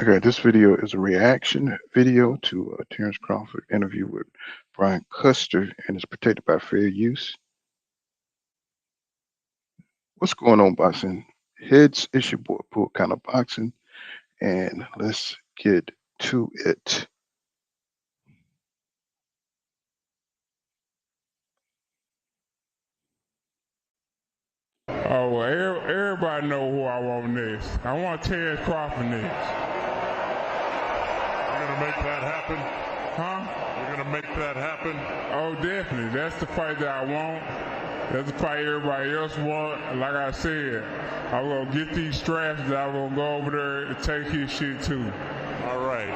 Okay, this video is a reaction video to Terence Crawford interview with Brian Custer, and it's protected by fair use. What's going on, boxing heads? It's your boy Pool Kind of Boxing, and let's get to it. Oh, well, everybody know who I want next. I want Terence Crawford next. You're gonna make that happen? Huh? You're gonna make that happen? Oh, definitely. That's the fight that I want. That's the fight everybody else want. Like I said, I'm gonna get these straps that I'm gonna go over there and take his shit too. All right.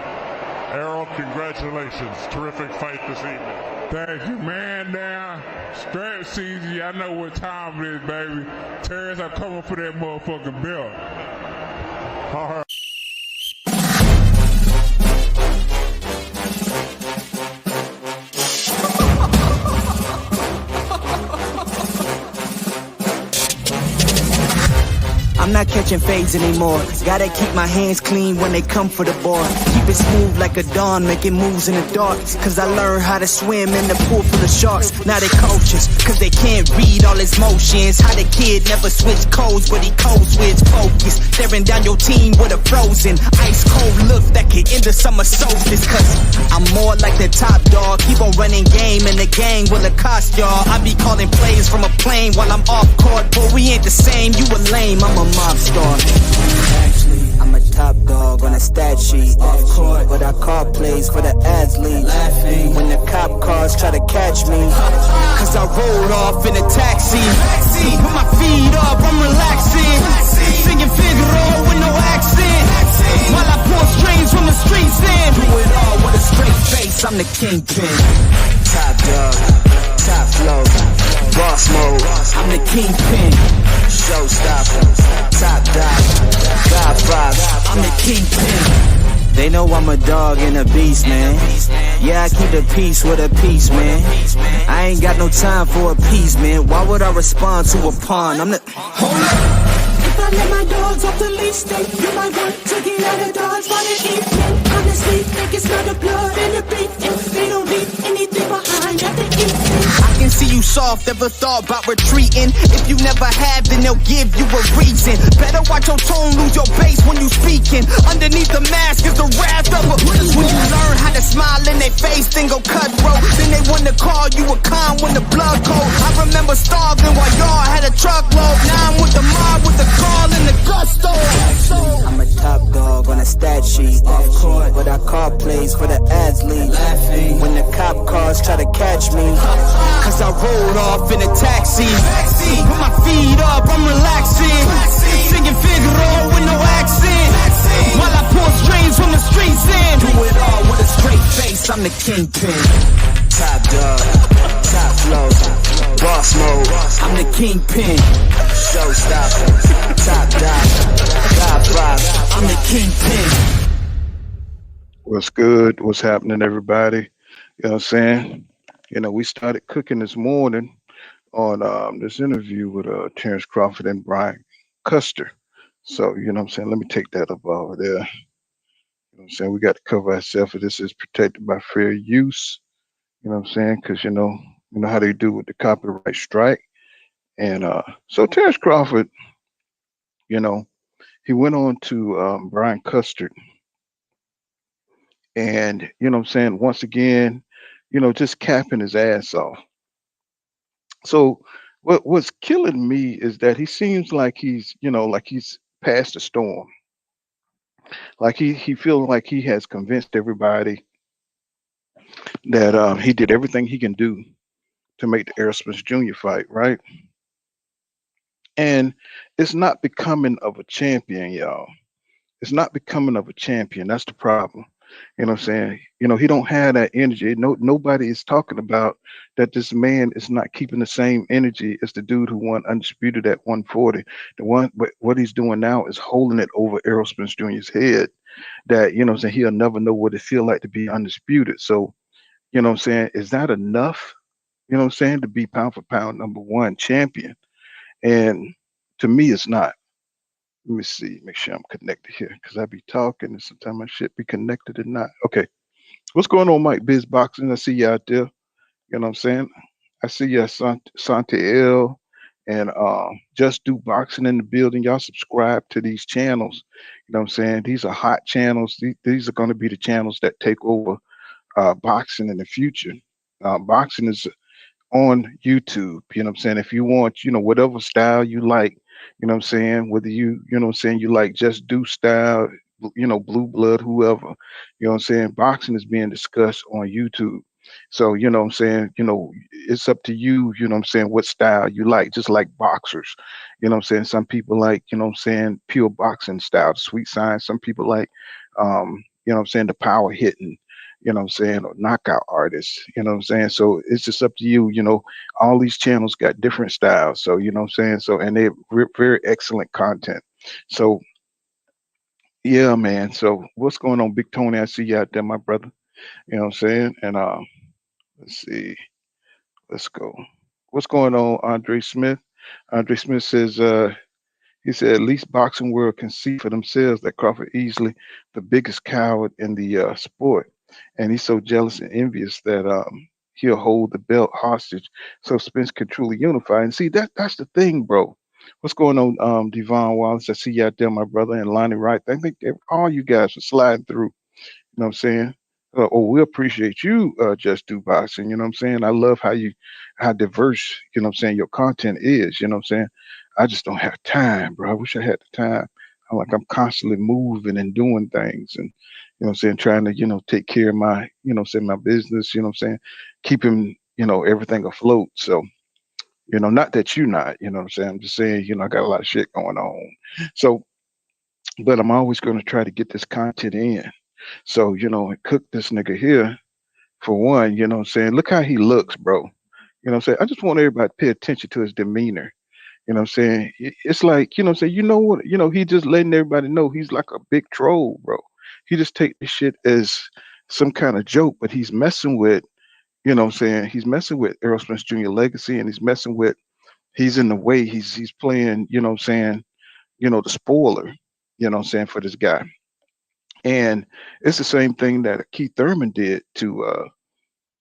Errol, congratulations. Terrific fight this evening. Thank you, man. Now, strap season, I know what time it is, baby. Terrence, I'm coming for that motherfucking belt. All right. I'm not catching fades anymore. Gotta keep my hands clean when they come for the board. Keep it smooth like a dawn, making moves in the dark. Cause I learned how to swim in the pool full of sharks. Now they coaches, cause they can't read all his motions. How the kid never switch codes, but he code switch focus. Staring down your team with a frozen, ice cold look that could end the summer solstice. Cause I'm more like the top dog. Keep on running game and the gang will accost y'all. I be calling plays from a plane while I'm off court. But we ain't the same, you a lame, I'm a mob star. Actually, I'm a top dog on a stat sheet. Off court, but I call plays for the athletes. Laughing when the cop cars try to catch me. Cause I rolled off in a taxi. Put my feet up, I'm relaxing. Singing Figaro with no accent. While I pour strings from the streets in. Do it all with a straight face, I'm the kingpin. Top dog, top flow, boss mode. I'm the kingpin. Showstopper, top dog, God vibes, I'm the kingpin. They know I'm a dog and a beast, man. Yeah, I keep the peace with a piece, man. I ain't got no time for a piece, man. Why would I respond to a pawn? I'm the... Hold up. If I let my dogs off the leash, then you might want to get out of Dodge by the evening. Honestly, think it's not the blood and the beef. If they don't leave anything behind at the evening. I can see you soft, ever thought about retreating. If you never have, then they'll give you a reason. Better watch your tone, lose your bass when you speaking. Underneath the mask is the wrath of a... When you learn how to smile in their face, then go cutthroat. Then they want to call you a con when the blood cold. I remember starving while y'all had a truckload. Now I'm with the mob with the call and the gusto. I'm a top dog on a stat sheet. Off court, but I call plays for the athletes. Laughing when the cop cars try to catch me. Cause I rolled off in a taxi. Put my feet up, I'm relaxing. Singing Figaro with no accent. While I pour strings from the streets in. Do it all with a straight face, I'm the kingpin. Top dog, top flow, boss mode. I'm the kingpin. Showstopper, top dog, God vibes. I'm the kingpin. What's good? What's happening, everybody? You know what I'm saying? You know, we started cooking this morning on this interview with Terence Crawford and Brian Custer. So, you know what I'm saying? Let me take that up over there. You know what I'm saying? We got to cover ourselves. This is protected by fair use. You know what I'm saying? Because, you know how they do with the copyright strike. And so Terence Crawford, you know, he went on to Brian Custer. And, you know what I'm saying? Once again, you know, just capping his ass off. So what's killing me is that he seems like he's, you know, like he's past the storm. Like he feels like he has convinced everybody that he did everything he can do to make the Errol Spence Jr. fight, right? And it's not becoming of a champion, y'all. It's not becoming of a champion. That's the problem. You know what I'm saying? You know, he don't have that energy. Nobody is talking about that this man is not keeping the same energy as the dude who won undisputed at 140. The one, but what he's doing now is holding it over Errol Spence Jr.'s head. That, you know what I'm saying, he'll never know what it feel like to be undisputed. So, you know what I'm saying, is that enough? You know what I'm saying, to be pound for pound #1 champion? And to me, it's not. Let me see, make sure I'm connected here because I be talking and sometimes I should be connected or not. Okay. What's going on, Mike Biz Boxing? I see you out there. You know what I'm saying? I see you, Sante L and Just Do Boxing in the building. Y'all subscribe to these channels. You know what I'm saying? These are hot channels. These are going to be the channels that take over boxing in the future. Boxing is on YouTube. You know what I'm saying? If you want, whatever style you like, you know what I'm saying? Whether you know what I'm saying, you like Just Do style, Blue Blood, whoever, you know what I'm saying? Boxing is being discussed on YouTube. So, you know what I'm saying? It's up to you, you know what I'm saying, what style you like, just like boxers. You know what I'm saying? Some people like, what I'm saying, pure boxing style, the sweet science. Some people like, what I'm saying, the power hitting, you know what I'm saying, or knockout artists, you know what I'm saying? So it's just up to you, all these channels got different styles. So, you know what I'm saying? So, and they're very excellent content. So, yeah, man. So what's going on, Big Tony? I see you out there, my brother. You know what I'm saying? And let's see, let's go. What's going on, Andre Smith? Andre Smith says, he said, at least boxing world can see for themselves that Crawford easily the biggest coward in the sport, and he's so jealous and envious that he'll hold the belt hostage so Spence can truly unify. And see that's the thing, bro. What's going on, Devon Wallace? I see you out there, my brother, and Lonnie Wright. I think all you guys are sliding through. You know what I'm saying? We appreciate you, Just Do Boxing. You know what I'm saying? I love how diverse, you know what I'm saying, your content is. You know what I'm saying? I just don't have time, bro. I wish I had the time. I'm constantly moving and doing things and, you know what I'm saying, trying to, take care of my, my business, you know what I'm saying, keeping, everything afloat. So, not that you're not, you know what I'm saying? I'm just saying, I got a lot of shit going on. So, but I'm always going to try to get this content in. So, and cook this nigga here for one, you know what I'm saying? Look how he looks, bro. You know what I'm saying? I just want everybody to pay attention to his demeanor. You know what I'm saying? It's like, you know what I'm saying? You know what? He just letting everybody know he's like a big troll, bro. He just take this shit as some kind of joke, but he's messing with, you know what I'm saying? He's messing with Errol Spence Jr. legacy and he's in the way, he's playing, you know what I'm saying, the spoiler, you know what I'm saying, for this guy. And it's the same thing that Keith Thurman did to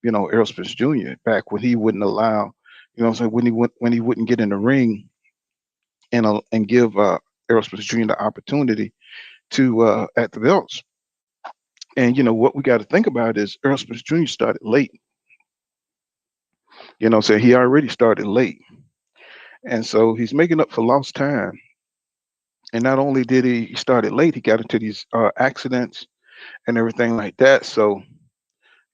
Errol Spence Jr. back when he wouldn't allow, you know what I'm saying, when he wouldn't get in the ring and give Errol Spence Jr. the opportunity to at the belts. And what we got to think about is Errol Spence Jr. started late. You know what I'm saying? He already started late. And so he's making up for lost time. And not only did he started late, he got into these accidents and everything like that. So,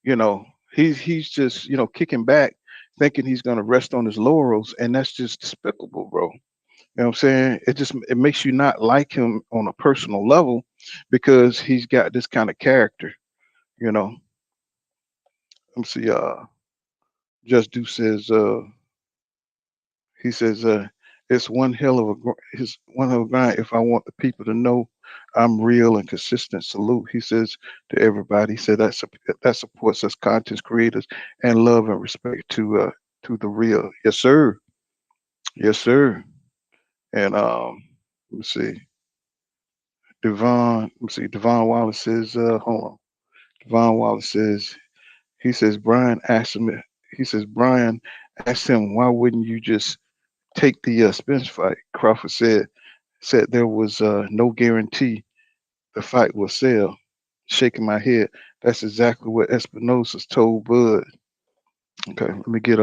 you know, he's just, kicking back, thinking he's gonna rest on his laurels, and that's just despicable, bro. You know what I'm saying? It makes you not like him on a personal level because he's got this kind of character, you know. Let me see, Just Do says he says it's one hell of a his one hell of a grind if I want the people to know I'm real and consistent. Salute, he says to everybody. He said that supports us content creators and love and respect to the real. Yes, sir. Yes, sir. And let me see. Devon Wallace says, hold on. Devon Wallace says, he says, Brian asked him, why wouldn't you just take the Spence fight? Crawford said there was no guarantee the fight will sell. Shaking my head. That's exactly what Espinosa's told Bud. Okay, let me get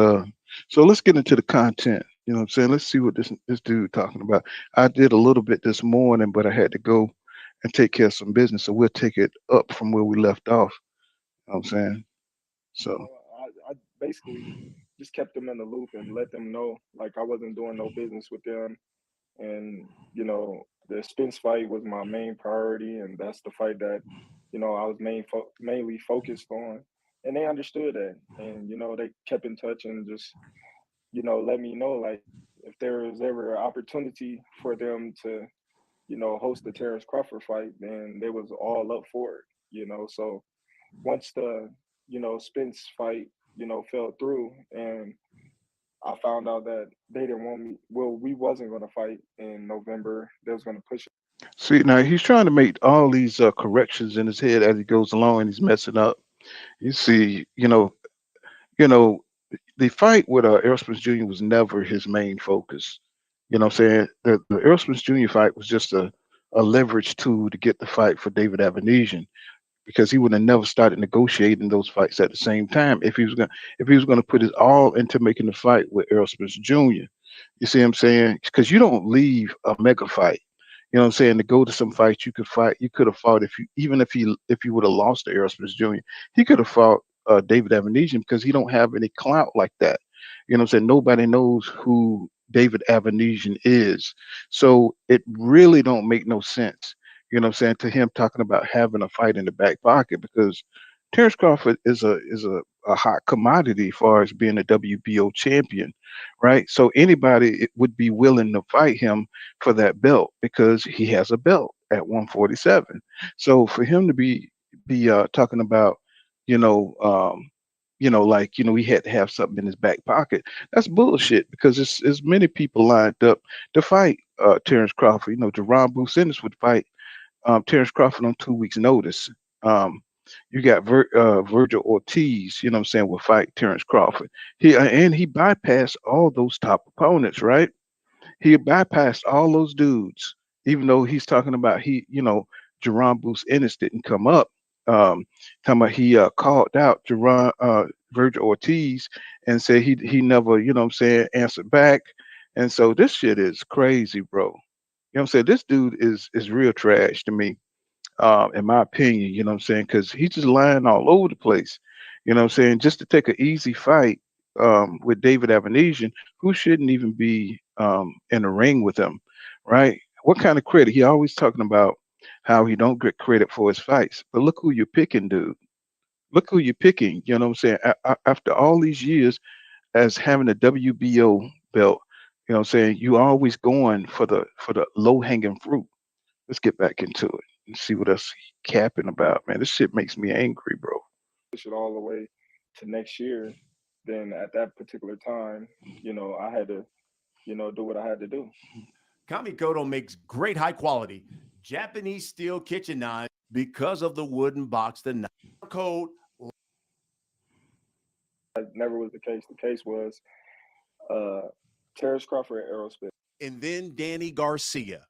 so let's get into the content. You know what I'm saying? Let's see what this dude talking about. I did a little bit this morning, but I had to go and take care of some business. So we'll take it up from where we left off. You know what I'm saying? So I basically just kept them in the loop and let them know like I wasn't doing no business with them, and the Spence fight was my main priority, and that's the fight that I was mainly focused on, and they understood that, and they kept in touch and just let me know like if there was ever an opportunity for them to host the Terence Crawford fight, then they was all up for it. So once the Spence fight fell through, and I found out that they didn't want me. Well, we wasn't going to fight in November. They was going to push See, now he's trying to make all these corrections in his head as he goes along, and he's messing up. You see, you know, the fight with Errol Spence Jr. was never his main focus. You know what I'm saying? The Errol Spence Jr. fight was just a leverage tool to get the fight for David Avenesian, because he would have never started negotiating those fights at the same time if he was gonna put his all into making the fight with Errol Spence Jr. You see what I'm saying? Because you don't leave a mega fight. You know what I'm saying? To go to some fights you could have fought if you even if you would have lost to Errol Spence Jr. He could have fought David Avenesian because he don't have any clout like that. You know what I'm saying? Nobody knows who David Avenesian is. So it really don't make no sense, you know what I'm saying, to him talking about having a fight in the back pocket, because Terence Crawford is a hot commodity as far as being a WBO champion, right? So anybody would be willing to fight him for that belt because he has a belt at 147. So for him to be talking about, you know, like he had to have something in his back pocket. That's bullshit because it's many people lined up to fight Terence Crawford. Jerron Bruce Ennis would fight Terence Crawford on 2 weeks' notice. Um, you got Virgil Ortiz, you know what I'm saying, will fight Terence Crawford. He bypassed all those top opponents, right? He bypassed all those dudes, even though he's talking about Jerron Bruce Ennis didn't come up. Talking about he called out Virgil Ortiz and said he never, you know what I'm saying, answered back. And so this shit is crazy, bro. You know what I'm saying? This dude is real trash to me, in my opinion, you know what I'm saying? Because he's just lying all over the place. You know what I'm saying? Just to take an easy fight with David Avenesian, who shouldn't even be in the ring with him, right? What kind of credit? He always talking about how he don't get credit for his fights. But look who you're picking, dude. Look who you're picking. You know what I'm saying? After all these years as having a WBO belt, you know what I'm saying? You always going for the low hanging fruit. Let's get back into it and see what else he capping about, man. This shit makes me angry, bro. Push it all the way to next year, then at that particular time, I had to, do what I had to do. Kamikoto makes great high quality Japanese steel kitchen knives because of the wooden box. The knife code That never was the case. The case was uh, Terrence Crawford and Errol Spence. and then Danny Garcia.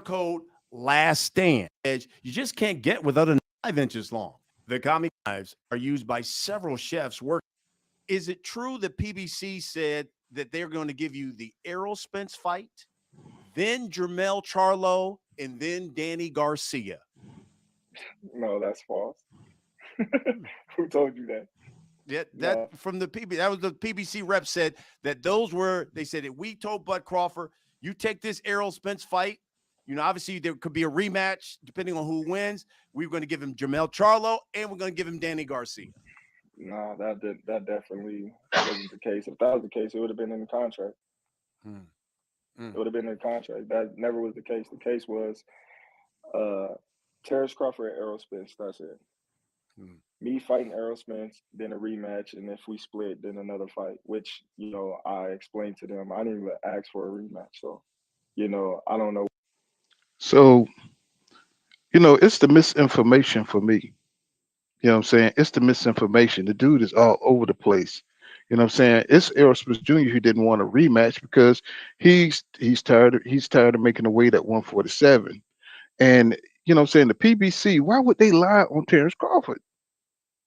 Code last stand. Edge you just can't get without a 5 inches long. The Kami knives are used by several chefs working. Is it true that PBC said that they're going to give you the Errol Spence fight, then Jermell Charlo, and then Danny Garcia? No, that's false. Who told you that? Yeah, No. that from the PB. That was the PBC rep said that those were. They said that we told Bud Crawford, you take this Errol Spence fight. Obviously there could be a rematch depending on who wins. We're going to give him Jermell Charlo, and we're going to give him Danny Garcia. No, that definitely wasn't the case. If that was the case, it would have been in the contract. It would have been in the contract. That never was the case. The case was Terrence Crawford and Errol Spence. That's it. Me fighting Errol Spence, then a rematch, and if we split, then another fight. Which I explained to them. I didn't even ask for a rematch, so I don't know. So, it's the misinformation for me. You know what I'm saying? It's the misinformation. The dude is all over the place. You know what I'm saying? It's Errol Spence Jr. who didn't want a rematch because he's tired of making the weight at 147. And you know what I'm saying? The PBC, why would they lie on Terrence Crawford?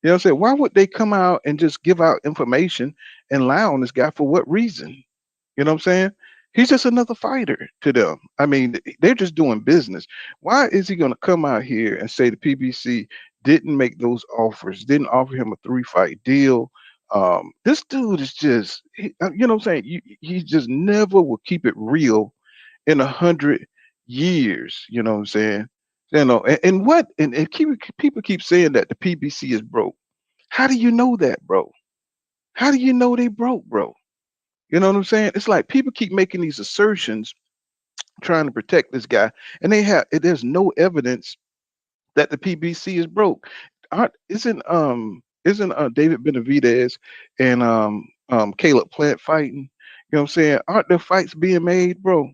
You know what I'm saying? Why would they come out and just give out information and lie on this guy for what reason? You know what I'm saying? He's just another fighter to them. I mean, they're just doing business. Why is he going to come out here and say the PBC didn't make those offers, didn't offer him a 3-fight deal? This dude is just, you know what I'm saying? He just never will keep it real in 100 years. You know what I'm saying? People keep saying that the PBC is broke. How do you know that, bro? How do you know they broke, bro? You know what I'm saying? It's like people keep making these assertions trying to protect this guy, and there's no evidence that the PBC is broke. Isn't David Benavidez and Caleb Plant fighting? You know what I'm saying? Aren't there fights being made, bro?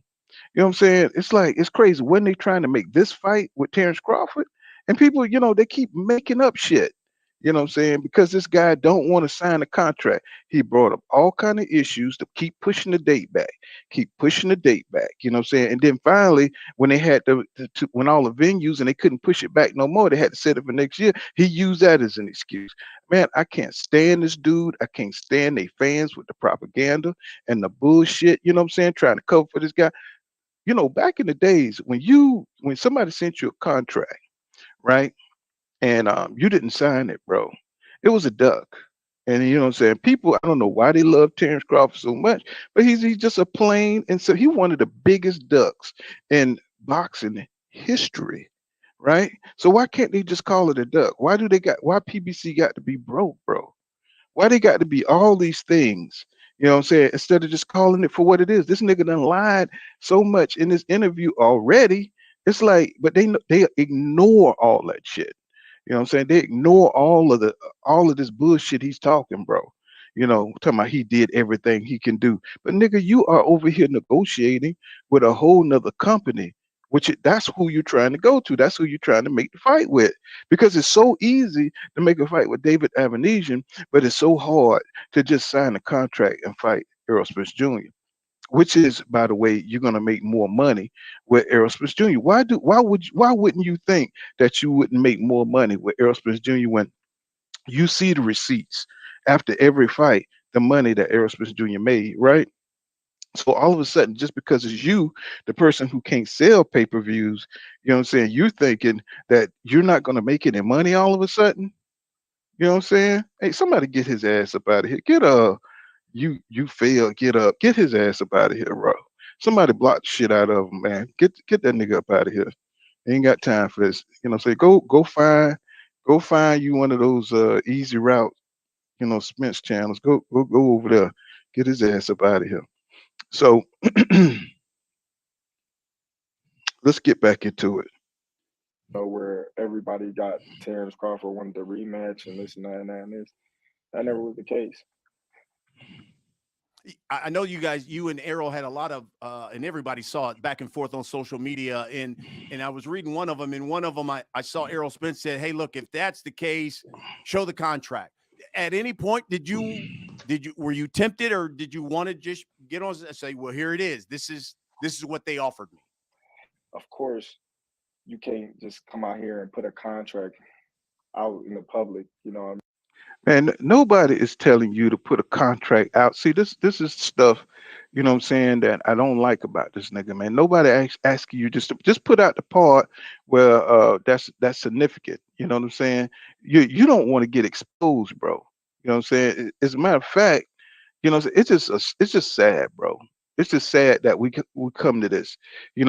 You know what I'm saying? It's like it's crazy when they trying to make this fight with Terence Crawford, and people, they keep making up shit. You know what I'm saying? Because this guy don't want to sign a contract. He brought up all kind of issues to keep pushing the date back, keep pushing the date back. You know what I'm saying? And then finally, when they had when all the venues and they couldn't push it back no more, they had to set it for next year. He used that as an excuse. Man, I can't stand this dude. I can't stand they fans with the propaganda and the bullshit. You know what I'm saying? Trying to cover for this guy. Back in the days when somebody sent you a contract, right? And you didn't sign it, bro. It was a duck. And you know what I'm saying? People, I don't know why they love Terrence Crawford so much, but he's just a plain, and so he one of the biggest ducks in boxing history, right? So why can't they just call it a duck? Why PBC got to be broke, bro? Why they got to be all these things? You know what I'm saying? Instead of just calling it for what it is. This nigga done lied so much in this interview already. It's like, but they ignore all that shit. You know what I'm saying? They ignore all of this bullshit he's talking, bro. Talking about he did everything he can do. But nigga, you are over here negotiating with a whole nother company, that's who you're trying to go to. That's who you're trying to make the fight with. Because it's so easy to make a fight with David Avanesian, but it's so hard to just sign a contract and fight Errol Spence Jr., which is, by the way, you're gonna make more money with Errol Spence Jr. Why wouldn't you think that you wouldn't make more money with Errol Spence Jr. when you see the receipts after every fight, the money that Errol Spence Jr. made, right? So all of a sudden, just because it's you, the person who can't sell pay-per-views, you know what I'm saying, you're thinking that you're not gonna make any money all of a sudden. You know what I'm saying? Hey, somebody get his ass up out of here. You fail, get up, get his ass up out of here, bro. Somebody block the shit out of him, man. Get that nigga up out of here. Ain't got time for this. Say go find you one of those easy route, Spence channels. Go over there. Get his ass up out of here. So let's get back into it. Where everybody got Terrence Crawford wanted the rematch and this and that and that and this. That never was the case. I know you and Errol had a lot of, and everybody saw it back and forth on social media. And I was reading one of them, and one of them I saw Errol Spence said, "Hey, look, if that's the case, show the contract." At any point, were you tempted, or did you want to just get on and say, "Well, here it is. This is what they offered me"? Of course, you can't just come out here and put a contract out in the public. Man, nobody is telling you to put a contract out. See, this is stuff, what I'm saying, that I don't like about this nigga, man. Nobody asking you just put out the part where that's significant. You know what I'm saying? You don't want to get exposed, bro. You know what I'm saying? As a matter of fact, it's just sad, bro. It's just sad that we come to this.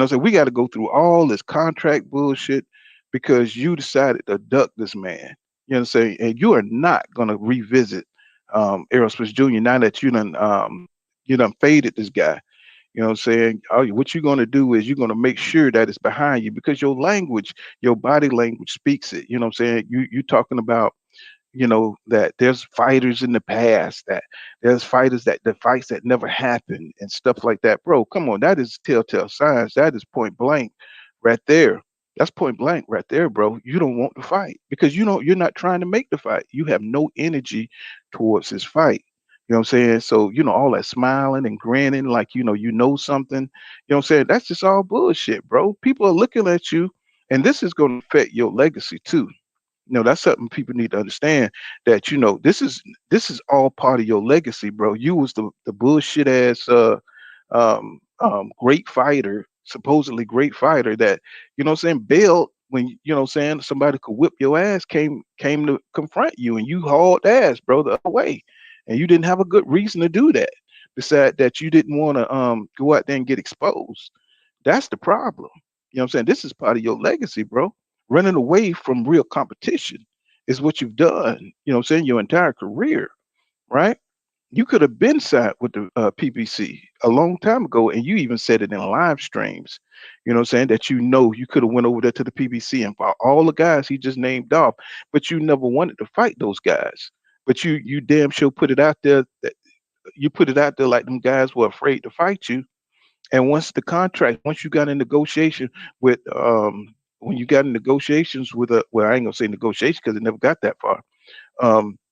So we got to go through all this contract bullshit because you decided to duck this man. You know what I'm saying? And you are not gonna revisit Errol Spence Jr. now that you done faded this guy. You know what I'm saying? What you're gonna do is you're gonna make sure that it's behind you because your language, your body language speaks it. You know what I'm saying? You talking about that there's fighters in the past, that there's fighters that the fights that never happened and stuff like that. Bro, come on, that is telltale signs. That is point blank right there. That's point blank right there, bro. You don't want to fight because you're not trying to make the fight. You have no energy towards this fight. You know what I'm saying? So, all that smiling and grinning like something, what I'm saying? That's just all bullshit, bro. People are looking at you, and this is going to affect your legacy too. That's something people need to understand, that this is all part of your legacy, bro. You was the bullshit ass great fighter, supposedly great fighter, that what I'm saying, bailed when what I'm saying, somebody could whip your ass, came to confront you, and you hauled ass, bro, the other way, and you didn't have a good reason to do that. Beside that, you didn't want to go out there and get exposed. That's the problem. You know what I'm saying? This is part of your legacy, bro. Running away from real competition is what you've done, what I'm saying, your entire career, right? You could have been signed with the PBC a long time ago, and you even said it in live streams, what I'm saying, that you could have went over there to the PBC and fought all the guys he just named off, but you never wanted to fight those guys. But you damn sure put it out there that you put it out there like them guys were afraid to fight you. And once you got in negotiation with when you got in negotiations with a well, I ain't gonna say negotiation because it never got that far.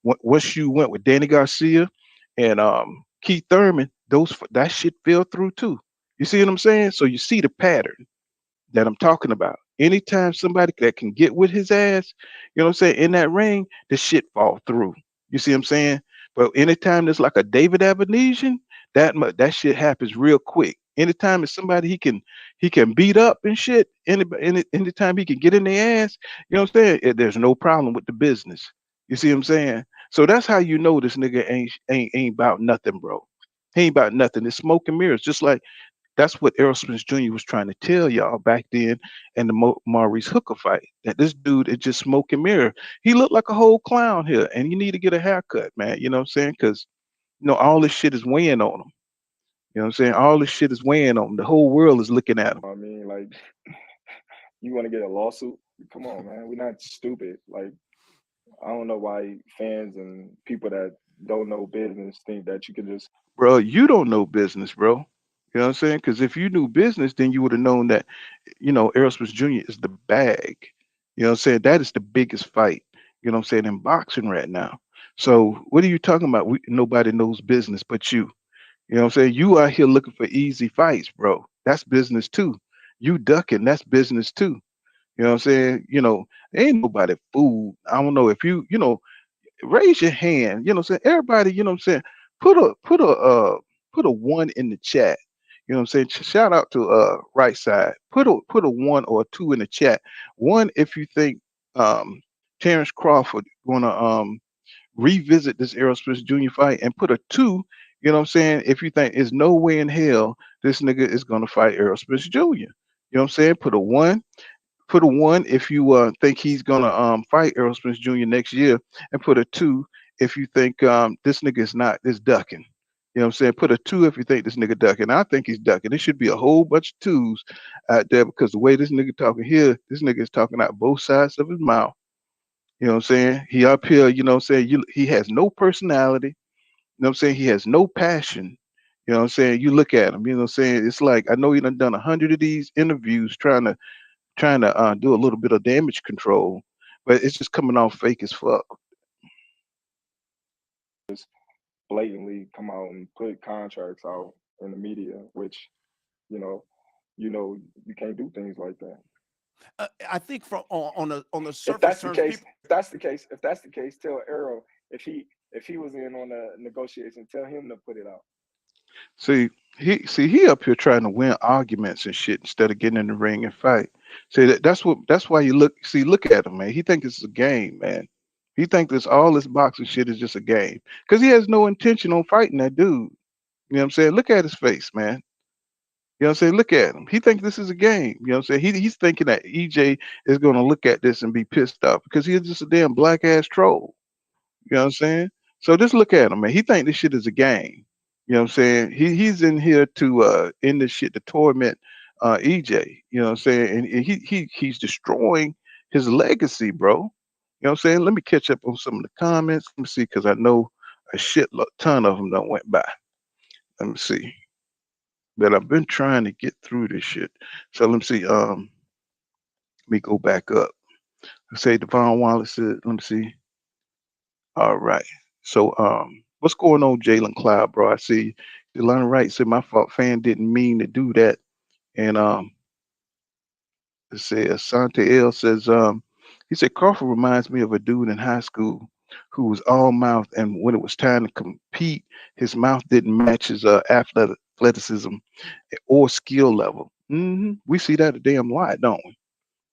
Once you went with Danny Garcia and Keith Thurman, that shit fell through too. You see what I'm saying? So you see the pattern that I'm talking about. Anytime somebody that can get with his ass, you know what I'm saying, in that ring, the shit fall through. You see what I'm saying? But anytime there's like a David Abenesian, that shit happens real quick. Anytime it's somebody he can beat up and shit, anytime he can get in their ass, you know what I'm saying? There's no problem with the business. You see what I'm saying? So that's how you know this nigga ain't about nothing, bro. He ain't about nothing. It's smoke and mirrors. Just like that's what Errol Spence Jr. was trying to tell y'all back then in the Maurice Hooker fight. That this dude is just smoke and mirror. He looked like a whole clown here, and you need to get a haircut, man. You know what I'm saying? Because all this shit is weighing on him. You know what I'm saying? All this shit is weighing on him. The whole world is looking at him. I mean, like, you want to get a lawsuit? Come on, man. We're not stupid. Like, I don't know why fans and people that don't know business think that you can just. Bro, you don't know business, bro. You know what I'm saying? Because if you knew business, then you would have known that, Errol Spence Jr. is the bag. You know what I'm saying? That is the biggest fight, you know what I'm saying, in boxing right now. So what are you talking about? Nobody knows business but you. You know what I'm saying? You out here looking for easy fights, bro. That's business too. You ducking, that's business too. You know what I'm saying? Ain't nobody fool. I don't know if raise your hand. You know what I'm saying? Everybody, you know what I'm saying? Put a one in the chat. You know what I'm saying? Shout out to right side. Put a one or a two in the chat. One if you think um Terence Crawford gonna revisit this Errol Spence Jr. fight, and put a two, you know what I'm saying, if you think there's no way in hell this nigga is gonna fight Errol Spence Jr. You know what I'm saying? Put a one if you think he's gonna fight Errol Spence Jr. next year, and put a two if you think this nigga is ducking. You know what I'm saying? Put a two if you think this nigga ducking. I think he's ducking. There should be a whole bunch of twos out there because the way this nigga talking here, this nigga is talking out both sides of his mouth. You know what I'm saying? He up here, you know what I'm saying? He has no personality. You know what I'm saying? He has no passion. You know what I'm saying? You look at him, you know what I'm saying? It's like I know he done 100 of these interviews trying to do a little bit of damage control, but it's just coming off fake as fuck. Blatantly come out and put contracts out in the media, which you know, you can't do things like that. I think from on the If surface that's the terms, case, people. if that's the case, tell Errol if he was in on the negotiation, tell him to put it out. See he up here trying to win arguments and shit instead of getting in the ring and fight. See that's why you look at him, man. He think it's a game, man. He think this all this boxing shit is just a game because he has no intention on fighting that dude. You know what I'm saying? Look at his face, man. You know what I'm saying? Look at him. He thinks this is a game. You know what I'm saying? He's thinking that EJ is going to look at this and be pissed off because he's just a damn black ass troll. You know what I'm saying? So just look at him, man. He think this shit is a game. You know what I'm saying? He's in here to end this shit to torment EJ. You know what I'm saying? And he's destroying his legacy, bro. You know what I'm saying? Let me catch up on some of the comments. Let me see, because I know a ton of them don't went by. Let me see. But I've been trying to get through this shit. So let me see. Let me go back up. Say Devon Wallace said, let me see. All right. So what's going on, Jalen Cloud, bro? I see Delon Wright said my fault fan didn't mean to do that. And let's say Asante L says he said Crawford reminds me of a dude in high school who was all mouth, and when it was time to compete, his mouth didn't match his athleticism or skill level. We see that a damn lot, don't we?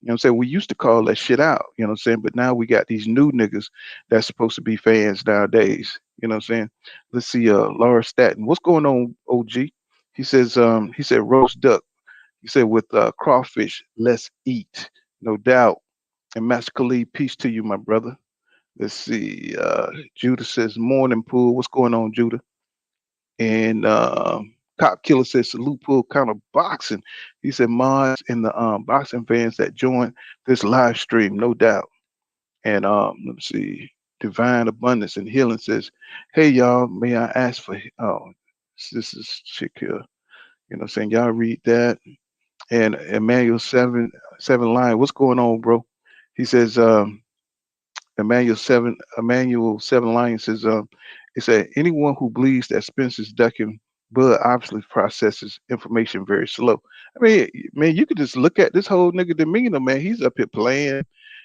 You know what I'm saying? We used to call that shit out, you know what I'm saying? But now we got these new niggas that's supposed to be fans nowadays. You know what I'm saying? Let's see, Laura Staton. What's going on, OG? He said roast duck. He said with crawfish, let's eat. No doubt. And Master Khalid, peace to you, my brother. Let's see. Judah says morning pool. What's going on, Judah? And Cop Killer says salute pool kind of boxing. He said mods and the boxing fans that joined this live stream, no doubt. And let me see. Divine Abundance and Healing says, hey y'all, may I ask for this is chick here. You know what I'm saying? Y'all read that. And Emmanuel 7 line, what's going on, bro? He says, Emmanuel 7 Lion says, it said anyone who believes that Spence is ducking Bud obviously processes information very slow. I mean, man, you could just look at this whole nigga demeanor, man. He's up here playing,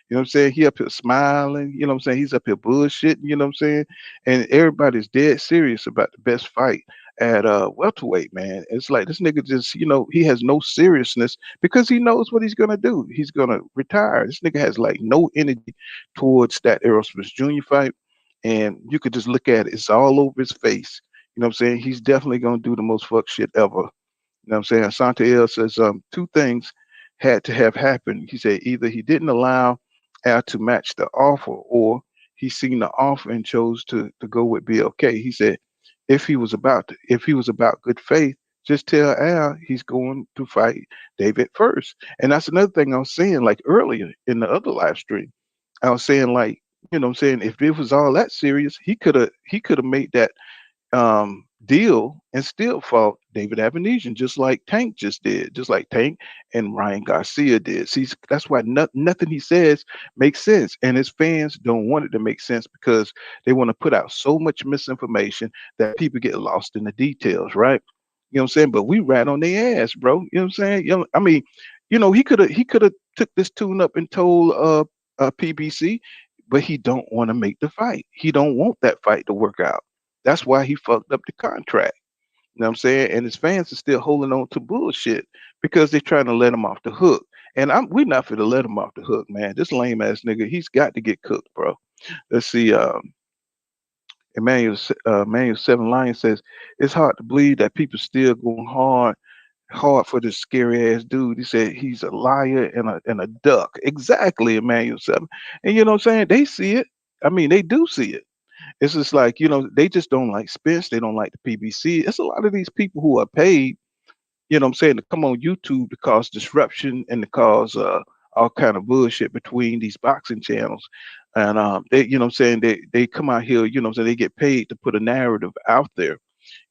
you know what I'm saying? He up here smiling, you know what I'm saying? He's up here bullshitting, you know what I'm saying? And everybody's dead serious about the best fight at welterweight, man. It's like this nigga just, he has no seriousness because he knows what he's gonna do. He's gonna retire. This nigga has like no energy towards that Errol Spence Jr. fight. And you could just look at it. It's all over his face. You know what I'm saying? He's definitely gonna do the most fuck shit ever. You know what I'm saying? Asante L says two things had to have happened. He said either he didn't allow Al to match the offer or he seen the offer and chose to go with BLK. He said if he was about good faith, just tell Al he's going to fight David first. And that's another thing I was saying like earlier in the other live stream. I was saying like, you know what I'm saying, if it was all that serious, he could have made that deal and still fought David Abenesian, just like Tank just did, just like Tank and Ryan Garcia did. See, that's why nothing he says makes sense, and his fans don't want it to make sense because they want to put out so much misinformation that people get lost in the details, right? You know what I'm saying? But we rat on their ass, bro. You know what I'm saying? I mean, he could have took this tune up and told PBC, but he don't want to make the fight. He don't want that fight to work out. That's why he fucked up the contract. You know what I'm saying? And his fans are still holding on to bullshit because they're trying to let him off the hook. And we're not for to let him off the hook, man. This lame ass nigga, he's got to get cooked, bro. Let's see. Emmanuel 7 Lion says it's hard to believe that people still going hard for this scary ass dude. He said he's a liar and a duck. Exactly, Emmanuel 7. And you know what I'm saying? They see it. I mean, they do see it. It's just like, they just don't like Spence. They don't like the PBC. It's a lot of these people who are paid, you know what I'm saying, to come on YouTube to cause disruption and to cause all kind of bullshit between these boxing channels. And they, you know what I'm saying, they come out here, you know what I'm saying, they get paid to put a narrative out there.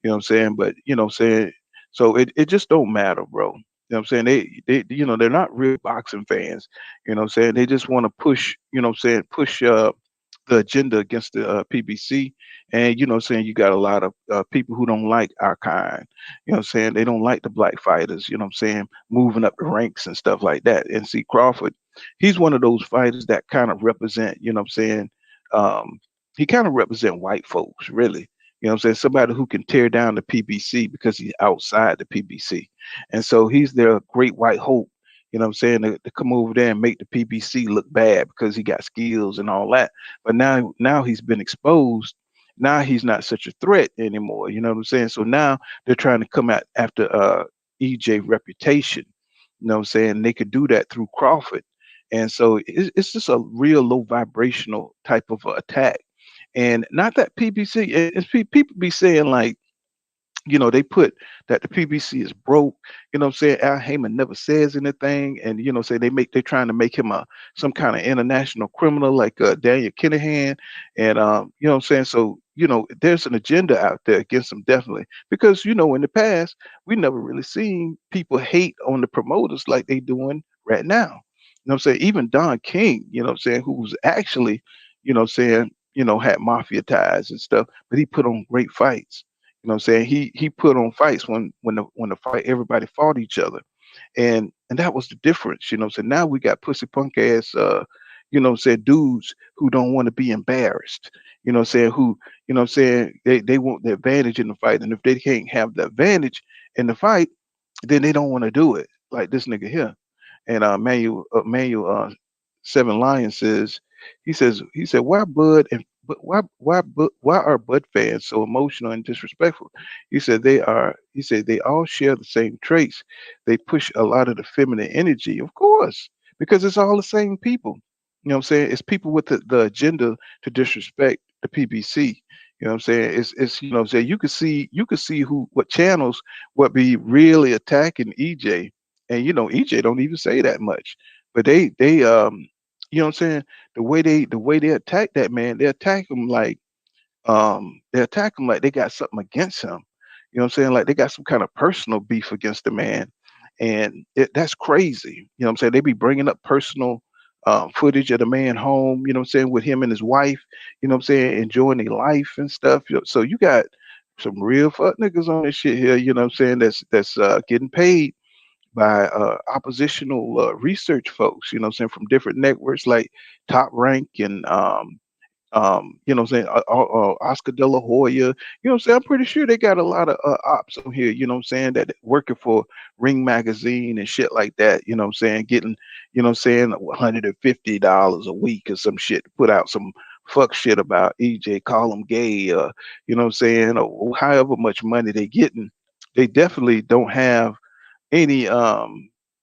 You know what I'm saying? But you know what I'm saying? So it just don't matter, bro. You know what I'm saying? They they're not real boxing fans. You know what I'm saying? They just want to push, you know what I'm saying, push the agenda against the PBC. And you know what I'm saying, you got a lot of people who don't like our kind. You know what I'm saying? They don't like the black fighters, you know what I'm saying, moving up the ranks and stuff like that. And see Crawford, he's one of those fighters that kind of represent, you know what I'm saying, um, he kind of represent white folks, really. You know what I'm saying? Somebody who can tear down the PBC because he's outside the PBC. And so he's their great white hope, you know what I'm saying, to come over there and make the PBC look bad because he got skills and all that. But now he's been exposed. Now he's not such a threat anymore. You know what I'm saying? So now they're trying to come out after EJ reputation. You know what I'm saying? They could do that through Crawford. And so it's just a real low vibrational type of attack. And not that PBC, people be saying like, they put that the PBC is broke. You know what I'm saying? Al Heyman never says anything. And, say they're trying to make him some kind of international criminal like Daniel Kinahan. And, you know what I'm saying? So, there's an agenda out there against him, definitely. Because, in the past, we never really seen people hate on the promoters like they doing right now. You know what I'm saying? Even Don King, you know what I'm saying, who was actually, had mafia ties and stuff, but he put on great fights. You know what I'm saying? He put on fights when the fight everybody fought each other. And that was the difference, So now we got pussy punk ass dudes who don't want to be embarrassed. You know what I'm saying? Who, they want the advantage in the fight. And if they can't have the advantage in the fight, then they don't want to do it. Like this nigga here. And Manuel 7 Lion says, he said, why Bud and but why are Bud fans so emotional and disrespectful? He said they all share the same traits. They push a lot of the feminine energy, of course, because it's all the same people. You know what I'm saying? It's people with the agenda to disrespect the PBC. You know what I'm saying? It's you know what I'm saying, you could see what channels what be really attacking EJ. And EJ don't even say that much. But they you know what I'm saying, the way they attack that man, they attack him like they got something against him. You know what I'm saying? Like they got some kind of personal beef against the man, and that's crazy. You know what I'm saying? They be bringing up personal footage of the man home. You know what I'm saying, with him and his wife. You know what I'm saying, enjoying their life and stuff. So you got some real fuck niggas on this shit here. You know what I'm saying? That's getting paid by oppositional research folks. You know what I'm saying, from different networks like Top Rank and you know what I'm saying, Oscar De La Hoya. You know what I'm saying? I'm pretty sure they got a lot of ops on here, you know what I'm saying, that working for Ring Magazine and shit like that, you know what I'm saying, getting, you know what I'm saying, $150 a week or some shit to put out some fuck shit about EJ, call him gay, you know what I'm saying, or however much money they getting. They definitely don't have any you know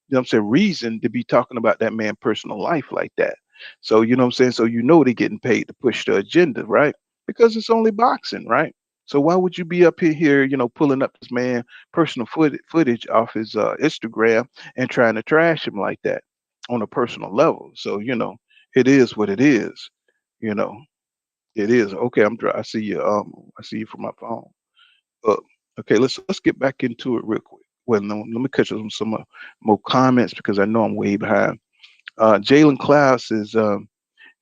what I'm saying, reason to be talking about that man personal life like that. So you know what I'm saying, so you know they're getting paid to push the agenda, right? Because it's only boxing, right? So why would you be up here, you know, pulling up this man personal footage off his Instagram and trying to trash him like that on a personal level? So you know, it is what it is. You know, it is. Okay, I see you. I see you from my phone. Uh, okay, let's get back into it real quick. Well, no, let me catch up on some more comments because I know I'm way behind. Jalen Cloud says,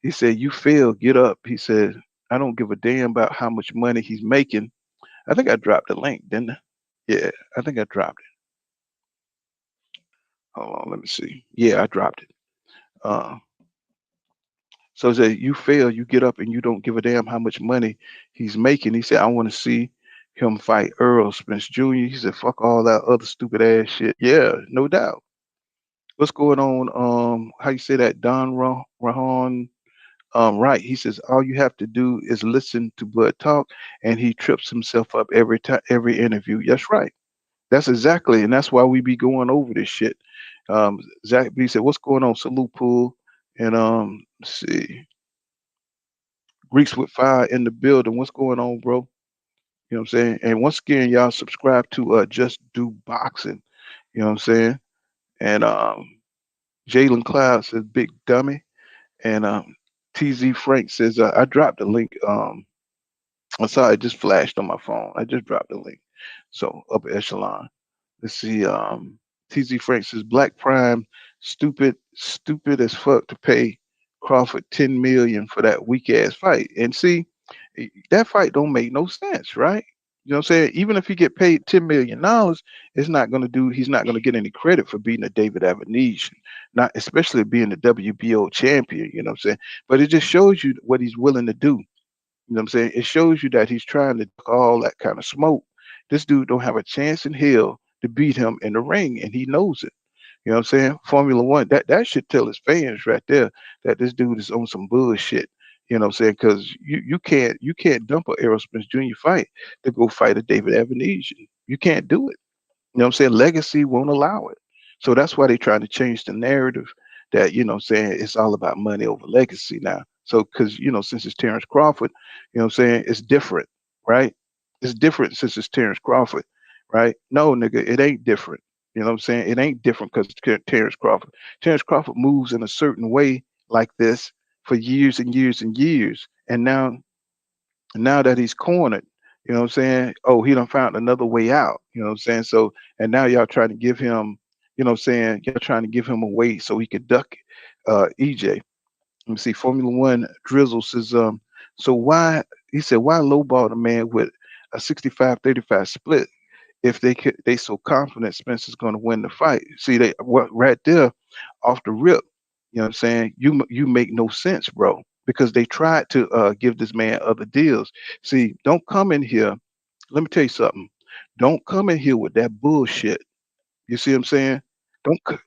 he said, "You fail, get up." He said, "I don't give a damn about how much money he's making." I think I dropped the link, didn't I? Yeah, I think I dropped it. Hold on, let me see. Yeah, I dropped it. Uh, so it said, "You fail, you get up, and you don't give a damn how much money he's making." He said, "I want to see him fight Earl Spence Jr." He said, "Fuck all that other stupid ass shit." Yeah, no doubt. What's going on? How you say that? Rahan. Right. He says all you have to do is listen to Bud talk, and he trips himself up every time, every interview. That's right. That's exactly, and that's why we be going over this shit. Zach B said, "What's going on, Salute Pool?" And let's see, Greeks with Fire in the building. What's going on, bro? You know what I'm saying? And once again, y'all subscribe to Just Do Boxing. You know what I'm saying? And Jalen Cloud says, "Big dummy." And TZ Frank says, "I dropped the link. I saw it just flashed on my phone. I just dropped the link. So upper echelon. Let's see. TZ Frank says Black Prime, stupid as fuck to pay Crawford 10 million for that weak ass fight. And see, that fight don't make no sense, right? You know what I'm saying? Even if he get paid $10 million, it's not gonna do. He's not gonna get any credit for beating a David Avenesian, not especially being the WBO champion. You know what I'm saying? But it just shows you what he's willing to do. You know what I'm saying? It shows you that he's trying to duck all that kind of smoke. This dude don't have a chance in hell to beat him in the ring, and he knows it. You know what I'm saying? Formula One, that should tell his fans right there that this dude is on some bullshit. You know what I'm saying? Because you can't dump a Errol Spence Jr. fight to go fight a David Avenesian. You can't do it. You know what I'm saying? Legacy won't allow it. So that's why they're trying to change the narrative that, you know what I'm saying, it's all about money over legacy now. So, because, you know, since it's Terence Crawford, you know what I'm saying, it's different, right? It's different since it's Terence Crawford, right? No, nigga, it ain't different. You know what I'm saying? It ain't different because it's Terence Crawford. Terence Crawford moves in a certain way like this for years and years and years. And now that he's cornered, you know what I'm saying? Oh, he done found another way out. You know what I'm saying? So, and now y'all trying to give him, you know what I'm saying? Y'all trying to give him a way so he could duck EJ. Let me see. Formula One Drizzle says, so why, he said, why lowball the man with a 65-35 split if they so confident Spencer's going to win the fight? See, they what right there off the rip, you know what I'm saying? You make no sense, bro, because they tried to give this man other deals. See, don't come in here. Let me tell you something. Don't come in here with that bullshit. You see what I'm saying?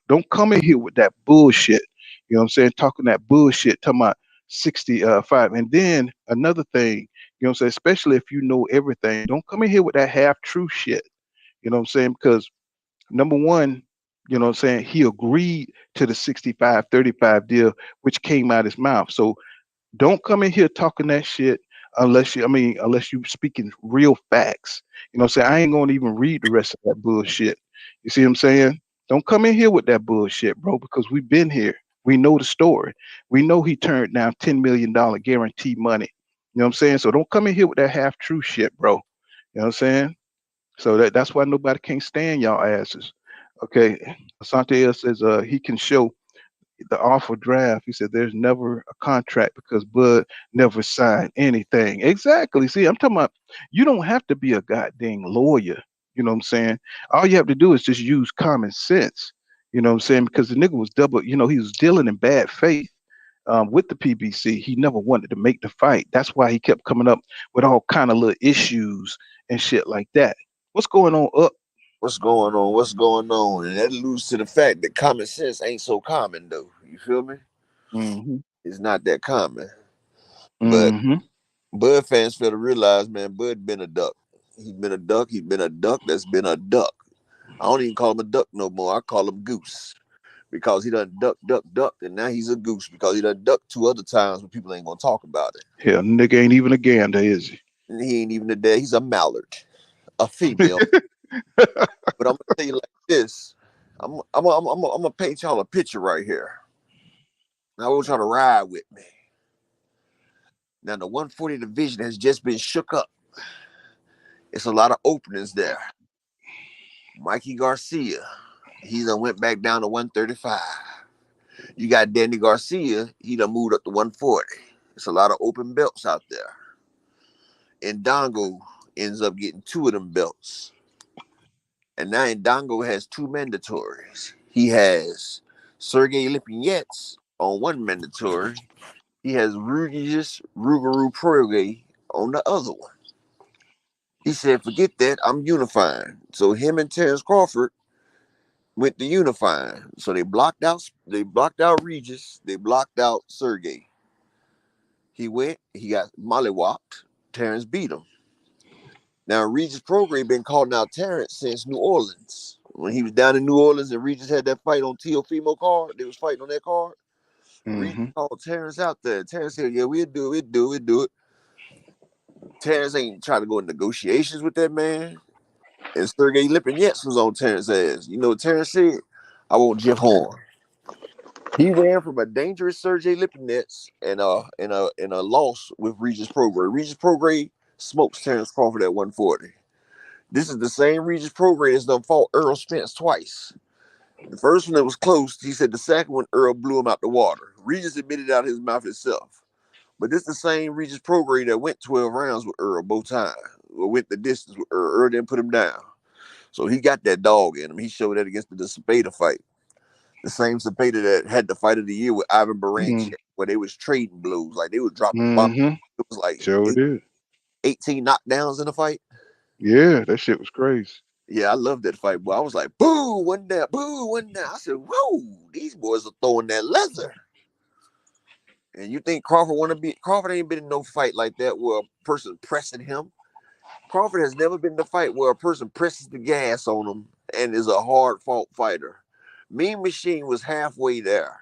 Don't come in here with that bullshit. You know what I'm saying? Talking that bullshit, talking about 65. And then another thing, you know what I'm saying? Especially if you know everything, don't come in here with that half true shit. You know what I'm saying? Because number one, you know what I'm saying, he agreed to the 65-35 deal, which came out his mouth. So don't come in here talking that shit unless you speaking real facts. You know what I'm saying? I ain't gonna even read the rest of that bullshit. You see what I'm saying? Don't come in here with that bullshit, bro, because we've been here. We know the story. We know he turned down $10 million guaranteed money. You know what I'm saying? So don't come in here with that half true shit, bro. You know what I'm saying? So that's why nobody can't stand y'all asses. Okay. Asante says he can show the offer draft. He said there's never a contract because Bud never signed anything. Exactly. See, I'm talking about you don't have to be a goddamn lawyer. You know what I'm saying? All you have to do is just use common sense. You know what I'm saying? Because the nigga was double, he was dealing in bad faith with the PBC. He never wanted to make the fight. That's why he kept coming up with all kind of little issues and shit like that. What's going on up? What's going on? What's going on? And that alludes to the fact that common sense ain't so common, though. You feel me? Mm-hmm. It's not that common. But Mm-hmm. Bud fans fail to realize, man, Bud been a duck. He's been a duck. He's been a duck that's been a duck. I don't even call him a duck no more. I call him goose because he done duck, and now he's a goose because he done ducked 2 other times when people ain't gonna talk about it. Hell, nigga ain't even a gander, is he? And he ain't even a dad. He's a mallard, a female. But I'm gonna tell you like this. I'm gonna paint y'all a picture right here. I want y'all to ride with me. Now the 140 division has just been shook up. It's a lot of openings there. Mikey Garcia, he done went back down to 135. You got Danny Garcia, he done moved up to 140. It's a lot of open belts out there. And Dongo ends up getting 2 of them belts. And now Ndongo has 2 mandatories. He has Sergey Lipinets on one mandatory. He has Rugis Rugaru Proge on the other one. He said, forget that, I'm unifying. So him and Terence Crawford went to unifying. So they blocked out Regis, they blocked out Sergey. He went, he got mollywopped. Terence beat him. Now Regis Prograis been calling out Terence since New Orleans. When he was down in New Orleans and Regis had that fight on Teofimo card, they was fighting on that card. Regis called Terence out there. Terence said, yeah, we'll do it. Terence ain't trying to go in negotiations with that man. And Sergey Lipinets was on Terence's ass. You know what Terence said? I want Jeff Horn. He ran from a dangerous Sergey Lipinets and a loss with Regis Prograis. Regis Prograis smokes Terence Crawford at 140. This is the same Regis Prograis that's done fought Errol Spence twice. The first one that was close, he said the second one, Errol blew him out the water. Regis admitted out of his mouth himself. But this is the same Regis Prograis that went 12 rounds with Errol both times. Or went the distance with Errol. Errol didn't put him down. So he got that dog in him. He showed that against the Cepeda fight. The same Cepeda that had the fight of the year with Ivan Baranchik, where they was trading blows. Like they was dropping bombs. It was like Sure did. 18 knockdowns in the fight. Yeah, that shit was crazy. Yeah, I love that fight, boy. I was like, boo, one down, boo, one down. I said, whoa, these boys are throwing that leather. And you think Crawford ain't been in no fight like that where a person pressing him. Crawford has never been in a fight where a person presses the gas on him and is a hard-fought fighter. Mean Machine was halfway there.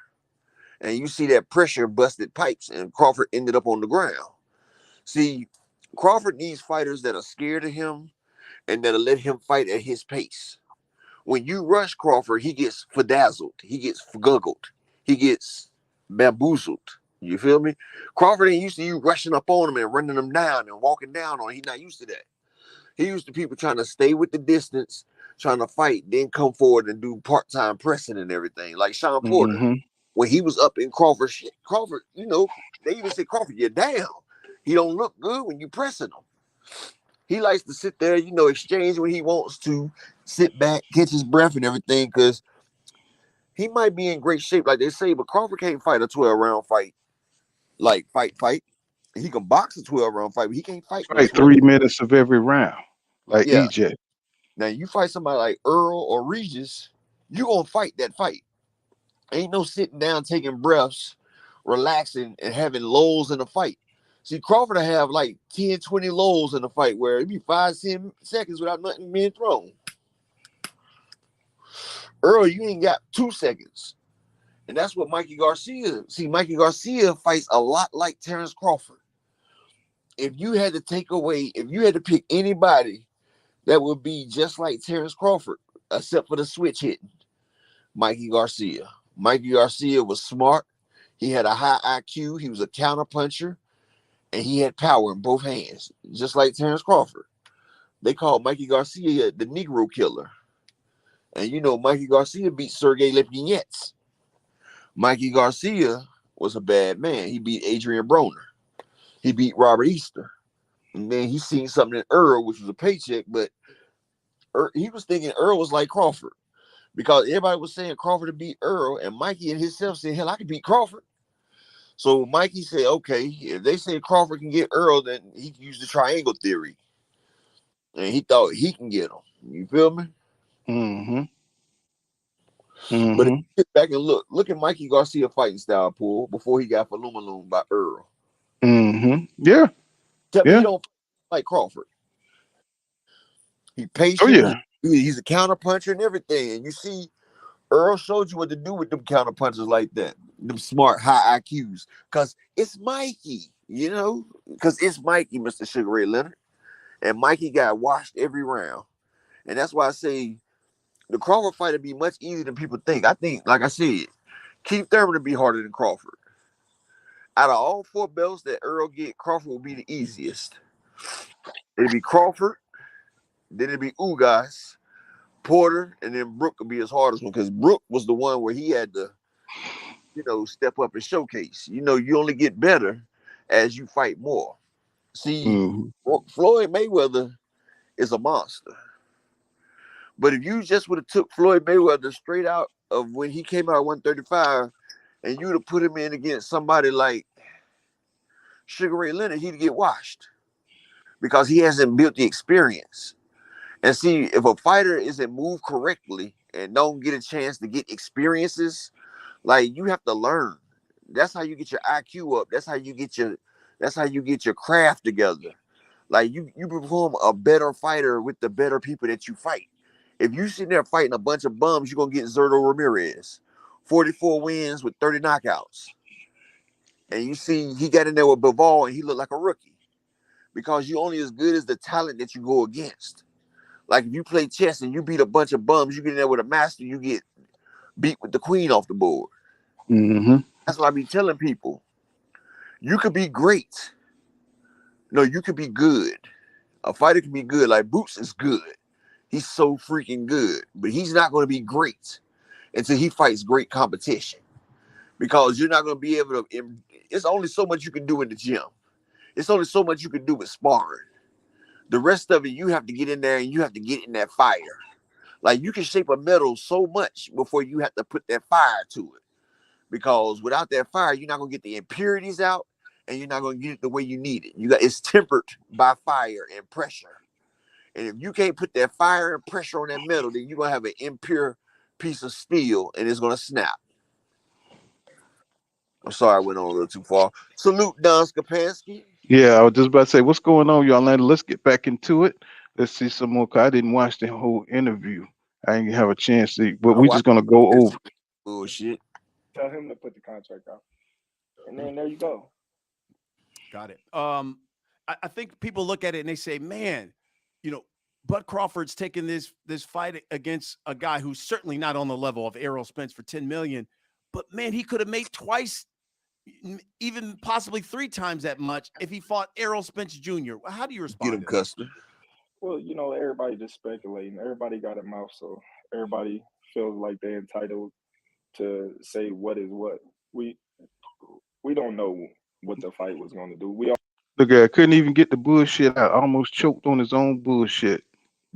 And you see that pressure busted pipes, and Crawford ended up on the ground. See, Crawford needs fighters that are scared of him and that'll let him fight at his pace. When you rush Crawford, he gets bedazzled. He gets guggled. He gets bamboozled. You feel me? Crawford ain't used to you rushing up on him and running him down and walking down on him. He's not used to that. He used to people trying to stay with the distance, trying to fight, then come forward and do part-time pressing and everything. Like Sean Porter. When he was up in Crawford, you know, they even say, Crawford, you're down. He don't look good when you pressing him. He likes to sit there, you know, exchange when he wants to, sit back, catch his breath and everything, because he might be in great shape, like they say, but Crawford can't fight a 12-round fight. Like, fight. He can box a 12-round fight, but he can't fight no Like 12. 3 minutes of every round, like Yeah. EJ. Now, you fight somebody like Errol or Regis, you going to fight that fight. Ain't no sitting down, taking breaths, relaxing, and having lulls in the fight. See, Crawford will have like 10, 20 lulls in the fight where it'd be 5, 10 seconds without nothing being thrown. Errol, you ain't got 2 seconds. And that's what Mikey Garcia. See, Mikey Garcia fights a lot like Terence Crawford. If you had to pick anybody that would be just like Terence Crawford, except for the switch hitting, Mikey Garcia. Mikey Garcia was smart. He had a high IQ. He was a counter puncher. And he had power in both hands, just like Terence Crawford. they called Mikey Garcia the Negro Killer. And you know, Mikey Garcia beat Sergey Lipinets. Mikey Garcia was a bad man. He beat Adrian Broner. He beat Robert Easter. And then he seen something in Errol, which was a paycheck, but he was thinking Errol was like Crawford. Because everybody was saying Crawford to beat Errol, and Mikey and himself said, hell, I can beat Crawford. So Mikey said, okay, if they say Crawford can get Errol, then he can use the triangle theory. And he thought he can get him. You feel me? Mm-hmm. But if Mm-hmm. you sit back and look at Mikey Garcia fighting style, Pool, before he got Falumaloom by Errol. Mm-hmm. Yeah. Tell me he Yeah. don't fight Crawford. He Oh patient. yeah. He's a counter puncher and everything. And you see, Earl showed you what to do with them counter punchers like that. Them smart, high IQs. Because it's Mikey, you know? Because it's Mikey, Mr. Sugar Ray Leonard. And Mikey got washed every round. And that's why I say the Crawford fight would be much easier than people think. I think, like I said, Keith Thurman would be harder than Crawford. Out of all 4 belts that Earl get, Crawford will be the easiest. It'd be Crawford, then it'd be Ugas, Porter, and then Brook would be his hardest one because Brook was the one where he had to, you know, step up and showcase. You know, you only get better as you fight more. See, Mm-hmm. Floyd Mayweather is a monster. But if you just would have took Floyd Mayweather straight out of when he came out at 135 and you would have put him in against somebody like Sugar Ray Leonard, he'd get washed because he hasn't built the experience. And see, if a fighter isn't moved correctly and don't get a chance to get experiences, like you have to learn. That's how you get your IQ up. That's how you get your craft together. Like you become a better fighter with the better people that you fight. If you sitting there fighting a bunch of bums, you're gonna get Zerto Ramirez, 44 wins with 30 knockouts. And you see he got in there with Bivol and he looked like a rookie. Because you're only as good as the talent that you go against. Like if you play chess and you beat a bunch of bums, you get in there with a master, you get beat with the queen off the board. Mm-hmm. That's what I be telling people. You could be great. No, you could be good. A fighter can be good. Like Boots is good. He's so freaking good. But he's not going to be great until he fights great competition. Because you're not going to be able to. It's only so much you can do in the gym. It's only so much you can do with sparring. The rest of it, you have to get in there and you have to get in that fire. Like you can shape a metal so much before you have to put that fire to it. Because without that fire, you're not gonna get the impurities out, and you're not gonna get it the way you need it. It's tempered by fire and pressure. And if you can't put that fire and pressure on that metal, then you're gonna have an impure piece of steel, and it's gonna snap. I'm sorry I went on a little too far. Salute Don Skapansky. Yeah, I was just about to say, what's going on, y'all? Let's get back into it. Let's see some more. 'Cause I didn't watch the whole interview. I didn't have a chance to, but I we're just watched gonna go this over. bullshit. Tell him to put the contract out, and then there you go. Got it. I think people look at it and they say, man, you know, Bud Crawford's taking this fight against a guy who's certainly not on the level of Errol Spence for $10 million, but man, he could have made twice, even possibly 3 times that much if he fought Errol Spence Jr. How do you respond? Get him, Custer. Well, you know, everybody just speculating. Everybody got a mouth, so everybody feels like they're entitled to say what is what. We don't know what the fight was going to do. We all The guy couldn't even get the bullshit out. Almost choked on his own bullshit.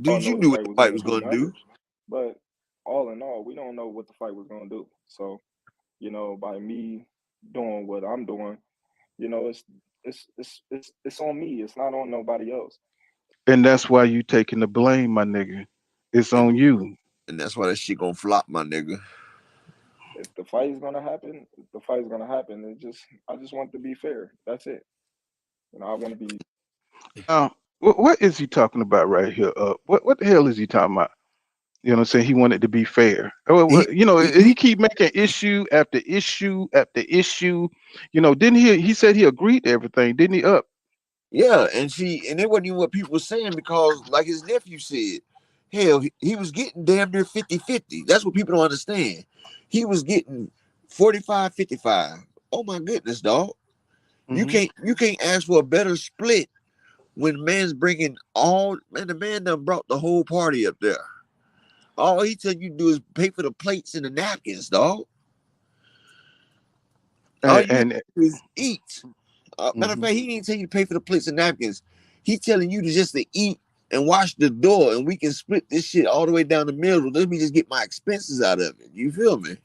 Dude, you know knew the what the fight fight was was going to gonna do. numbers. But all in all, we don't know what the fight was going to do. So, you know, by me doing what I'm doing, you know, it's on me. It's not on nobody else. And that's why you taking the blame, my nigga. It's on you. And that's why that shit gonna flop, my nigga. If the fight is gonna happen, the fight is gonna happen. I just want to be fair. That's it. You know, I want to be. What is he talking about right here? What the hell is he talking about? You know what I'm saying? He wanted to be fair. You know, he keep making issue after issue after issue. You know, didn't he said he agreed to everything, didn't he? Yeah, and it wasn't even what people were saying because, like his nephew said, hell, he was getting damn near 50-50. That's what people don't understand. He was getting 45-55. Oh my goodness, dog. Mm-hmm. You can't ask for a better split when man's bringing the man done brought the whole party up there. All he tell you to do is pay for the plates and the napkins, dog. All you And do is eat. Matter of mhm. fact, he didn't tell you to pay for the plates and napkins. He telling you to just to eat and wash the door, and we can split this shit all the way down the middle. Let me just get my expenses out of it. You feel me?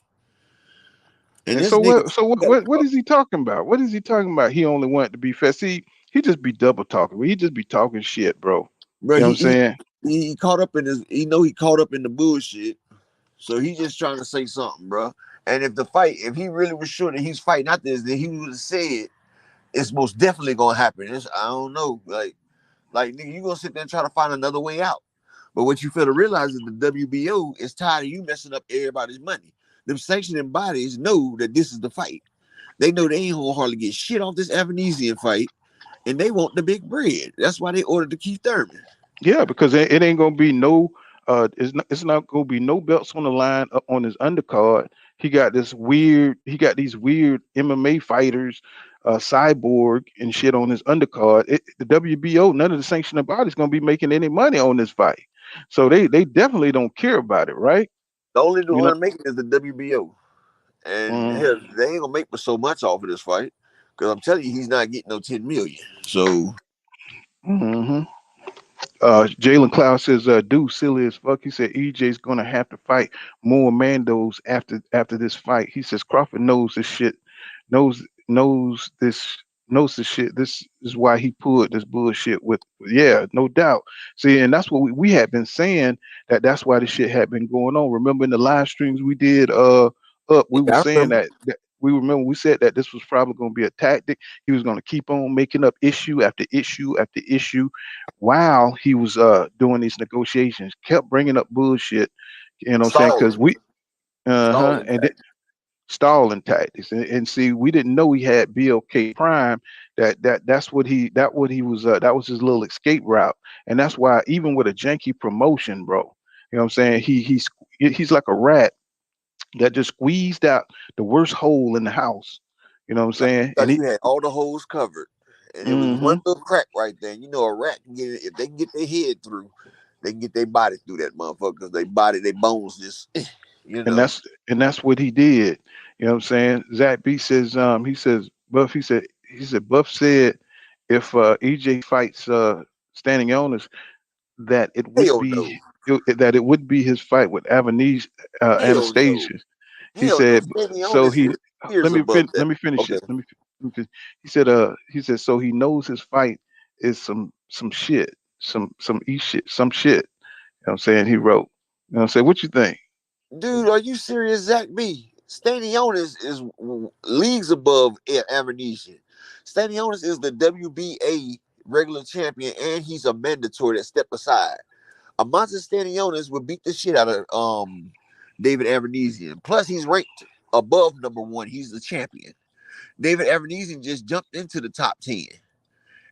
And And this so nigga, what? So what is he talking about? What is he talking about? He only wanted to be fast. See, he just be double talking. He just be talking shit, bro. bro, You know what I'm saying? he caught up in his. He know he caught up in the bullshit. So he just trying to say something, bro. And if he really was sure that he's fighting out this, then he would have said it's most definitely gonna happen. I don't know, like nigga, you gonna sit there and try to find another way out. But what you fail to realize is the WBO is tired of you messing up everybody's money. Them sanctioning bodies know that this is the fight. They know they ain't gonna hardly get shit off this Avanesian fight, and they want the big bread. That's why they ordered the Keith Thurman. Yeah, because it ain't gonna be no. It's not gonna be no belts on the line on his undercard. He got this weird. He got these weird MMA fighters, Cyborg and shit on his undercard. The WBO, none of the sanctioning bodies gonna be making any money on this fight. So they definitely don't care about it, right? The only You know. one making is the WBO. And Mm-hmm. hell, they ain't gonna make so much off of this fight. Cause I'm telling you, he's not getting no 10 million. So Mm-hmm. Jalen Cloud says, dude, silly as fuck. He said EJ's gonna have to fight more Mandos after this fight. He says Crawford knows this shit, knows this shit. This is why he pulled this bullshit with, yeah, no doubt. See, and that's what we had been saying, that's why this shit had been going on. Remember in the live streams we did up, we were yeah, I saying remember. that we remember we said that this was probably gonna be a tactic. He was gonna keep on making up issue after issue after issue while he was doing these negotiations, kept bringing up bullshit, you know what I'm saying? Because Stalling. we Stalling and tactics. stalling tactics, and see, we didn't know he had BLK Prime. That's what he was. That was his little escape route, and that's why even with a janky promotion, bro, you know what I'm saying? He's like a rat that just squeezed out the worst hole in the house. You know what I'm Like saying? you had all the holes covered. And it was one Hmm little crack right there. You know, a rat can get it if they can get their head through, they can get their body through that motherfucker because their bones just you and know. that's what he did. You know what I'm saying? Zach B says he says Buff he said Buff said if EJ fights standing owners that it would Hell no. be that it would be his fight with Hell no. Anastasia. He Hell no. said Standing on so this he is years above that. let me finish Okay. this. Let me finish. He said so he knows his fight is some shit, some e shit, some shit. You know what I'm saying? He wrote. You know what I'm saying? What you think? Dude, are you serious, Zach B? Stanionis is leagues above Ammunition. Stanionis is the WBA regular champion, and he's a mandatory that step aside. Amasa Stanionis would beat the shit out of David Avanesian. Plus, he's ranked above number one. He's the champion. David Avanesian just jumped into the top 10.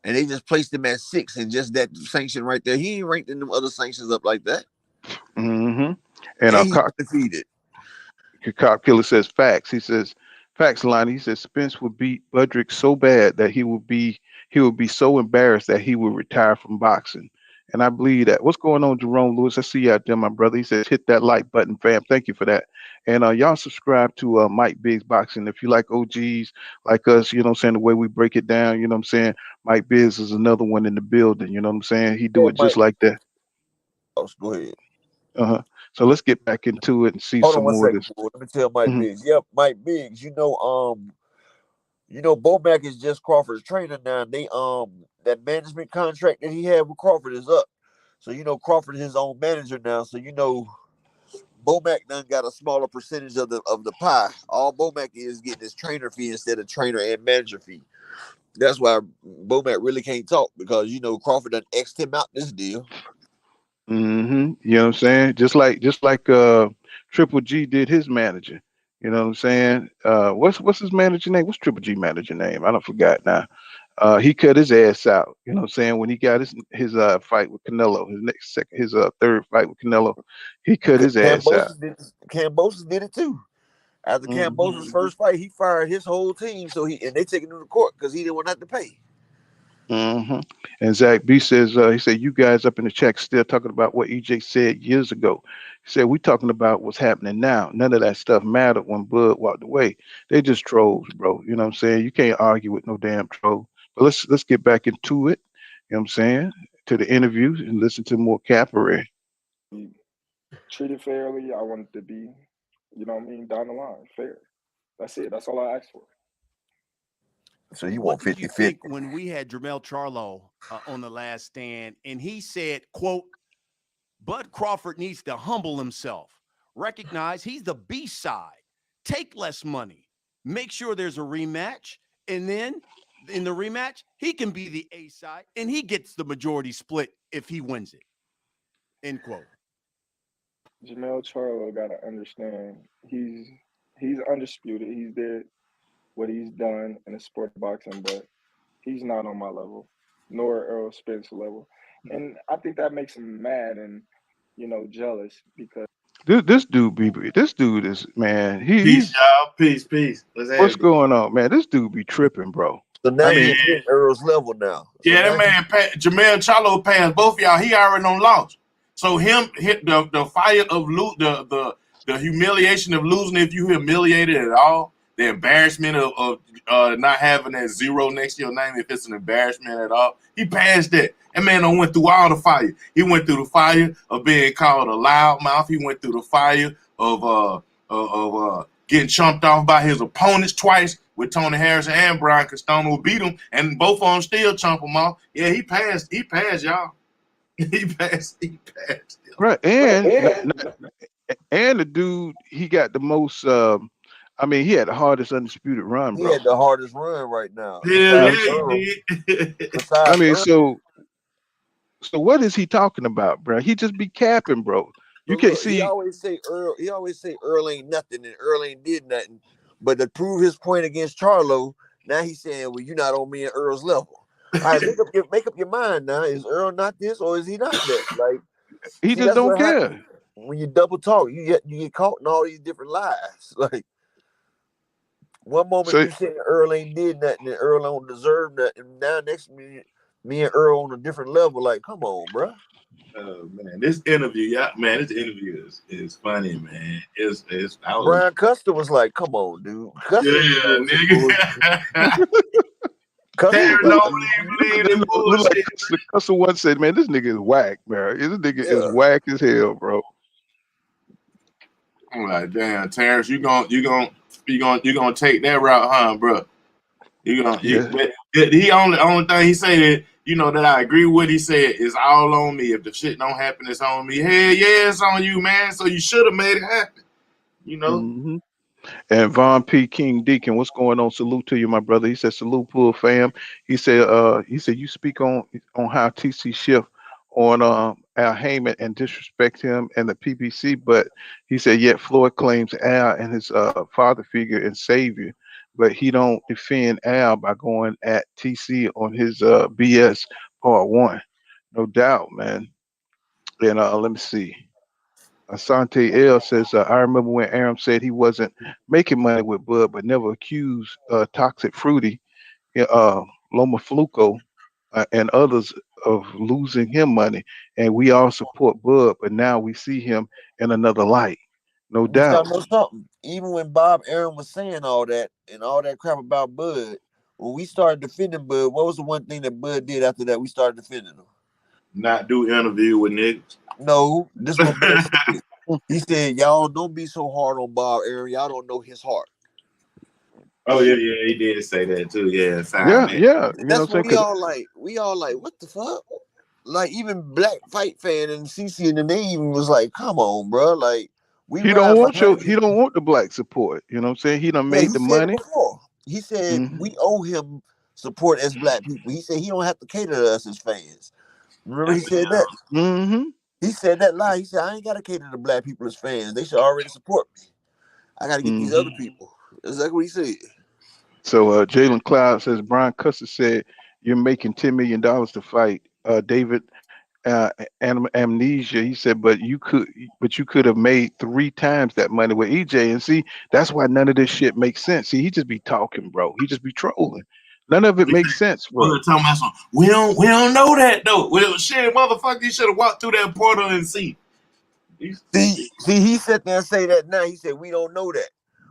And they just placed him at 6, and just that sanction right there. He ain't ranked in them other sanctions up like that. Hmm And And he's undefeated. Cop Killer says facts. He says facts, Lonnie. He says Spence would beat Budrick so bad that he would be so embarrassed that he would retire from boxing. And I believe that. What's going on, Jerome Lewis? I see you out there, my brother. He says hit that like button, fam. Thank you for that. And y'all subscribe to Mike Biggs Boxing if you like OGs like us. You know what I'm saying? The way we break it down. You know what I'm saying? Mike Biggs is another one in the building. You know what I'm saying? He do Yeah, it just Mike. like that. Oh, go ahead. Uh-huh. So let's get back into it and see Hold on some one more of second, this. boy. Let me tell Mike Mhm. Biggs. Yep, Mike Biggs. Bomac is just Crawford's trainer now. They that management contract that he had with Crawford is up. So Crawford is his own manager now. So Bomac done got a smaller percentage of the pie. All Bomac is getting is trainer fee instead of trainer and manager fee. That's why Bomac really can't talk because Crawford done X'd him out this deal. You know what I'm saying? Just like Triple G did his manager. You know what I'm saying? What's his manager name? What's Triple G manager name? I don't forgot now. He cut his ass out. You know what I'm saying? When he got his fight with Canelo, his third fight with Canelo, he cut his ass out. Cambosis did it too. After Hmm Cambosis' first fight, he fired his whole team. So they taking him to court because he didn't want to have to pay. hmm And Zach B says, he said, you guys up in the chat still talking about what EJ said years ago. He said, we talking about what's happening now. None of that stuff mattered when Bud walked away. They just trolls, bro. You know what I'm saying? You can't argue with no damn troll. But let's get back into it. You know what I'm saying? To the interview and listen to more Cabaret. Be treated fairly. I want it to be, you know what I mean, down the line, fair. That's it. That's all I asked for. So you What want did you 50-50. think when we had Jermel Charlo on the last stand and he said, quote, Bud Crawford needs to humble himself, recognize he's the B side, take less money, make sure there's a rematch, and then in the rematch, he can be the A side and he gets the majority split if he wins it. End quote. Jamel Charlo got to understand he's undisputed. He's did what he's done in the sport of boxing, but he's not on my level, nor Errol Spence level. And I think that makes him mad and, jealous because This dude is, man, Peace, y'all. Peace. Let's have what's it. going on, man? This dude be tripping, bro. So now I you mean, get Earl's level now. So Yeah, now that man, Jamel Charlo passed both of y'all. He already on lost. So him hit the fire of the humiliation of losing if you humiliated at all, the embarrassment of not having that zero next to your name if it's an embarrassment at all. He passed that. That man done went through all the fire. He went through the fire of being called a loudmouth. He went through the fire of getting chumped off by his opponents twice with Tony Harrison and Brian Costello beat him, and both of them still chump him off. Yeah, he passed, y'all. He passed. right. And the dude, he got the most. I mean, he had the hardest undisputed run, he bro. had the hardest run right now. Hell You know, yeah, he did. I Besides mean, Earl. so what is he talking about, bro? He just be capping, bro. So You can't look, he see. always say Earl. He always say Earl ain't nothing, and Earl ain't did nothing. But to prove his point against Charlo, now he's saying, "Well, you're not on me and Earl's level." All right, make up your mind now. Is Earl not this, or is he not that? Like, He see, just that's don't what happens care. when you double talk. You get caught in all these different lies. Like one moment So you say Earl ain't did nothing, and Earl don't deserve nothing. Now next minute, me and Earl on a different level. Like, come on, bro. Oh man, this interview, yeah, man, this interview is funny, man. It's I was Brian Custer was like, "Come on, dude." Custer was yeah, doing some bullshit. nigga. Custer was Terrence like, don't believe in look like bullshit. Custer one said, "Man, this nigga is whack, man. This nigga is "Yeah." whack as hell, bro." I'm like, damn, Terrence, you gonna take that route, huh, bro? Yeah. But he only thing he said that that I agree with. He said is all on me. If the shit don't happen, it's on me. Hell yeah, it's on you, man. So you should have made it happen. You know. hmm And Von P. King Deacon, what's going on? Salute to you, my brother. He said, salute, pool fam. He said, you speak on how TC shift on Al Heyman and disrespect him and the PBC, but he said, yet Floyd claims Al and his father figure and savior, but he don't defend Al by going at TC on his BS part one. No doubt, man. And let me see. Asante L says, I remember when Aram said he wasn't making money with Bud, but never accused Toxic Fruity, uh, Loma Fluco, and others of losing him money. And we all support Bud, but now we see him in another light. No But y'all doubt. know something. Even when Bob Aaron was saying all that and all that crap about Bud, when we started defending Bud, what was the one thing that Bud did after that? We started defending him. Not do interview with niggas. No, this what Bud said. He said, "Y'all don't be so hard on Bob Aaron. Y'all don't know his heart." Oh yeah, he did say that too. Yeah, fine, Yeah, man. yeah. You know what I'm That's saying? what we Because all like. We all like, what the fuck? Like even Black Fight Fan and CC and the name was like, come on, bro. Like we ride behind he him. don't want the black support. You know what I'm saying? He done Yeah, made he the said it money. before. He said hmm we owe him support as black people. He said he don't have to cater to us as fans. Remember he That's said that? hmm He said that lie. He said, I ain't gotta cater to black people as fans. They should already support me. I gotta get these hmm other people. That's exactly what he said. So Jalen Cloud says Brian Custer said you're making $10 million to fight David Amnesia. He said, but you could have made three times that money with EJ. And see, that's why none of this shit makes sense. See, he just be talking, bro. He just be trolling. None of it makes sense, bro. Talking about something. We don't know that though. Well, shit, motherfucker, you should have walked through that portal and see. See, he sat there and say that now. He said we don't know that,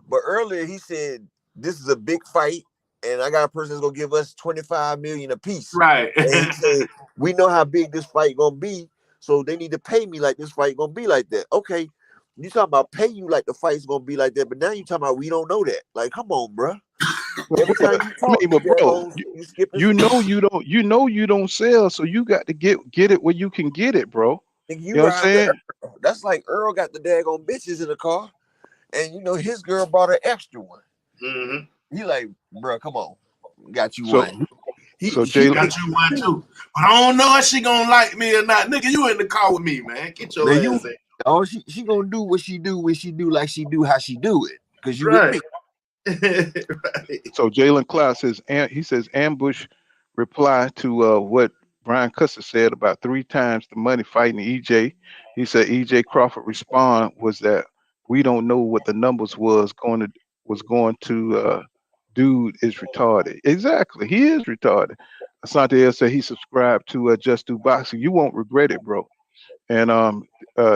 but earlier he said this is a big fight, and I got a person that's gonna give us 25 million apiece. Right. And he said we know how big this fight gonna be, so they need to pay me like this fight gonna be like that. Okay, you talking about pay you like the fight's gonna be like that, but now you talking about we don't know that. Like, come on, bro. Every time you talk, but bro, you skip. You know you don't sell, so you got to get it where you can get it, bro. You know what I'm saying? That's like Earl got the daggone bitches in the car, and you know his girl brought an extra one. Mm-hmm. He like, bro, come on, got you So- one. He Got you one too. But I don't know if she gonna like me or not. Nigga, you in the car with me, man. Get your ass in. Oh, she gonna do what she do when she do like she do how she do it. Cause you Right. with me. Right. So Jalen Klaus says, he says ambush reply to what Brian Custer said about 3 times the money fighting EJ. He said EJ Crawford respond was that we don't know what the numbers was going to dude is retarded. Exactly, he is retarded. Asante said he subscribed to Just Do Boxing. You won't regret it, bro. And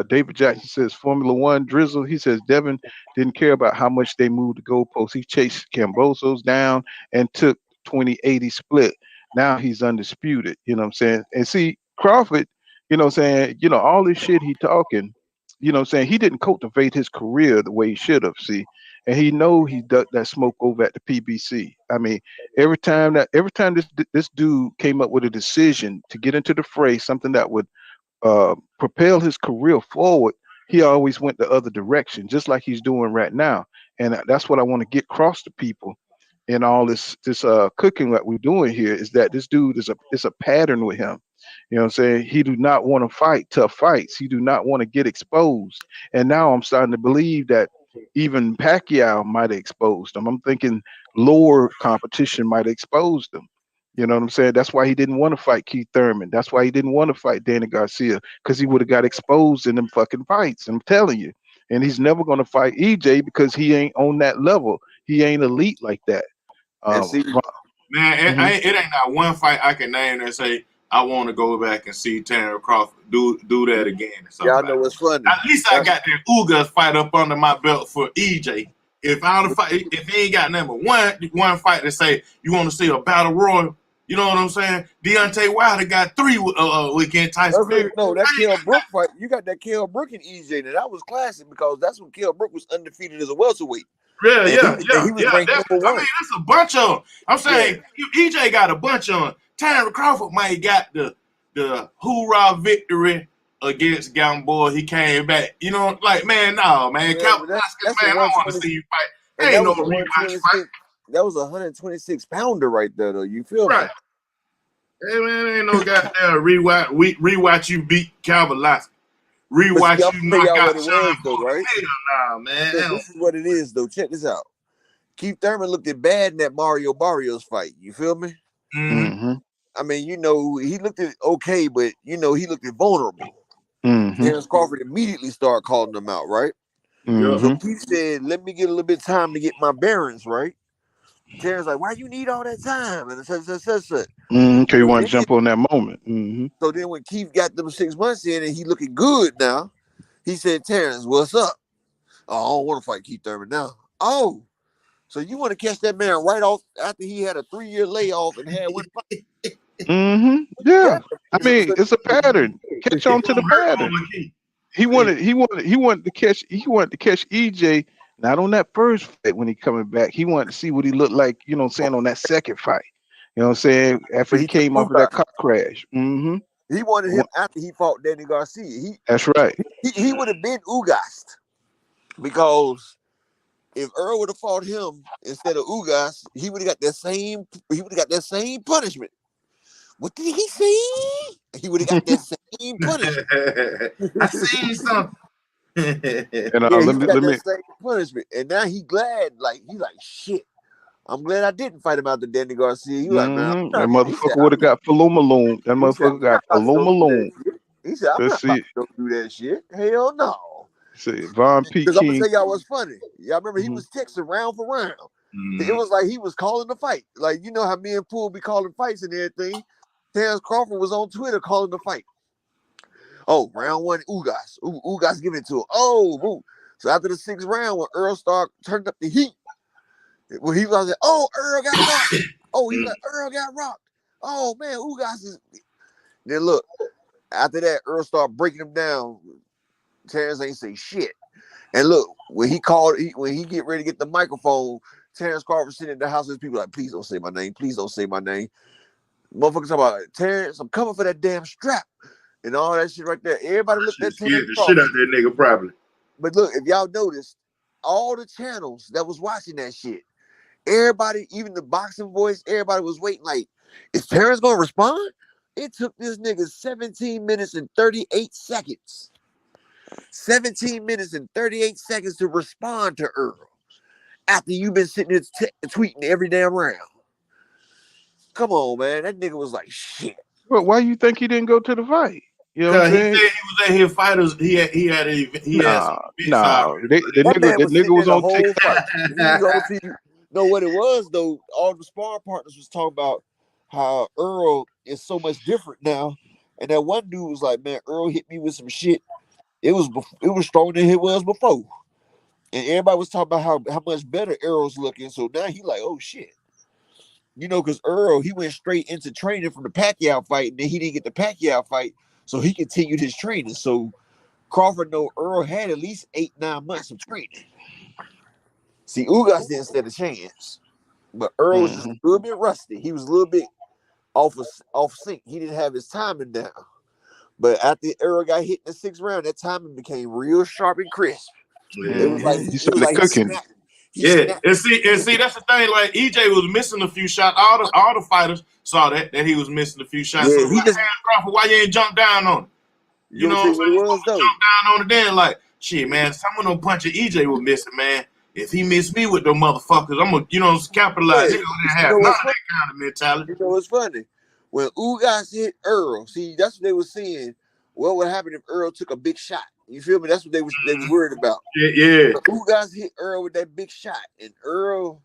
David Jackson says Formula One Drizzle. He says Devin didn't care about how much they moved the goalposts. He chased Cambosos down and took 20-80 split. Now he's undisputed. You know what I'm saying? And see, Crawford, you know what I'm saying, all this shit he talking, you know what I'm saying, he didn't cultivate his career the way he should have, see. And he know he ducked that smoke over at the PBC. I mean, every time this dude came up with a decision to get into the fray, something that would propel his career forward, he always went the other direction, just like he's doing right now. And that's what I want to get across to people in all this cooking that we're doing here, is that this dude is a pattern with him. You know what I'm saying? He do not want to fight tough fights. He do not want to get exposed. And now I'm starting to believe that even Pacquiao might have exposed him. I'm thinking lower competition might have exposed him. You know what I'm saying? That's why he didn't want to fight Keith Thurman. That's why he didn't want to fight Danny Garcia, because he would have got exposed in them fucking fights. I'm telling you. And he's never going to fight EJ because he ain't on that level. He ain't elite like that. Man, it ain't not one fight I can name that say I want to go back and see Terence Crawford do that again. Y'all know what's funny. At least I got that Ugas fight up under my belt for EJ. If he ain't got number one fight to say you want to see a battle royal, you know what I'm saying? Deontay Wilder got 3 weekend Tyson Fury. No, that Kell Brook fight. You got that Kell Brook and EJ. Now that was classic because that's when Kell Brook was undefeated as a welterweight. Yeah. He was ranked number 1. I mean, that's a bunch of them. I'm saying EJ got a bunch of them. Terence Crawford might got the hoorah victory against Gamboa. He came back. You know, like, man, no, man. Cal Velasquez, man, I don't want to see you fight. Ain't no rematch fight. That was a 126 pounder right there, though. You feel me? Hey, man, ain't no goddamn rewatch you beat Cal Velasquez. Rewatch you knock out Sean though, right? Hell nah, man. So this is what it is, though. Check this out. Keith Thurman looked at bad in that Mario Barrios fight. You feel me? Mm-hmm. I mean, you know, he looked at okay, but you know, he looked at vulnerable. Terence Crawford immediately started calling him out, right? So Keith said, "Let me get a little bit of time to get my bearings right." Terence like, "Why you need all that time?" And such. Okay, you want to jump on that moment. So then when Keith got them 6 months in and he looking good now, he said, "Terence, what's up?" "Oh, I don't want to fight Keith Thurman now." "Oh, so you want to catch that man right off after he had a 3-year layoff and had one fight?" Yeah. I mean, it's a pattern. Catch on to the pattern. He wanted to catch EJ not on that first fight when he coming back. He wanted to see what he looked like, you know what I'm saying, on that second fight. You know what I'm saying? After he came off of that car crash. He wanted him after he fought Danny Garcia. That's right. He would have been Ugast because if Errol would have fought him instead of Ugas, he would have got that same punishment. What did he say? He would have got that same punishment. I seen something. And let me same punishment. And now he glad, he like shit. I'm glad I didn't fight him out to Danny Garcia. He like, man, that motherfucker would have got Falumaloon. That motherfucker got Falumaloon. He said, I'm not about to do that shit. Hell no. See, Von P. Because I'm King. gonna tell y'all what's funny. Y'all remember he was texting round for round. It was like he was calling the fight. Like, you know how me and Poole be calling fights and everything. Terence Crawford was on Twitter calling the fight. Oh, round one, Ugas. Ugas giving it to him. Oh, boom. So after the 6th round, when Earl started turning up the heat, when he was like, oh, Earl got rocked. Oh, he was like, Earl got rocked. Oh, man, Ugas is. Then look, after that, Earl started breaking him down. Terence ain't say shit. And look, when he get ready to get the microphone, Terence Crawford sitting in the house with people like, please don't say my name. Please don't say my name. Motherfuckers talking about, Terence, I'm coming for that damn strap. And all that shit right there. Everybody looked at Terence the Crawford. shit out that nigga probably. But look, if y'all noticed, all the channels that was watching that shit, everybody, even the boxing voice, everybody was waiting like, is Terence going to respond? It took this nigga 17 minutes and 38 seconds. 17 minutes and 38 seconds to respond to Errol after you've been sitting there tweeting every damn round. Come on, man. That nigga was like, shit. Well, why you think he didn't go to the fight? You know what I'm Cause he saying? said he was at his fighters. He had some events already. That nigga sitting was there the on whole TikTok. fight. He was on TV. No, what it was though, all the sparring partners was talking about how Errol is so much different now. And that one dude was like, man, Errol hit me with some shit. It was stronger than it was before. And everybody was talking about how much better Errol's looking. So now he like, oh shit. You know, because Errol, he went straight into training from the Pacquiao fight, and then he didn't get the Pacquiao fight, so he continued his training. So Crawford know Errol had at least 8-9 months of training. See, Ugas didn't stand a chance. But Errol was just a little bit rusty. He was a little bit off sync. He didn't have his timing down. But after Errol got hit in the 6th round, that timing became real sharp and crisp. It was like He started cooking. And see, that's the thing. Like EJ was missing a few shots. All the fighters saw that he was missing a few shots. Yeah, so Crawford, why you ain't jump down on it? You know what I'm saying? It was, though. Jump down on it then, like shit, man. Some of them punches EJ was missing, man. If he missed me with them motherfuckers, I'm gonna capitalize. Yeah. He don't have none of that kind of mentality. You know what's funny? When Ugas hit Errol, see, that's what they were saying. What would happen if Errol took a big shot? You feel me? That's what they was worried about. Yeah. Ugas hit Errol with that big shot, and Errol,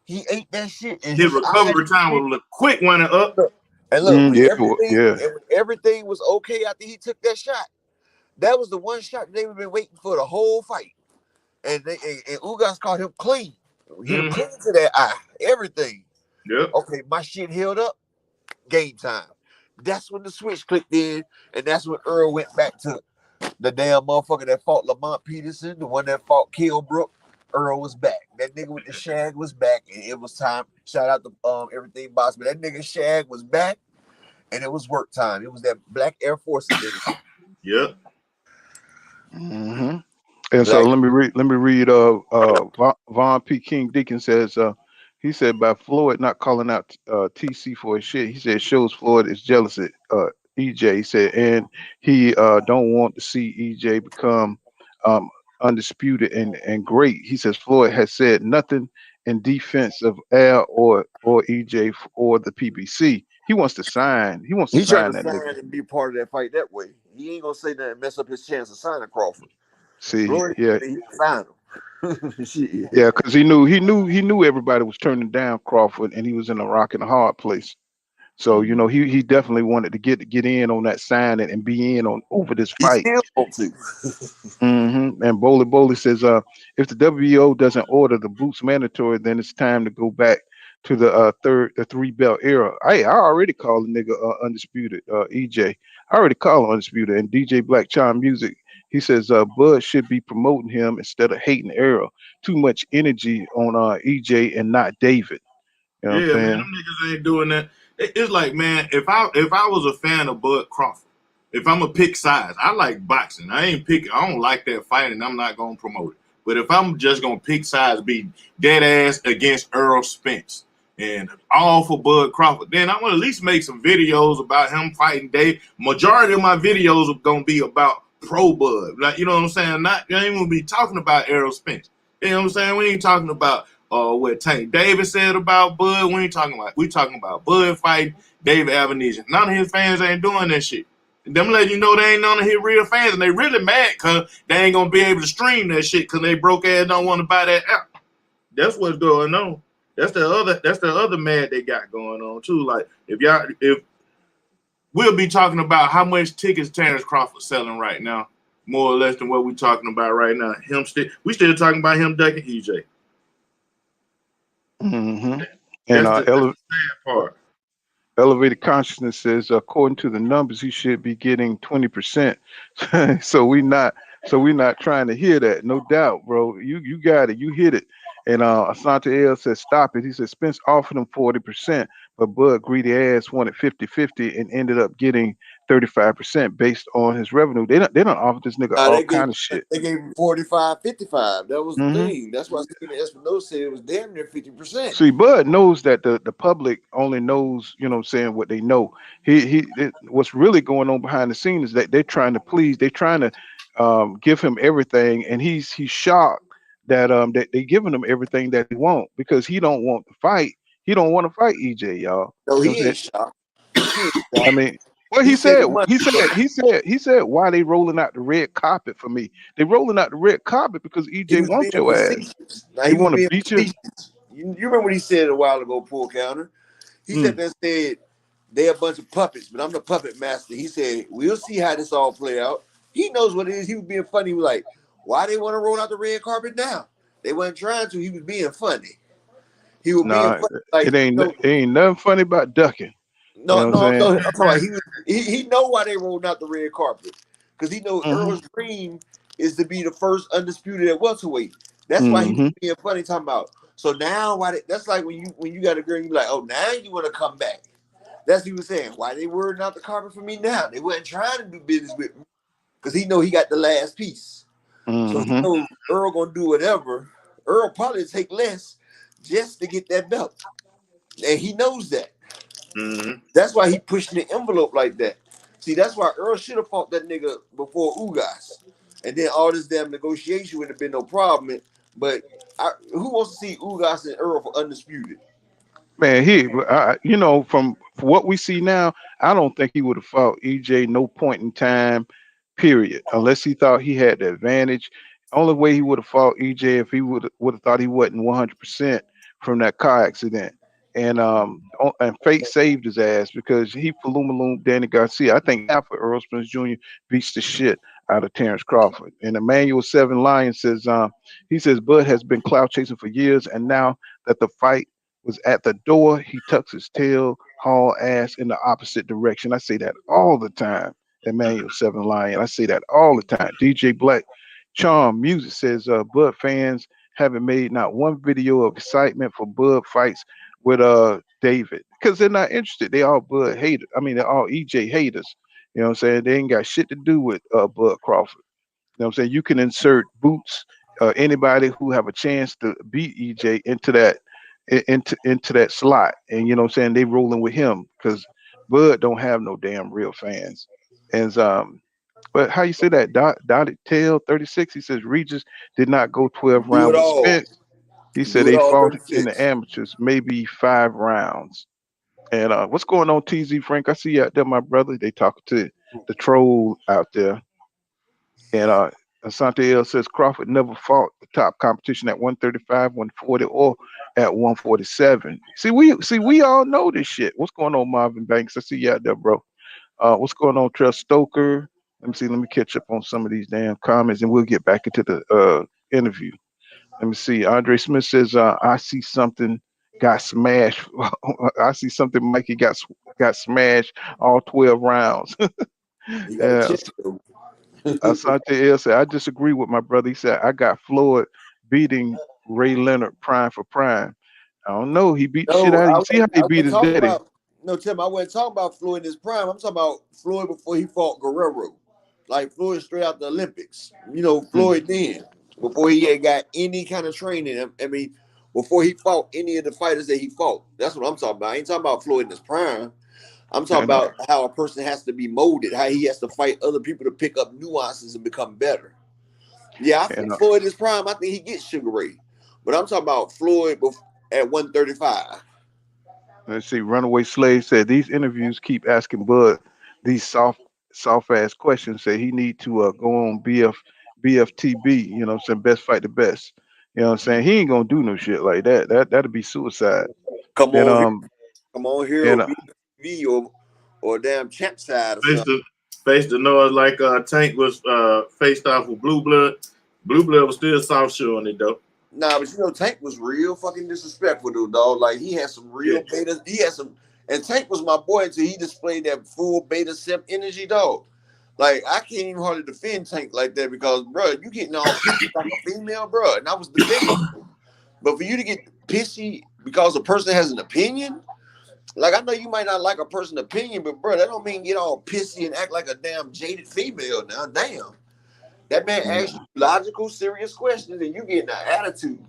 he ate that shit. And his recovery time was a quick one up. And look, when everything was okay after he took that shot, that was the one shot they've been waiting for the whole fight. And Ugas caught him clean. He clean to that eye, everything. Yep. Okay, my shit healed up. Game time. That's when the switch clicked in, and that's when Errol went back to the damn motherfucker that fought Lamont Peterson, the one that fought Kilbrook. Earl was back. That nigga with the shag was back, and it was time. Shout out to Everything Boss, but that nigga shag was back, and it was work time. It was that Black Air Force edition. Yep. And so let me read. Von P. King Deacon says he said by Floyd not calling out TC for his shit. He said shows Floyd is jealous at EJ. He said and he don't want to see EJ become undisputed and great. He says Floyd has said nothing in defense of Al or EJ or the PBC. He wants to sign. He wants to sign that nigga and be part of that fight that way. He ain't gonna say that and mess up his chance of signing Crawford. See, Floyd, yeah, he signed him. yeah, because he knew everybody was turning down Crawford, and he was in a rock and a hard place. So you know he definitely wanted to get in on that signing and be in on over this fight. He still want to. And Bowley says if the WBO doesn't order the boots mandatory, then it's time to go back to the 3-belt era. I already called the nigga undisputed EJ. I already called him undisputed. And DJ Black Chime Music, he says Bud should be promoting him instead of hating Errol. Too much energy on EJ and not David. You know what I'm saying? Man, them niggas ain't doing that. It's like, man, if I was a fan of Bud Crawford, if I'm a pick size, I like boxing. I don't like that fight, and I'm not gonna promote it. But if I'm just gonna pick sides, be dead ass against Errol Spence and all for Bud Crawford, then I want to at least make some videos about him fighting Dave. Majority of my videos are gonna be about pro Bud. Like, you know what I'm saying? You ain't gonna be talking about Errol Spence. You know what I'm saying? We ain't talking about what Tank Davis said about Bud. We talking about Bud fighting David Avenesian. None of his fans ain't doing that shit. Them letting you know they ain't none of his real fans, and they really mad because they ain't gonna be able to stream that shit because they broke ass don't want to buy that app. That's what's going on. That's the other mad they got going on too. Like if we'll be talking about how much tickets Terence Crawford selling right now, more or less than what we're talking about right now. We still talking about him ducking EJ. Mm-hmm. And That's the sad part. elevated consciousness says, according to the numbers, he should be getting 20%. So we not trying to hear that, no doubt, bro. You got it, you hit it. And Asante L says, stop it. He said Spence offered him 40%, but Bud greedy ass wanted 50-50 and ended up getting 35% based on his revenue. They don't offer this nigga Nah, all kind of shit. they gave him 45, 55. That was the Mm-hmm. thing. That's why Stephen Espinosa said it was damn near 50%. See, Bud knows that the public only knows, you know what I'm saying, what they know. What's really going on behind the scenes is that they're trying to please, they're trying to give him everything, and he's shocked that they giving him everything that he want because he don't want to fight. He don't want to fight EJ, y'all. No, You know what I'm he saying? ain't shocked. He ain't I shocked. mean, what He he said said, the money. he said, why they rolling out the red carpet for me? They rolling out the red carpet because He EJ was being wants your ass. facetious. Now He he was want to being beat you. facetious. You remember what he said a while ago, Pool Counter? He Mm. said they're a bunch of puppets, but I'm the puppet master. He said, we'll see how this all play out. He knows what it is. He was being funny. He was like, why they want to roll out the red carpet now? They wasn't trying to. He was being funny. He was being Nah, funny. Like, it ain't nothing funny about ducking. You know no, what I'm saying? I'm talking about he know why they rolled out the red carpet. Because he know Mm-hmm. Earl's dream is to be the first undisputed at welterweight. That's why he was Mm-hmm. being funny talking about. So now that's like when you got a girl, you be like, oh, now you want to come back. That's what he was saying. Why they were out the carpet for me now? They wasn't trying to do business with me because he know he got the last piece. So he Mm-hmm. know Earl gonna do whatever. Earl probably take less just to get that belt, and he knows that. Mm-hmm. That's why he pushing the envelope like that. See, that's why Earl should have fought that nigga before Ugas, and then all this damn negotiation would have been no problem. But who wants to see Ugas and Earl for undisputed? Man, from what we see now, I don't think he would have fought EJ no point in time, period. Unless he thought he had the advantage. Only way he would have fought EJ if he would have thought he wasn't 100% from that car accident. And fate saved his ass because he Falumaloom Danny Garcia. I think half of Earl Spence Jr. beats the shit out of Terence Crawford. And Emmanuel Seven Lion says he says Bud has been cloud chasing for years, and now that the fight was at the door, he tucks his tail, haul ass in the opposite direction. I say that all the time. Emmanuel Seven Lion. I say that all the time. DJ Black Charm Music says Bud fans haven't made not one video of excitement for Bud fights with David because they're not interested. They all Bud haters. I mean, they're all EJ haters. You know what I'm saying? They ain't got shit to do with Bud Crawford. You know what I'm saying? You can insert Boots, anybody who have a chance to beat EJ into that slot, and you know what I'm saying, they rolling with him because Bud don't have no damn real fans. And but how you say that? Dotted Tail 36. He says Regis did not go 12 Do rounds it with all. Spence. He said Do it they all. fought in the 36. amateurs, maybe 5 rounds. And what's going on, TZ Frank? I see you out there, my brother. They talking to the troll out there. And Asante L says Crawford never fought the top competition at 135, 140, or at 147. See, we all know this shit. What's going on, Marvin Banks? I see you out there, bro. What's going on, Trell Stoker? Let me see. Let me catch up on some of these damn comments, and we'll get back into the interview. Let me see. Andre Smith says, "I see something got smashed. I see something. Mikey got smashed all 12 rounds." He got a Yeah, chip though. Asante L said, I disagree with my brother. He said, I got Floyd beating Ray Leonard prime for prime. I don't know. He beat the shit No, out of you. See how he I beat wasn't his talking daddy. about no Tim. I wasn't talking about Floyd in his prime. I'm talking about Floyd before he fought Guerrero, like Floyd straight out the Olympics. You know, Mm. Floyd then before he had got any kind of training. I mean, before he fought any of the fighters that he fought. That's what I'm talking about. I ain't talking about Floyd in his prime. I'm talking And about how a person has to be molded, how he has to fight other people to pick up nuances and become better. Yeah, I and think Floyd in his prime. I think he gets Sugar Ray, but I'm talking about Floyd at 135. let's see. Runaway Slave said these interviews keep asking Bud these soft ass questions. Say he need to go on BFTB. You know, some best fight the best. You know what I'm saying? He ain't gonna do no shit like that. That'd be suicide. Come And on here, come on here, or and be TV or damn champ side or Face something. the noise like Tank was faced off with Blue Blood. Blue Blood was still soft shoe on it though. Nah, but you know Tank was real fucking disrespectful, dude, dog. Like he had some Yeah. real beta. He had some, and Tank was my boy until he displayed that full beta simp energy, dog. Like I can't even hardly defend Tank like that because, bro, you getting all pissy like a female, bro, and I was defending. But for you to get pissy because a person has an opinion, like I know you might not like a person's opinion, but bro, that don't mean get all pissy and act like a damn jaded female. Now, damn, that man asked you logical, serious questions, and you getting an attitude.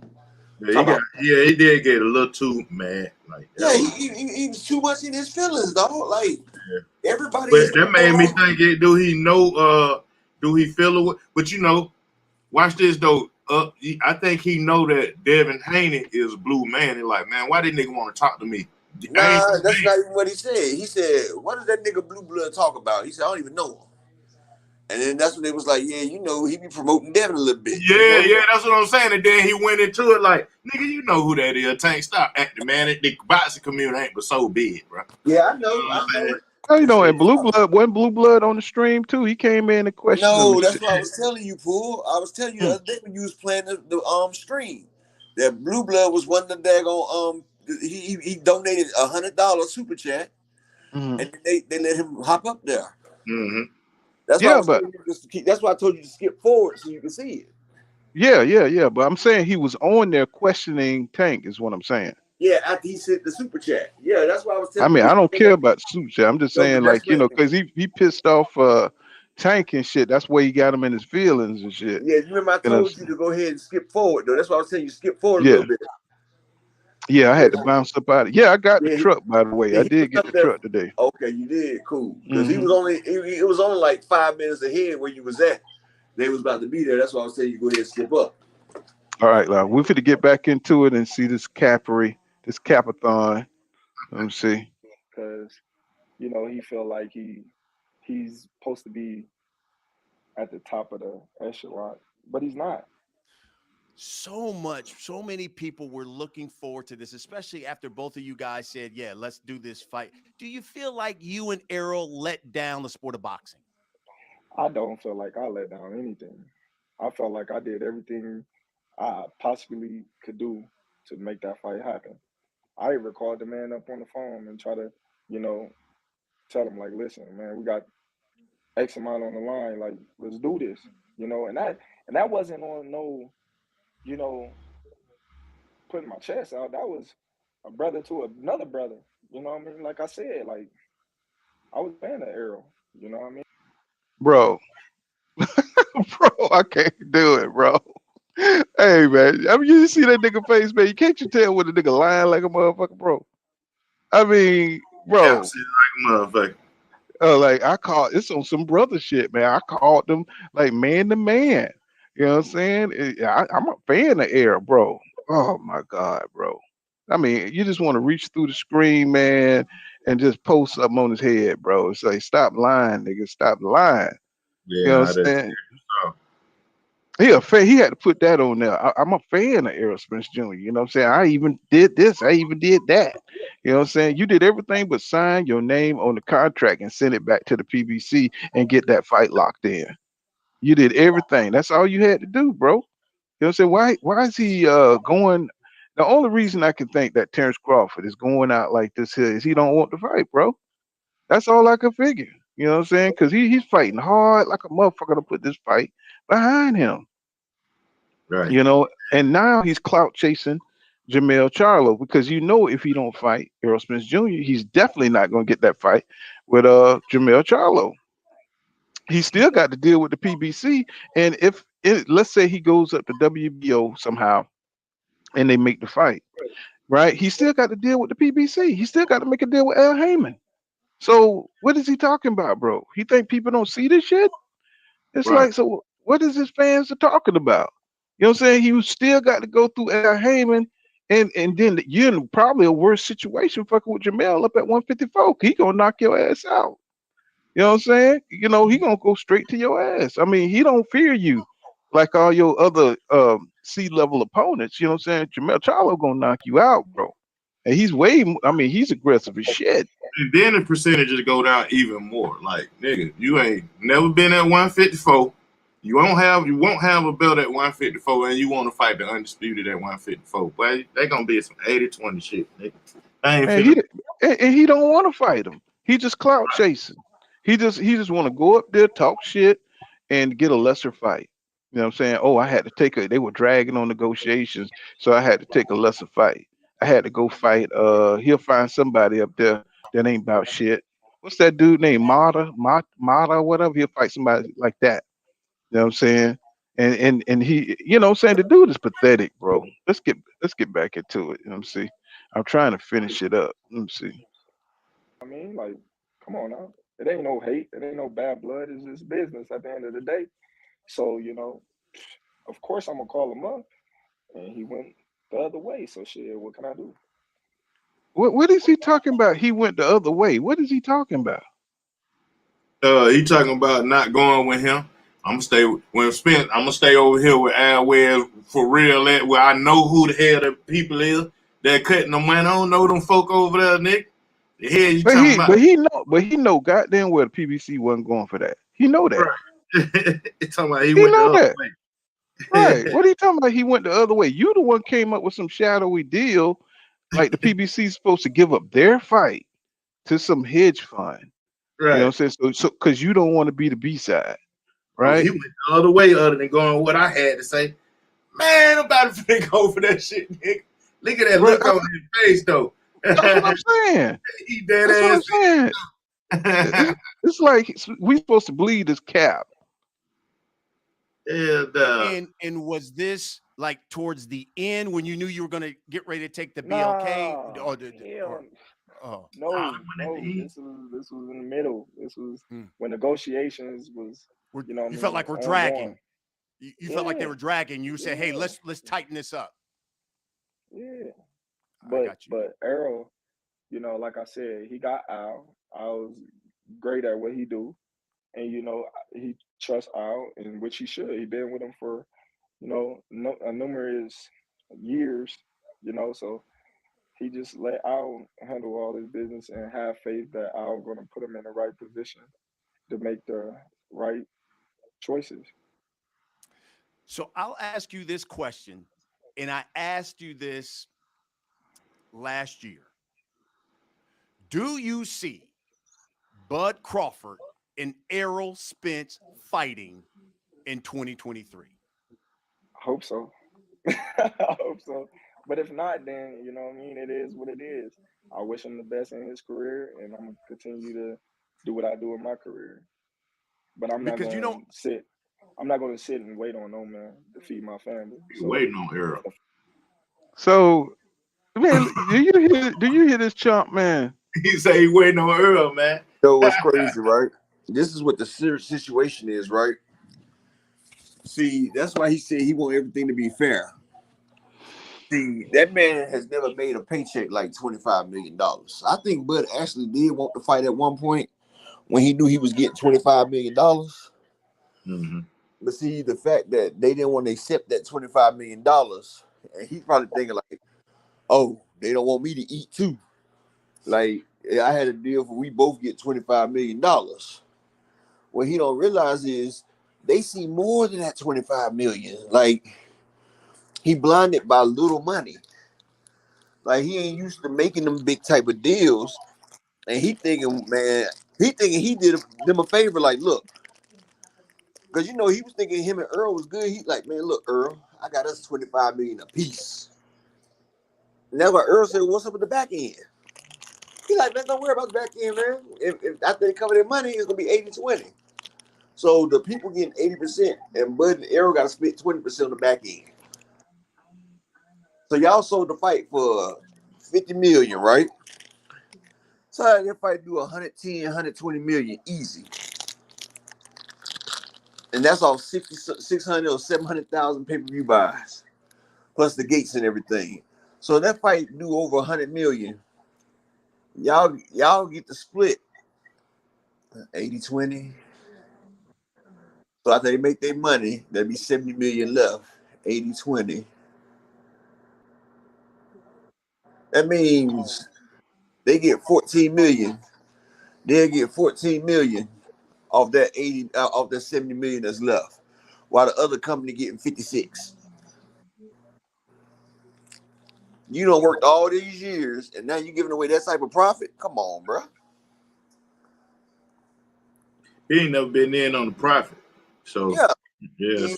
He did get a little too mad. Like Yeah, he was too much in his feelings, dog. Like everybody but is. that made me think, do he know? Do he feel it? But you know, watch this though. I think he know that Devin Haney is Blue Man. He's like, man, why did nigga want to talk to me? Nah, that's not even what he said. He said, what does that nigga Blue Blood talk about? He said, I don't even know him. And then that's when they was like, yeah, you know, he be promoting Devin a little bit. Yeah, you know? that's what I'm saying. And then he went into it like, nigga, you know who that is. Tank, stop acting, man. The boxing community ain't but so big, bro. Yeah, I know. I know. Oh, you know, and Blue Blood, wasn't Blue Blood on the stream too? He came in and questioned him. No, And that's shit. what I was telling you, Pool. I was telling you the other day when you was playing the stream that Blue Blood was one of the daggone he donated $100 super chat, and they let him hop up there. Mm-hmm. That's why I was telling you that's why I told you to skip forward so you can see it. Yeah. But I'm saying he was on there questioning Tank, is what I'm saying. Yeah, after he sent the super chat. Yeah, that's why I was telling you. I mean, I don't care about super chat. I'm just saying, like, you know, because he pissed off Tank and shit. That's where he got him in his feelings and shit. Yeah, you remember I told you to go ahead and skip forward, though. That's why I was telling you skip forward a little bit. Yeah, I had to bounce up out of it. Yeah, I got the truck, by the way. I did get the truck today. Okay, you did. Cool. Because he was only it was only like 5 minutes ahead where you was at. They was about to be there. That's why I was telling you go ahead and skip up. All right, like, we're fit to get back into it and see this this capathon. Let me see. Because, you know, he feel like he's supposed to be at the top of the echelon, but he's not. So many people were looking forward to this, especially after both of you guys said, yeah, let's do this fight. Do you feel like you and Errol let down the sport of boxing? I don't feel like I let down anything. I felt like I did everything I possibly could do to make that fight happen. I even called the man up on the phone and try to, you know, tell him like, listen, man, we got X amount on the line. Like, let's do this. You know, and that wasn't on no, you know, putting my chest out. That was a brother to another brother. You know what I mean? Like I said, like I was a fan of Errol. You know what I mean? Bro. Bro, I can't do it, bro. Hey, man. I mean, you see that nigga face, man. Can't you tell when the nigga lying like a motherfucker, bro? I mean, bro. Like a motherfucker. Like I called, it's on some brother shit, man. I called them like man to man. You know what I'm saying? I'm a fan of Errol, bro. Oh my God, bro. I mean, you just want to reach through the screen, man, and just post something on his head, bro. It's like, stop lying, nigga. Stop lying. Yeah, you know what I'm saying? He had to put that on there. I'm a fan of Errol Spence Jr. You know what I'm saying? I even did this. I even did that. You know what I'm saying? You did everything but sign your name on the contract and send it back to the PBC and get that fight locked in. You did everything. That's all you had to do, bro. You know what I'm saying? Why is he going? The only reason I can think that Terence Crawford is going out like this here is he don't want to fight, bro. That's all I can figure. You know what I'm saying? Because he's fighting hard like a motherfucker to put this fight behind him. Right. You know, and now he's clout chasing Jermell Charlo because you know if he don't fight Errol Spence Jr., he's definitely not going to get that fight with Jermell Charlo. He still got to deal with the PBC, and let's say he goes up to WBO somehow, and they make the fight, right? He still got to deal with the PBC. He still got to make a deal with Al Heyman. So what is he talking about, bro? He think people don't see this shit? It's Right. like, so what is his fans are talking about? You know what I'm saying? He still got to go through Al Heyman, and then you're in probably a worse situation fucking with Jermell up at 154. He gonna knock your ass out. You know what I'm saying? You know, he gonna go straight to your ass. I mean, he don't fear you like all your other C-level opponents. You know what I'm saying? Jamel Charlo gonna knock you out, bro. And he's I mean, he's aggressive as shit. And then the percentages go down even more. Like, nigga, you ain't never been at 154. You won't have a belt at 154, and you want to fight the undisputed at 154. But they gonna be some 80-20 shit, nigga. I ain't And he don't want to fight him. He just clout chasing. He just want to go up there, talk shit, and get a lesser fight. You know what I'm saying? Oh, I had to take they were dragging on negotiations, so I had to take a lesser fight. I had to go fight. He'll find somebody up there that ain't about shit. What's that dude named Mata, whatever? He'll fight somebody like that. You know what I'm saying? And he, you know what I'm saying? The dude is pathetic, bro. Let's get back into it. You know what I'm saying? I'm trying to finish it up. Let me see. I mean, like, come on now. It ain't no hate. It ain't no bad blood. It's just business at the end of the day. So, of course I'm gonna call him up. And he went the other way. So shit, what can I do? What is he talking about? He went the other way. What is he talking about? He talking about not going with him. I'm gonna stay over here with Al Ware for real. Where I know who the hell the people is that cutting them money. I don't know them folk over there, Nick. The hell you talking about? But he know goddamn well the PBC wasn't going for that. He know that. Right. He talking about he He went know the other that. way. Right. What are you talking about? He went the other way. You the one came up with some shadowy deal, like the PBC's supposed to give up their fight to some hedge fund. Right. You know what I'm saying? So because you don't want to be the B side, right? He went the other way, other than going what I had to say. Man, I'm about to go for that shit, Nick. Look at that look on his face, though. That's what I'm saying. He dead That's ass. what I'm saying. It's like we supposed to bleed this cap. And was this like towards the end when you knew you were going to get ready to take the BLK? No. This was in the middle. This was when negotiations was. You felt like we're dragging. You felt like they were dragging. You said, "Hey, let's tighten this up." Yeah, but Errol, like I said, he got Al. Al's great at what he do, and he trusts Al, in which he should. He been with him for numerous years. So he just let Al handle all his business and have faith that Al going to put him in the right position to make the right choices. So I'll ask you this question, and I asked you this last year. Do you see Bud Crawford and Errol Spence fighting in 2023? I hope so. I hope so. But if not, then it is what it is. I wish him the best in his career, and I'm gonna continue to do what I do in my career. But I'm not going to sit. I'm not going to sit and wait on no man to feed my family. So, waiting on Errol. So, man, do you hear this chump, man? He say he waiting on Errol, man. So what's crazy, right? This is what the situation is, right? See, that's why he said he want everything to be fair. See, that man has never made a paycheck like $25 million. I think Bud actually did want to fight at one point when he knew he was getting $25 million. Mm-hmm. But see, the fact that they didn't want to accept that $25 million, and he's probably thinking like, oh, they don't want me to eat too. Like, I had a deal for we both get $25 million. What he don't realize is they see more than that $25 million. Like, he blinded by little money. Like, he ain't used to making them big type of deals. And he thinking he did them a favor. Like, look, because he was thinking him and Errol was good. He's like, man, look, Errol, I got us $25 million a piece. And that's why Errol said, what's up with the back end? He like, man, don't worry about the back end, man. If after they cover their money, it's gonna be 80-20. So the people getting 80%, and Bud and Errol got to split 20% on the back end. So y'all sold the fight for $50 million, right? So that fight do 110, 120 million easy. And that's all 600 or 700,000 pay-per-view buys, plus the gates and everything. So that fight do over 100 million. Y'all get the split 80-20. So after they make their money, there'll be 70 million left, 80-20. That means they get 14 million. They'll get 14 million off that 80, off that 70 million that's left, while the other company getting 56. You done worked all these years, and now you giving away that type of profit? Come on, bro. He ain't never been in on the profit. So Yeah, so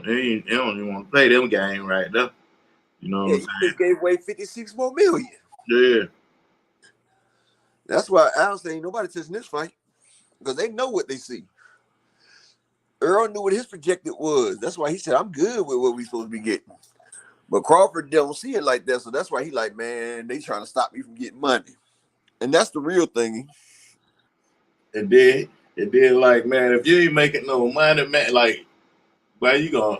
he don't even want to play them game right there. You know what I'm you saying? just gave away 56 more million. Yeah. That's why I don't say ain't nobody touching this fight, because they know what they see. Errol knew what his projected was. That's why he said, I'm good with what we supposed to be getting. But Crawford don't see it like that, so that's why he like, man, they trying to stop me from getting money. And that's the real thing. It did like, man, if you ain't making no money, man, like, why you gonna,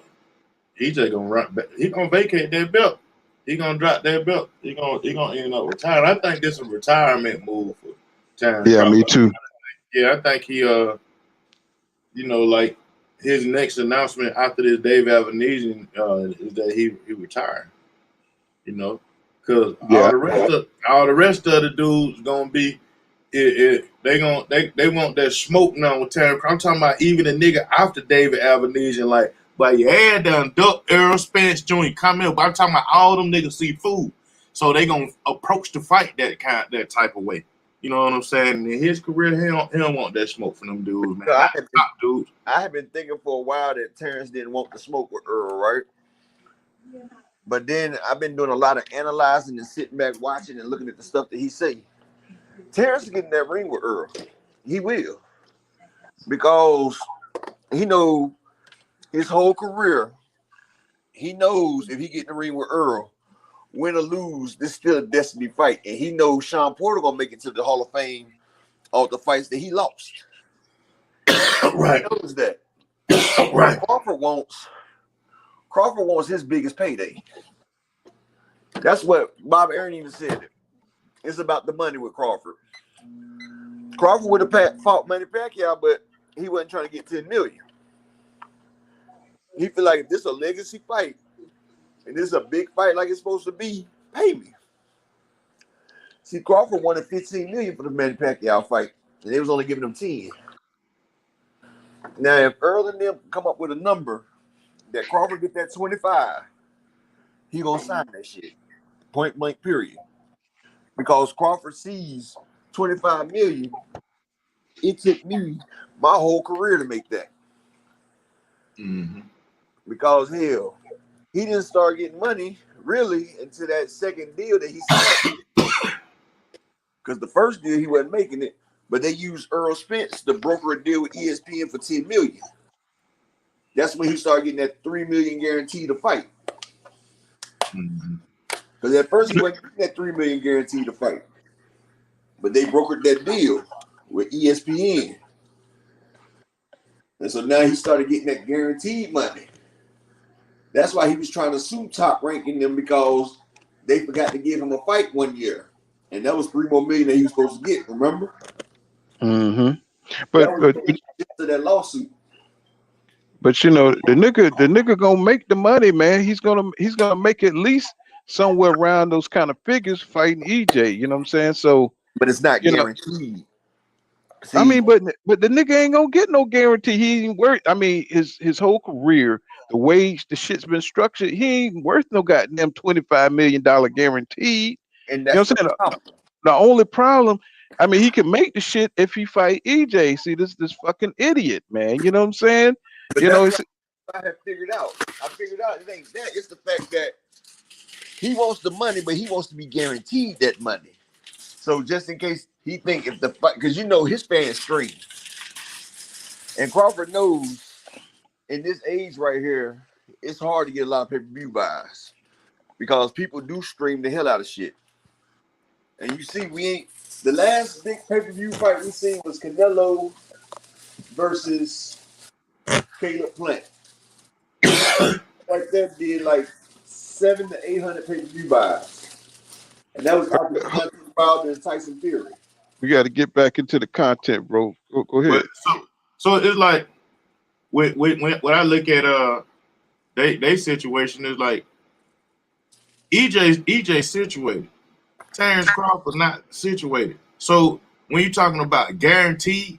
he just gonna run back. He gonna vacate that belt. He gonna drop that belt. He gonna end up retiring. I think this is a retirement move for Terence Yeah, Crawford. me too. Yeah, I think he you know, like his next announcement after this Dave Avenesian is that he retired. You know, because Yeah, all the rest of the dudes gonna be they want that smoke now with Terence. I'm talking about even a nigga after David Avenesian, like, but your head done duck Errol Spence joint come in. But I'm talking about all them niggas see food, so they gonna approach the fight that type of way. You know what I'm saying? In his career, he don't want that smoke from them dudes, man. So Top dudes. I have been thinking for a while that Terence didn't want the smoke with Errol, right? But then I've been doing a lot of analyzing and sitting back watching and looking at the stuff that he say. Terence is getting that ring with Errol. He will. Because he knows his whole career, he knows if he get in the ring with Errol, win or lose, this is still a destiny fight. And he knows Sean Porter gonna make it to the Hall of Fame of the fights that he lost. Right. He knows that. Right. Crawford wants his biggest payday. That's what Bob Aaron even said. It's about the money with Crawford. Crawford would have fought Manny Pacquiao, but he wasn't trying to get 10 million. He feel like if this is a legacy fight and this is a big fight like it's supposed to be, pay me. See, Crawford wanted 15 million for the Manny Pacquiao fight, and they was only giving him 10. Now, if Earl and them come up with a number that Crawford get that 25, he gonna sign that shit. Point blank, period. Because Crawford sees 25 million. It took me my whole career to make that. Mm-hmm. Because hell, he didn't start getting money really until that second deal that he signed. Because the first deal he wasn't making it, but they used Errol Spence to broker a deal with ESPN for 10 million. That's when he started getting that 3 million guarantee to fight. Mm-hmm. Because at first he wasn't getting that 3 million guarantee to fight. But they brokered that deal with ESPN. And so now he started getting that guaranteed money. That's why he was trying to sue Top Ranking them, because they forgot to give him a fight one year. And that was 3 more million that he was supposed to get, remember? mm-hmm. That was But just to that lawsuit. But you know, the nigga gonna make the money, man. He's gonna make at least somewhere around those kind of figures fighting EJ. You know what I'm saying? So, But it's not you know, guaranteed. See, I mean, but the nigga ain't gonna get no guarantee. He ain't worth. I mean, his whole career, the way the shit's been structured, he ain't worth no goddamn $25 million guaranteed. and You know that's what I'm the saying? problem. The only problem, I mean, he can make the shit if he fight EJ. See, this fucking idiot, man. You know what I'm saying? But You know, that's it's what I have figured out. I figured out it ain't that. It's the fact that he wants the money, but he wants to be guaranteed that money. So just in case he think if the fight, because you know his fans scream, and Crawford knows in this age right here, it's hard to get a lot of pay-per-view buys because people do stream the hell out of shit. And you see, we ain't the last big pay-per-view fight we seen was Canelo versus Caleb Plant. Like that did like 700 to 800 pay-per-view buys, and that was after Deontay Wilder and Tyson Fury. we got to get back into the content, bro. Go ahead. But so it's like when I look at they situation is like EJ situated. Terence Crawford not situated. So when you're talking about guaranteed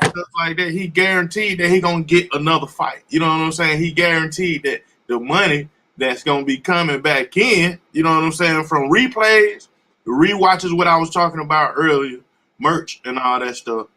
stuff like that, he guaranteed that he gonna get another fight. You know what I'm saying? He guaranteed that the money that's gonna be coming back in, you know what I'm saying, from replays, the rewatches, what I was talking about earlier, merch and all that stuff,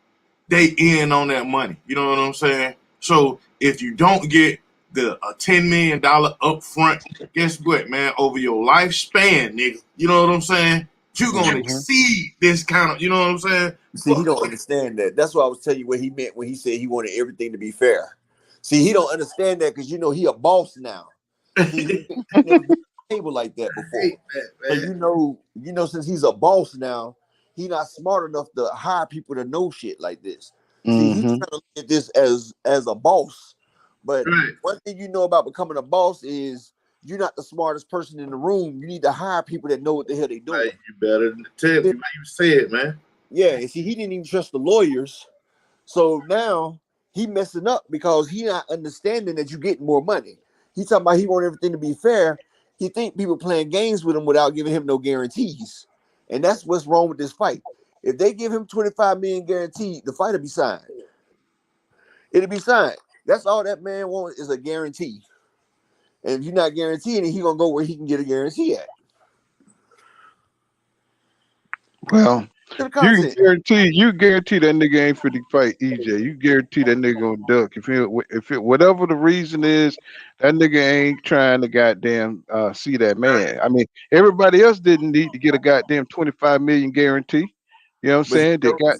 they in on that money. You know what I'm saying? So if you don't get the $10 million upfront, guess what, man? Over your lifespan, nigga, you know what I'm saying? You're gonna exceed this kind of, you know what I'm saying? See, he don't understand that. That's why I was telling you what he meant when he said he wanted everything to be fair. See, he don't understand that because he a boss now. See, he never been at the table like that before. So since he's a boss now, he not smart enough to hire people to know shit like this. See, he's trying to look at this as a boss. But one thing you know about becoming a boss is you're not the smartest person in the room. You need to hire people that know what the hell they doing. Right, you better tell me what you said, man. Yeah, and see, he didn't even trust the lawyers. So now he messing up because he not understanding that you're getting more money. He talking about he want everything to be fair. He think people playing games with him without giving him no guarantees. And that's what's wrong with this fight. If they give him 25 million guaranteed, the fight will be signed. It'll be signed. That's all that man wants is a guarantee. And if you're not guaranteeing it, he gonna go where he can get a guarantee at. Well, you guarantee that nigga ain't finna fight EJ. You guarantee that nigga gonna duck. If it whatever the reason is, that nigga ain't trying to goddamn see that man. I mean, everybody else didn't need to get a goddamn 25 million guarantee. You know what I'm saying? They got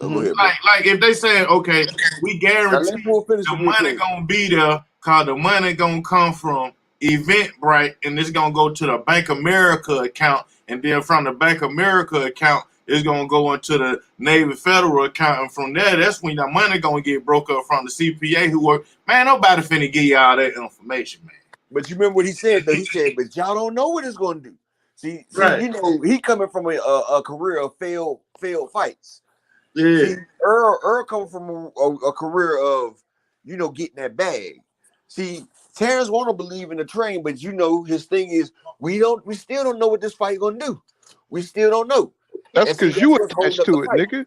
go ahead, like if they say, okay, we guarantee the money gonna be there, cause the money gonna come from Eventbrite, and it's gonna go to the Bank America account, and then from the Bank America account, it's gonna go into the Navy Federal account, and from there, that's when the money gonna get broke up from the CPA who work. Man, nobody finna give you all that information, man. But you remember what he said though? He said, but y'all don't know what it's gonna do. See, you know, he coming from a career of failed fights. Yeah. See, Errol coming from a career of, getting that bag. See, Terence want to believe in the train, but his thing is we still don't know what this fight gonna do. We still don't know. That's because you attached to it, nigga.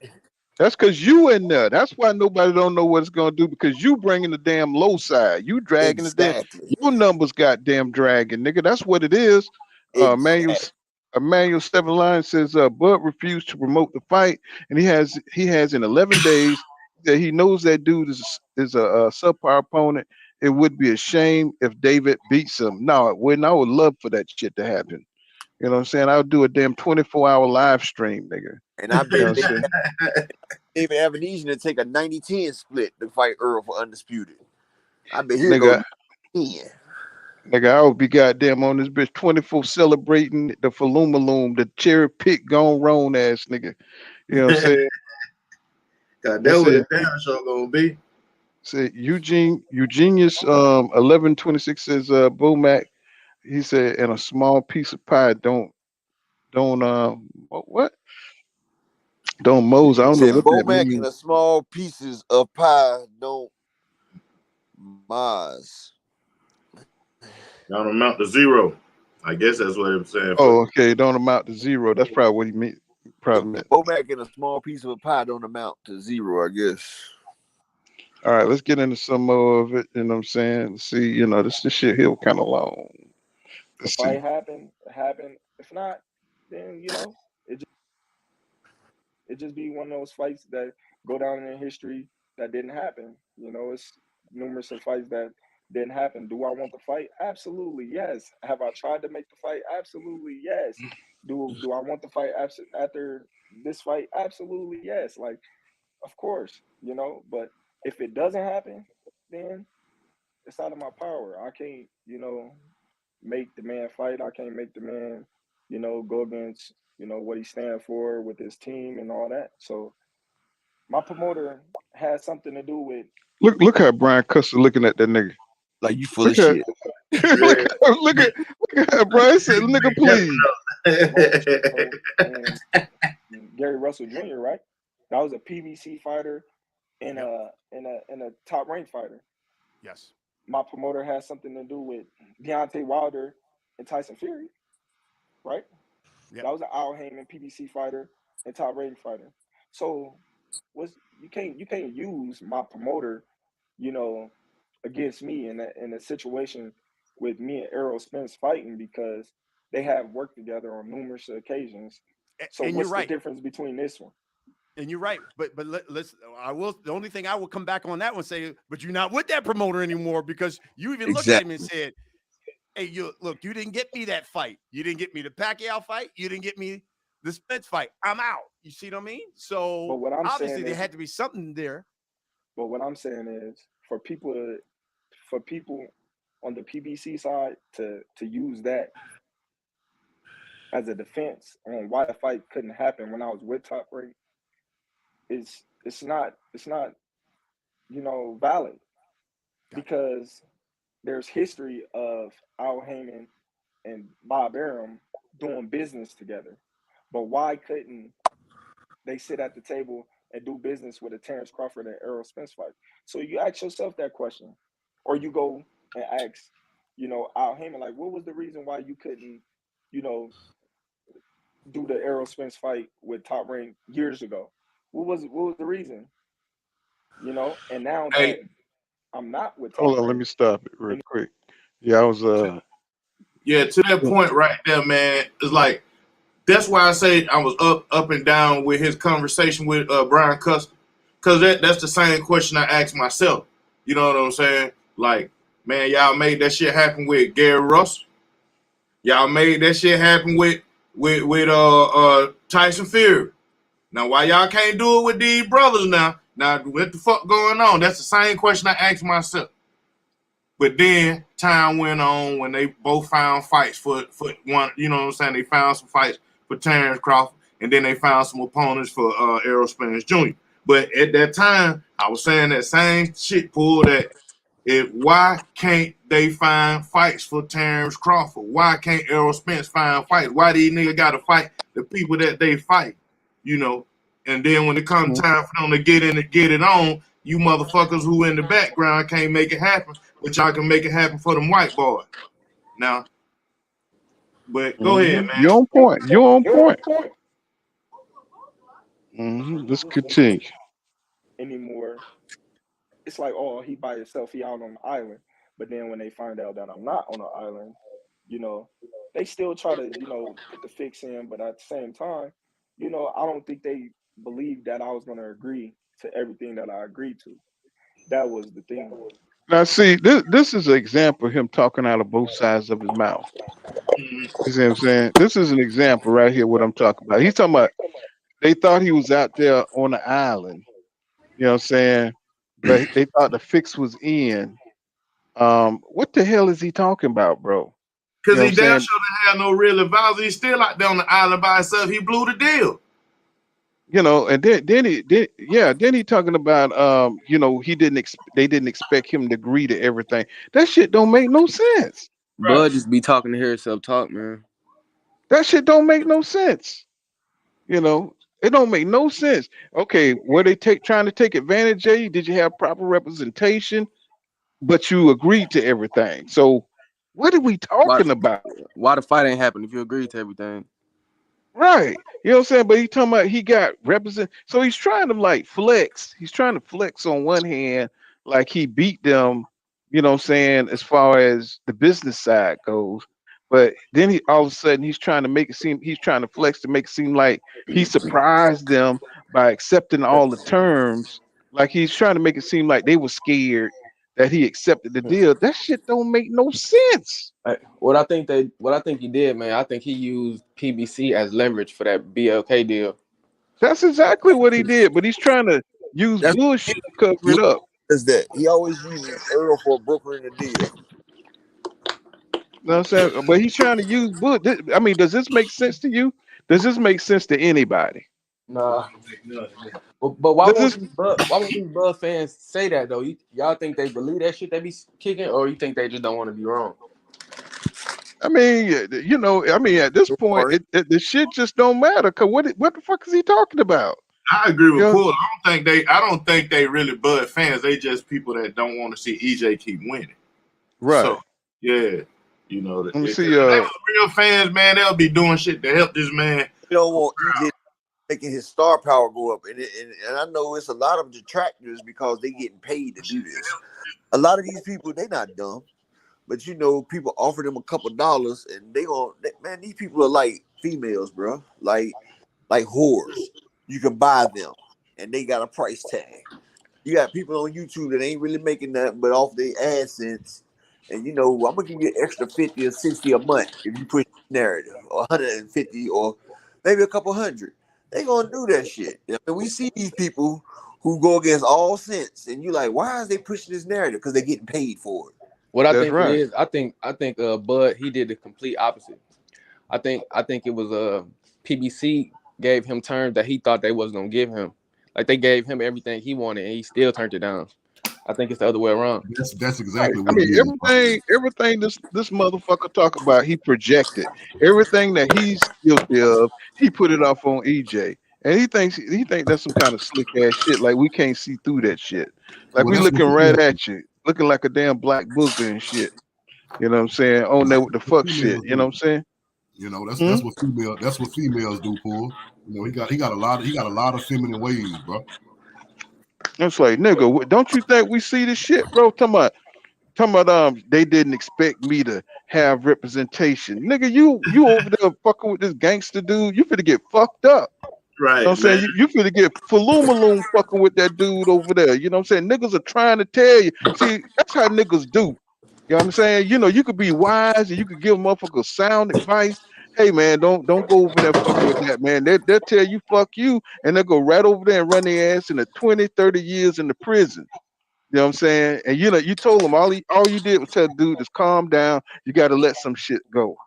That's because you in there. That's why nobody don't know what it's gonna do, because you bringing the damn low side. You dragging the damn. Your numbers goddamn dragging, nigga. That's what it is. Emmanuel Seven Line says Bud refused to promote the fight, and he has in 11 days that he knows that dude is a subpar opponent. It would be a shame if David beats him. No, it wouldn't. I would love for that shit to happen. You know what I'm saying? I would do a damn 24-hour live stream, nigga. And I bet David Avenesian to take a 90-10 split to fight Errol for undisputed. I bet he'll go 10. Nigga, I would be goddamn on this bitch 24 celebrating the Falumaloom, the cherry pick gone wrong ass nigga. You know what I'm saying? God, that what the damn show gonna be. Say Eugenius 1126 says Bomac. He said, and a small piece of pie don't what? Don't Mose. I don't know what that means. And a small pieces of pie don't Maz. Don't amount to zero. I guess that's what I'm saying. Oh, okay. Don't amount to zero. That's probably what he meant. Bomac and a small piece of a pie don't amount to zero, I guess. All right, let's get into some more of it. You know what I'm saying? See, this shit here kind of long. The fight happened. If not, then it just be one of those fights that go down in history that didn't happen. It's numerous of fights that didn't happen. Do I want the fight? Absolutely, yes. Have I tried to make the fight? Absolutely, yes. Do I want the fight after this fight? Absolutely, yes. Like, of course, but if it doesn't happen, then it's out of my power. I can't, make the man fight. I can't make the man, go against, what he stands for with his team and all that. So my promoter has something to do with. Look how Brian Custer looking at that nigga. Like, you full of shit. look at how Brian said, nigga, please. And Gary Russell Jr., right? That was a PBC fighter in Yep. a top ranked fighter. Yes. My promoter has something to do with Deontay Wilder and Tyson Fury, right? Yep. That was an Al Heyman PBC fighter and top rated fighter. So what's you can't use my promoter, you know, against me in a situation with me and Errol Spence fighting because they have worked together on numerous occasions. So And you're what's the right. difference between this one? And you're right, but let's. I will. The only thing I will come back on that one say, but you're not with that promoter anymore because you even looked at him and said, "Hey, you look, you didn't get me that fight. You didn't get me the Pacquiao fight. You didn't get me the Spence fight. I'm out." You see what I mean? But So what I'm obviously saying there is, had to be something there. but what I'm saying is, for people on the PBC side to use that as a defense on why the fight couldn't happen when I was with Top Rank is it's not valid because there's history of Al Heyman and Bob Arum doing business together. But why couldn't they sit at the table and do business with a Terence Crawford and Errol Spence fight? So you ask yourself that question, or you go and ask, Al Heyman, like, what was the reason why you couldn't, you know, do the Errol Spence fight with Top Rank years ago? What was the reason? And now that Hey, I'm not with Top Hold on, let Rank, me stop it real and quick. Yeah, I was yeah, to that point right there, man, it's like that's why I say I was up and down with his conversation with Brian Custer, because that's the same question I asked myself. You know what I'm saying? Like, man, y'all made that shit happen with Gary Russell. Y'all made that shit happen with Tyson Fury. Now, why y'all can't do it with these brothers now? Now, what the fuck going on? That's the same question I asked myself. But then time went on when they both found fights for one. You know what I'm saying? They found some fights for Terence Crawford, and then they found some opponents for Errol Spence Jr. But at that time, I was saying that same shit pull that why can't they find fights for Terence Crawford? Why can't Errol Spence find fights? Why these niggas got to fight the people that they fight? You know, and then when it comes time for them to get in and get it on, you motherfuckers who in the background can't make it happen, but y'all can make it happen for them white boys. Now, but go ahead, man. you're on point. You're on you're on point. point Let's continue. anymore. It's like, oh, he by himself, he out on the island. But then when they find out that I'm not on the island, you know, they still try to, put the fix in. But at the same time, I don't think they believed that I was going to agree to everything that I agreed to. That was the thing. Now, see, this is an example of him talking out of both sides of his mouth. You see what I'm saying? This is an example right here. What I'm talking about. He's talking about they thought he was out there on the island. You know what I'm saying? But they thought the fix was in. What the hell is he talking about, bro? You Because know what he I'm damn saying? sure didn't have no real advisor. He's still out there on the island by himself. He blew the deal. And then he talking about they didn't expect him to agree to everything. That shit don't make no sense. Right. Bud just be talking to hear himself talk, man. That shit don't make no sense. It don't make no sense. Okay, were they trying to take advantage of you? Did you have proper representation? But you agreed to everything. So what are we Why, talking about? why the fight ain't happen if you agreed to everything? Right. You know what I'm saying? But he talking about he got represent. So he's trying to like flex. He's trying to flex on one hand, like he beat them, you know what I'm saying, as far as the business side goes. But then he all of a sudden he's trying to flex to make it seem like he surprised them by accepting all the terms. Like he's trying to make it seem like they were scared that he accepted the deal. That shit don't make no sense. What I think he did, man. I think he used PBC as leverage for that BLK deal. That's exactly what he did, but he's trying to use That's bullshit to cover he it up. does that. He always uses Errol for brokering the deal. You know what I'm saying? But he's trying to use bull. I mean, does this make sense to you? Does this make sense to anybody? Nah, but why Does won't this? these Bud fans say that though? Y'all think they believe that shit they be kicking, or you think they just don't want to be wrong? I mean, I mean, at this point, the shit just don't matter. Cause what the fuck is he talking about? I agree with Yeah, Poole. I don't think they really Bud fans. They just people that don't want to see EJ keep winning. So right. yeah, you know, if Let me they see. were real fans, man, they'll be doing shit to help this man. You don't want EJ making his star power go up, and I know it's a lot of detractors because they getting paid to do this. A lot of these people, they not dumb, but you know, people offer them a couple dollars, and man, these people are like females, bro, like whores. You can buy them, and they got a price tag. You got people on YouTube that ain't really making nothing but off their AdSense. And you know, I'm gonna give you an extra 50 or 60 a month if you push the narrative, or 150 or maybe a couple hundred. They gonna do that shit. And we see these people who go against all sense, and you like, why is they pushing this narrative? Because they're getting paid for it. What I That's think it right. is, I think Bud, he did the complete opposite. I think it was PBC gave him terms that he thought they wasn't gonna give him. Like they gave him everything he wanted and he still turned it down. I think it's the other way around. That's Right. exactly I what it mean, is, bro. everything this motherfucker talk about, he projected everything that he's guilty of. He put it off on EJ, and he think that's some kind of slick ass shit. Like we can't see through that shit. Like Well, we that's what looking right females, at you, looking like a damn black booger and shit. You know what I'm saying? On there with the fuck shit. females You know do. what I'm saying? You know, Hmm? that's what females do, Paul. You know, he got a lot of feminine ways, bro. It's like nigga, don't you think we see this shit, bro? Talking about they didn't expect me to have representation. Nigga, you over there fucking with this gangster dude, you finna get fucked up. You know what Right, I'm saying? man. You finna get falumaloom fucking with that dude over there. You know what I'm saying? Niggas are trying to tell you. See, that's how niggas do. You know what I'm saying? You know, you could be wise and you could give motherfuckers sound advice. Hey man, don't go over there fucking with that man. They'll tell you fuck you and they'll go right over there and run their ass into 20, 30 years in the prison. You know what I'm saying? And you know, you told him all you did was tell the dude just calm down. You got to let some shit go.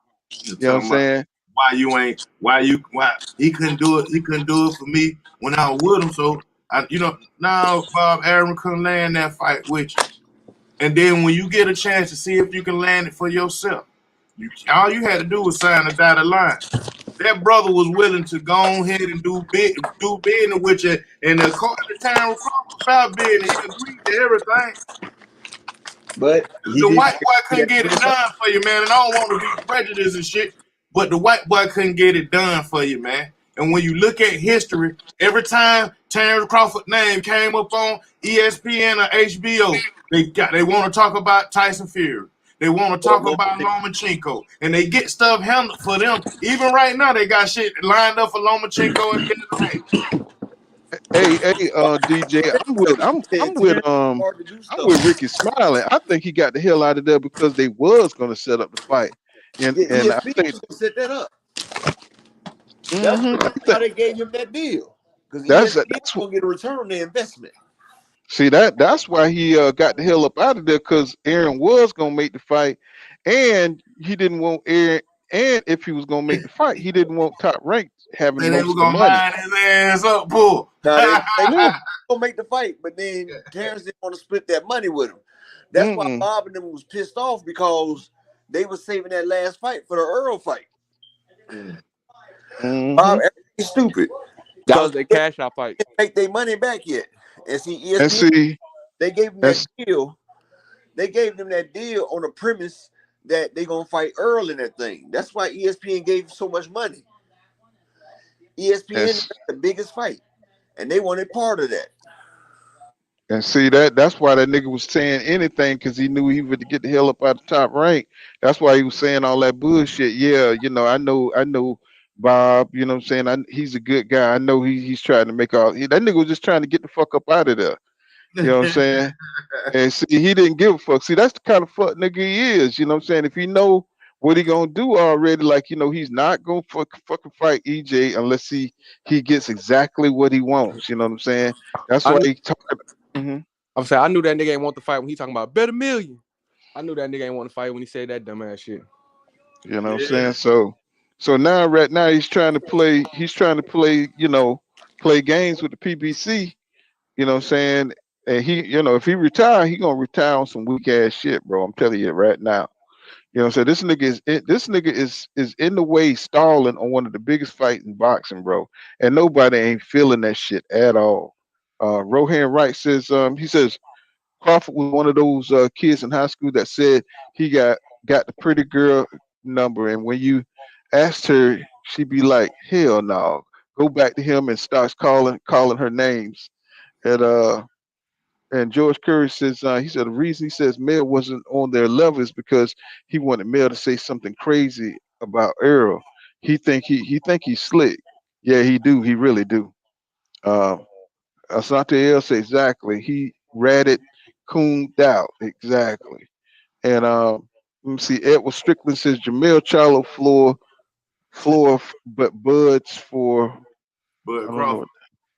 You're You know what I'm talking about saying? why he couldn't do it. He couldn't do it for me when I was with him. So now Bob Aaron couldn't land that fight with you. And then when you get a chance to see if you can land it for yourself, all you had to do was sign a dotted line. That brother was willing to go ahead and do business with you. And according to Terence Crawford about business, he agreed to everything. But he The didn't white boy couldn't get it get done for you, man. And I don't want to be prejudiced and shit, but the white boy couldn't get it done for you, man. And when you look at history, every time Terence Crawford name came up on ESPN or HBO, they want to talk about Tyson Fury. They want to talk about Lomachenko, and they get stuff handled for them. Even right now, they got shit lined up for Lomachenko and Dennis. DJ, Terrence hard to do I'm stuff. with Ricky Smiling. I think he got the hell out of there because they was gonna set up the fight, Yeah, and I ESPN think was gonna set that up. That's mhm, the reason I why think they gave him that deal. Because ESPN that's gonna get a return on their investment. see that's why he got the hell up out of there because Aaron was gonna make the fight, and he didn't want Aaron. And if he was gonna make the fight, he didn't want Top Rank having And they were most of the gonna money. line his ass up, pull. Now they Yeah. gonna make the fight, but then Terrence didn't want to split that money with him. That's why Mm-mm. Bob and them was pissed off because they were saving that last fight for the Earl fight. Mm-hmm. Bob is stupid That was because their they cash out fight. didn't take their money back yet. And see, And ESPN, see, they gave them that that's deal. They gave them that deal on the premise that they're gonna fight Earl in that thing. That's why ESPN gave so much money. ESPN is that's the biggest fight, and they wanted part of that. and see that's why that nigga was saying anything because he knew he would get the hell up out of Top Rank. That's why he was saying all that bullshit. Yeah, you know, I know Bob. You know what I'm saying? He's a good guy. I know he's trying to make that nigga was just trying to get the fuck up out of there. You know what I'm saying? And see, he didn't give a fuck. See, that's the kind of fuck nigga he is. You know what I'm saying? If he know what he gonna do already, like you know, he's not gonna fucking fight EJ unless he gets exactly what he wants. You know what I'm saying? That's I why knew. he talking. Hmm. I'm saying I knew that nigga ain't want to fight when he talking about bet a million. I knew that nigga ain't want to fight when he said that dumbass shit. You know what I'm Yeah. saying? So now right now he's trying to play. He's trying to play. You know, play games with the PBC. You know what I'm saying? And he, you know, if he retire, he gonna retire on some weak ass shit, bro. I'm telling you right now. You know what I'm saying? This nigga is in the way stalling on one of the biggest fights in boxing, bro. And nobody ain't feeling that shit at all. Rohan Wright says he says Crawford was one of those kids in high school that said he got the pretty girl number, and when you asked her, she'd be like, "Hell no." Go back to him and starts calling her names. And George Curry says he said the reason he says Mel wasn't on their level is because he wanted Mel to say something crazy about Errol. He think he's slick. Yeah, he do. He really do. Um, Asante L says exactly. He ratted cooned out exactly. And let me see. Edward Strickland says Jamel Charlo but Buds for But I don't know. Crawford,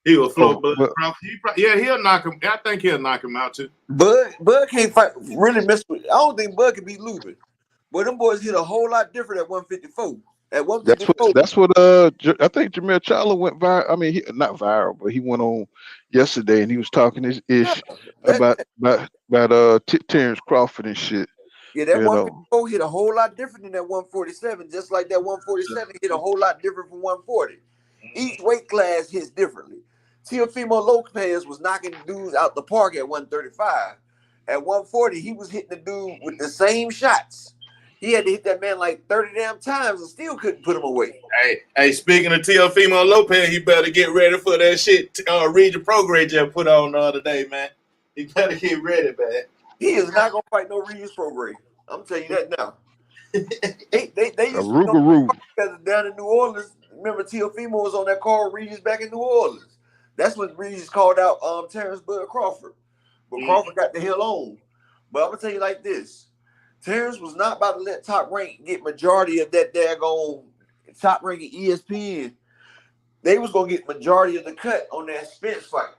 he will floor Oh, Bud but Crawford. He'll knock him. I think he'll knock him out too. Bud can't fight. Really mess with. I don't think Bud can beat Lubin. But them boys hit a whole lot different at 154. At that's what 154, that's what I think Jamel Charlo went viral. I mean, not viral, but he went on yesterday and he was talking his yeah, ish about Terence Crawford and shit. yeah, that You know, 154 hit a whole lot different than that 147. Just like that 147 hit a whole lot different from 140. Each weight class hits differently. Teofimo Lopez was knocking dudes out the park at 135. At 140, he was hitting the dude with the same shots. He had to hit that man like 30 damn times and still couldn't put him away. Hey, speaking of Teofimo Lopez, he better get ready for that shit. Regis Prograde just put on the other day, man. He better get ready, man. He is not gonna fight no Regis Prograde. I'm telling you that now. they a used to Rougarou. go down in New Orleans. Remember Teofimo was on that call Regis back in New Orleans. That's when Regis called out Terence Bud Crawford. But Crawford got the hell on. But I'm gonna tell you like this. Terence was not about to let Top Rank get majority of that daggone Top Rank at ESPN. They was gonna get majority of the cut on that Spence fight.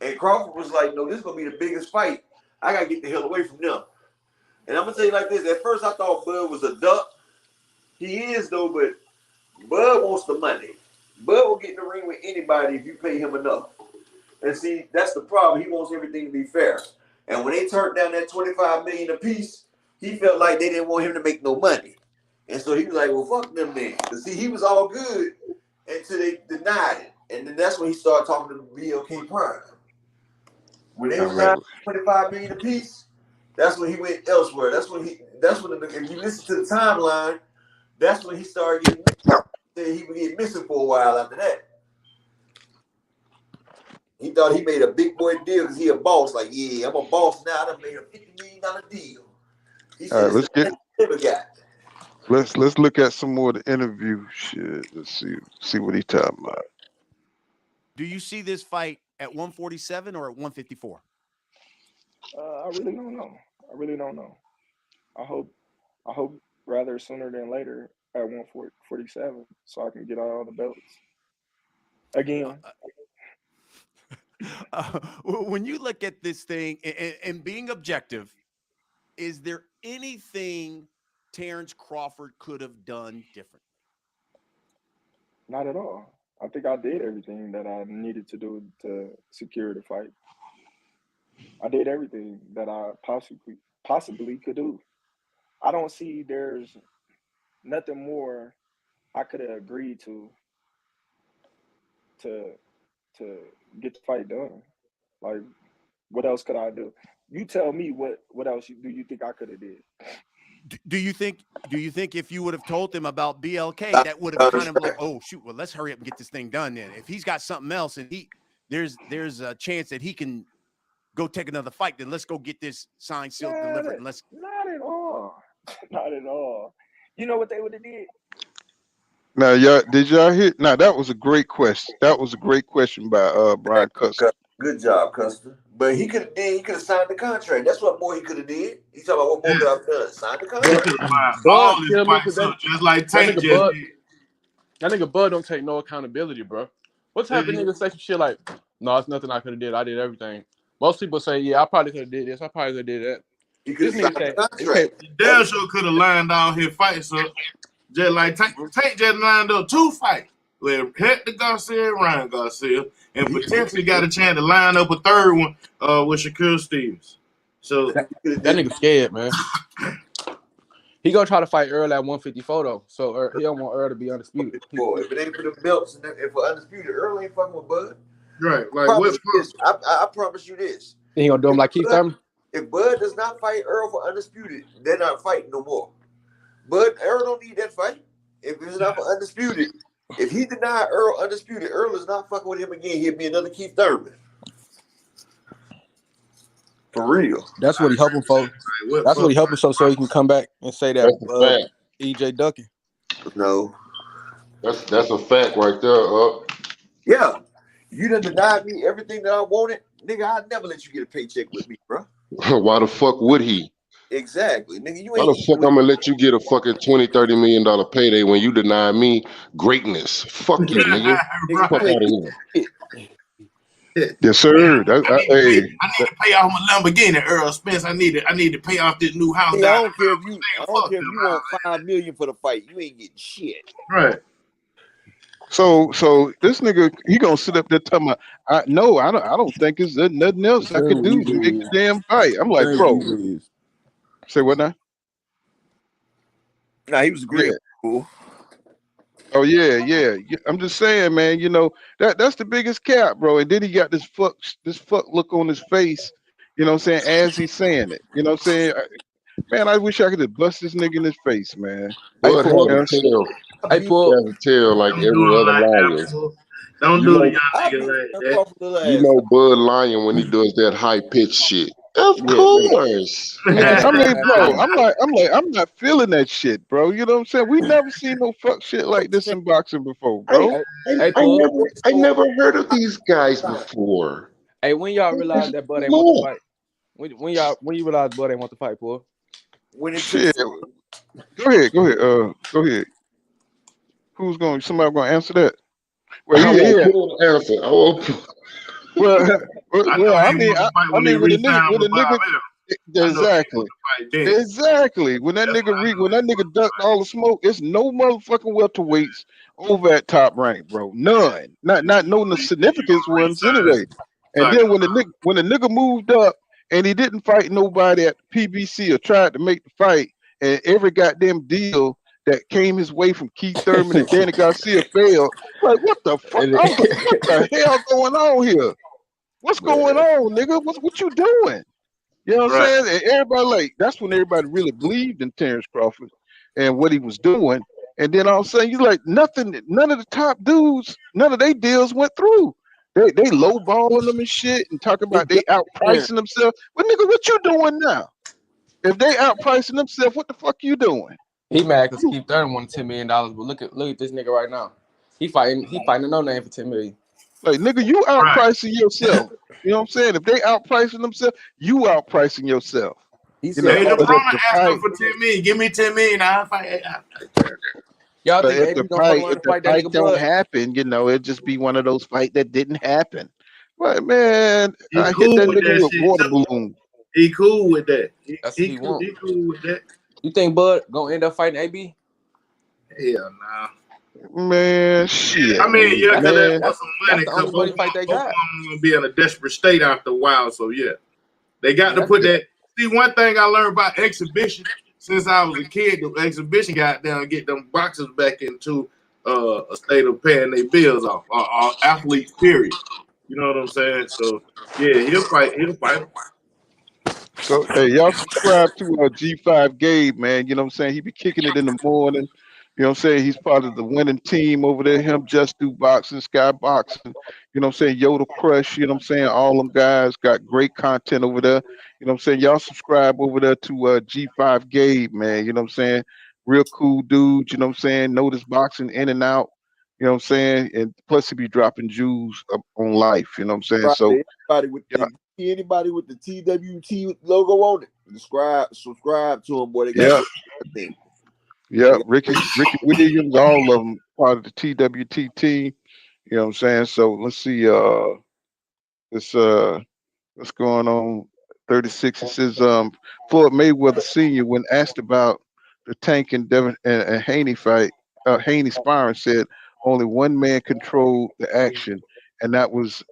And Crawford was like, no, this is gonna be the biggest fight. I gotta get the hell away from them. And I'm gonna tell you like this. At first I thought Bud was a duck. He is though, but Bud wants the money. Bud will get in the ring with anybody if you pay him enough. And see, that's the problem. He wants everything to be fair. And when they turned down that $25 million apiece, he felt like they didn't want him to make no money. And so he was like, well, fuck them then. But see, he was all good until they denied it. And then that's when he started talking to BLK Prime. When they was down $25 million apiece, that's when he went elsewhere. That's when if you listen to the timeline, that's when he started getting missing. He would get missing for a while after that. He thought he made a big boy deal because he a boss. Like, yeah, I'm a boss now. I done made a $50 million deal. He said, let's look at some more of the interview shit. Let's see what he talking about. Do you see this fight at 147 or at 154? I really don't know. I hope rather sooner than later at 147 so I can get all the belts again. When you look at this thing and being objective, is there anything Terence Crawford could have done differently? Not at all. I think I did everything that I needed to do to secure the fight. I did everything that I possibly could do. I don't see there's nothing more I could have agreed to get the fight done. Like, what else could I do? You tell me what else do you think I could have did? Do you think if you would have told them about BLK, that would have kind of like, oh shoot, well let's hurry up and get this thing done then. If he's got something else and there's a chance that he can go take another fight, then let's go get this signed, sealed, delivered, and let's. Not at all. Not at all. You know what they would have did? Now, did y'all hear? Now, that was a great question. That was a great question by Brian Custer. Good job, Custer. But he could have signed the contract. That's what more he could have did. He's talking about what more could have done. Signed the contract. All his fights up, just like Tank just did. That nigga Bud don't take no accountability, bro. What type of nigga say some shit like, no, it's nothing I could have did. I did everything. Most people say, yeah, I probably could have did this. I probably could have did that. He could have signed the contract. Damn sure could have lined down his fights up. Just like Tank just lined up 2 fights with Hector Garcia and Ryan Garcia, and potentially got a chance to line up a 3rd one with Shakur Stevens. So that nigga scared, man. He gonna try to fight Earl at 154 though. So he don't want Earl to be undisputed. Boy, if it ain't for the belts and if for undisputed, Earl ain't fucking with Bud. Right. Like what? I promise you this. He gonna do him like Keith Thurman. If Bud does not fight Earl for undisputed, they're not fighting no more. Bud, Earl don't need that fight. If it's not for undisputed, if he deny Earl undisputed, Earl is not fucking with him again. He'll be another Keith Thurman. For real. That's what he hoping for. That's what he hoping so he can come back and say that EJ ducking. No. That's a fact right there. Yeah. You done denied me everything that I wanted. Nigga, I'd never let you get a paycheck with me, bro. Why the fuck would he? Exactly. Nigga, you Why ain't the fuck I'm gonna let you get a fucking $20-30 million payday when you deny me greatness? Fuck you, nigga. Fuck out of here. Yes, sir. I need to pay off my Lamborghini, Earl Spence. I need to pay off this new house. I don't care if you want $5 million for the fight. You ain't getting shit. Right. So this nigga, he gonna sit up there talking about, I don't think there's nothing else I could do to make the damn fight. I'm like, bro. Say what now? Nah, he was great. Yeah. Cool. Oh yeah. I'm just saying, man. You know that's the biggest cap, bro. And then he got this fuck look on his face. You know what I'm saying? As he's saying it. You know what I'm saying? Man, I wish I could have bust this nigga in his face, man. Bud has a tail. He has a tail like every other lion. Don't do the young nigga like that. You know Bud lying when he does that high pitched shit. Of course. I mean, bro, I'm not feeling that shit, bro. You know what I'm saying? We never seen no fuck shit like this in boxing before, bro. I never heard of these guys before. Hey, when y'all realize that Bud ain't want to fight? When you realize Bud ain't want to fight, Paul? When it Shit. Go ahead. Go ahead. Somebody gonna answer that? Well, Answer. Well, I mean, when a nigga, exactly. When that nigga ducked all the smoke, it's no motherfucking welterweights over at Top Rank, bro. None. Not no significant ones anyway. And then when the nigga moved up and he didn't fight nobody at the PBC or tried to make the fight, and every goddamn deal that came his way from Keith Thurman and Danny Garcia failed. Like, what the fuck? What the hell going on here? What's going on, nigga? What you doing? You know what I'm saying? And everybody, that's when everybody really believed in Terence Crawford and what he was doing. And then all of a sudden, you like none of the top dudes, none of their deals went through. They lowballing them and shit and talking about they outpricing themselves. Well, nigga, what you doing now? If they outpricing themselves, what the fuck you doing? He mad because Keith Thurman wanted $10 million, but look at this nigga right now. He fighting a no name for $10 million. Like, nigga, you outpricing yourself. You know what I'm saying? If they outpricing themselves, you outpricing yourself. He said, hey, the promo asking for $10 million. Give me $10 million. I'll fight. Y'all think if the fight don't happen, you know, it'd just be one of those fights that didn't happen. But man, I hit that nigga with water balloon. He cool with that. He cool with that. You think Bud gonna end up fighting AB? Hell nah. Man, shit. I mean, yeah, because that's some money. That's the only money fight they got. Gonna be in a desperate state after a while. So yeah, they got to put that. See, one thing I learned about exhibition since I was a kid, the exhibition got down and get them boxers back into a state of paying their bills off, or athletes. Period. You know what I'm saying? So yeah, he'll fight. So hey, y'all subscribe to G5 Gabe, man. You know what I'm saying? He be kicking it in the morning. You know what I'm saying? He's part of the winning team over there. Him, Just Do Boxing, Sky Boxing. You know what I'm saying? Yoda Crush. You know what I'm saying? All them guys got great content over there. You know what I'm saying? Y'all subscribe over there to G5 Gabe, man. You know what I'm saying? Real cool dude. You know what I'm saying? Notice boxing in and out. You know what I'm saying? And plus he be dropping jewels up on life. You know what I'm saying? So anybody with the TWT logo on it, subscribe to them, boy. They got Ricky Williams, all of them part of the TWT team. You know what I'm saying? So let's see. What's going on? 36. It says Floyd Mayweather Sr. when asked about the Tank and Devin and Haney fight, Haney sparring said only one man controlled the action, and that was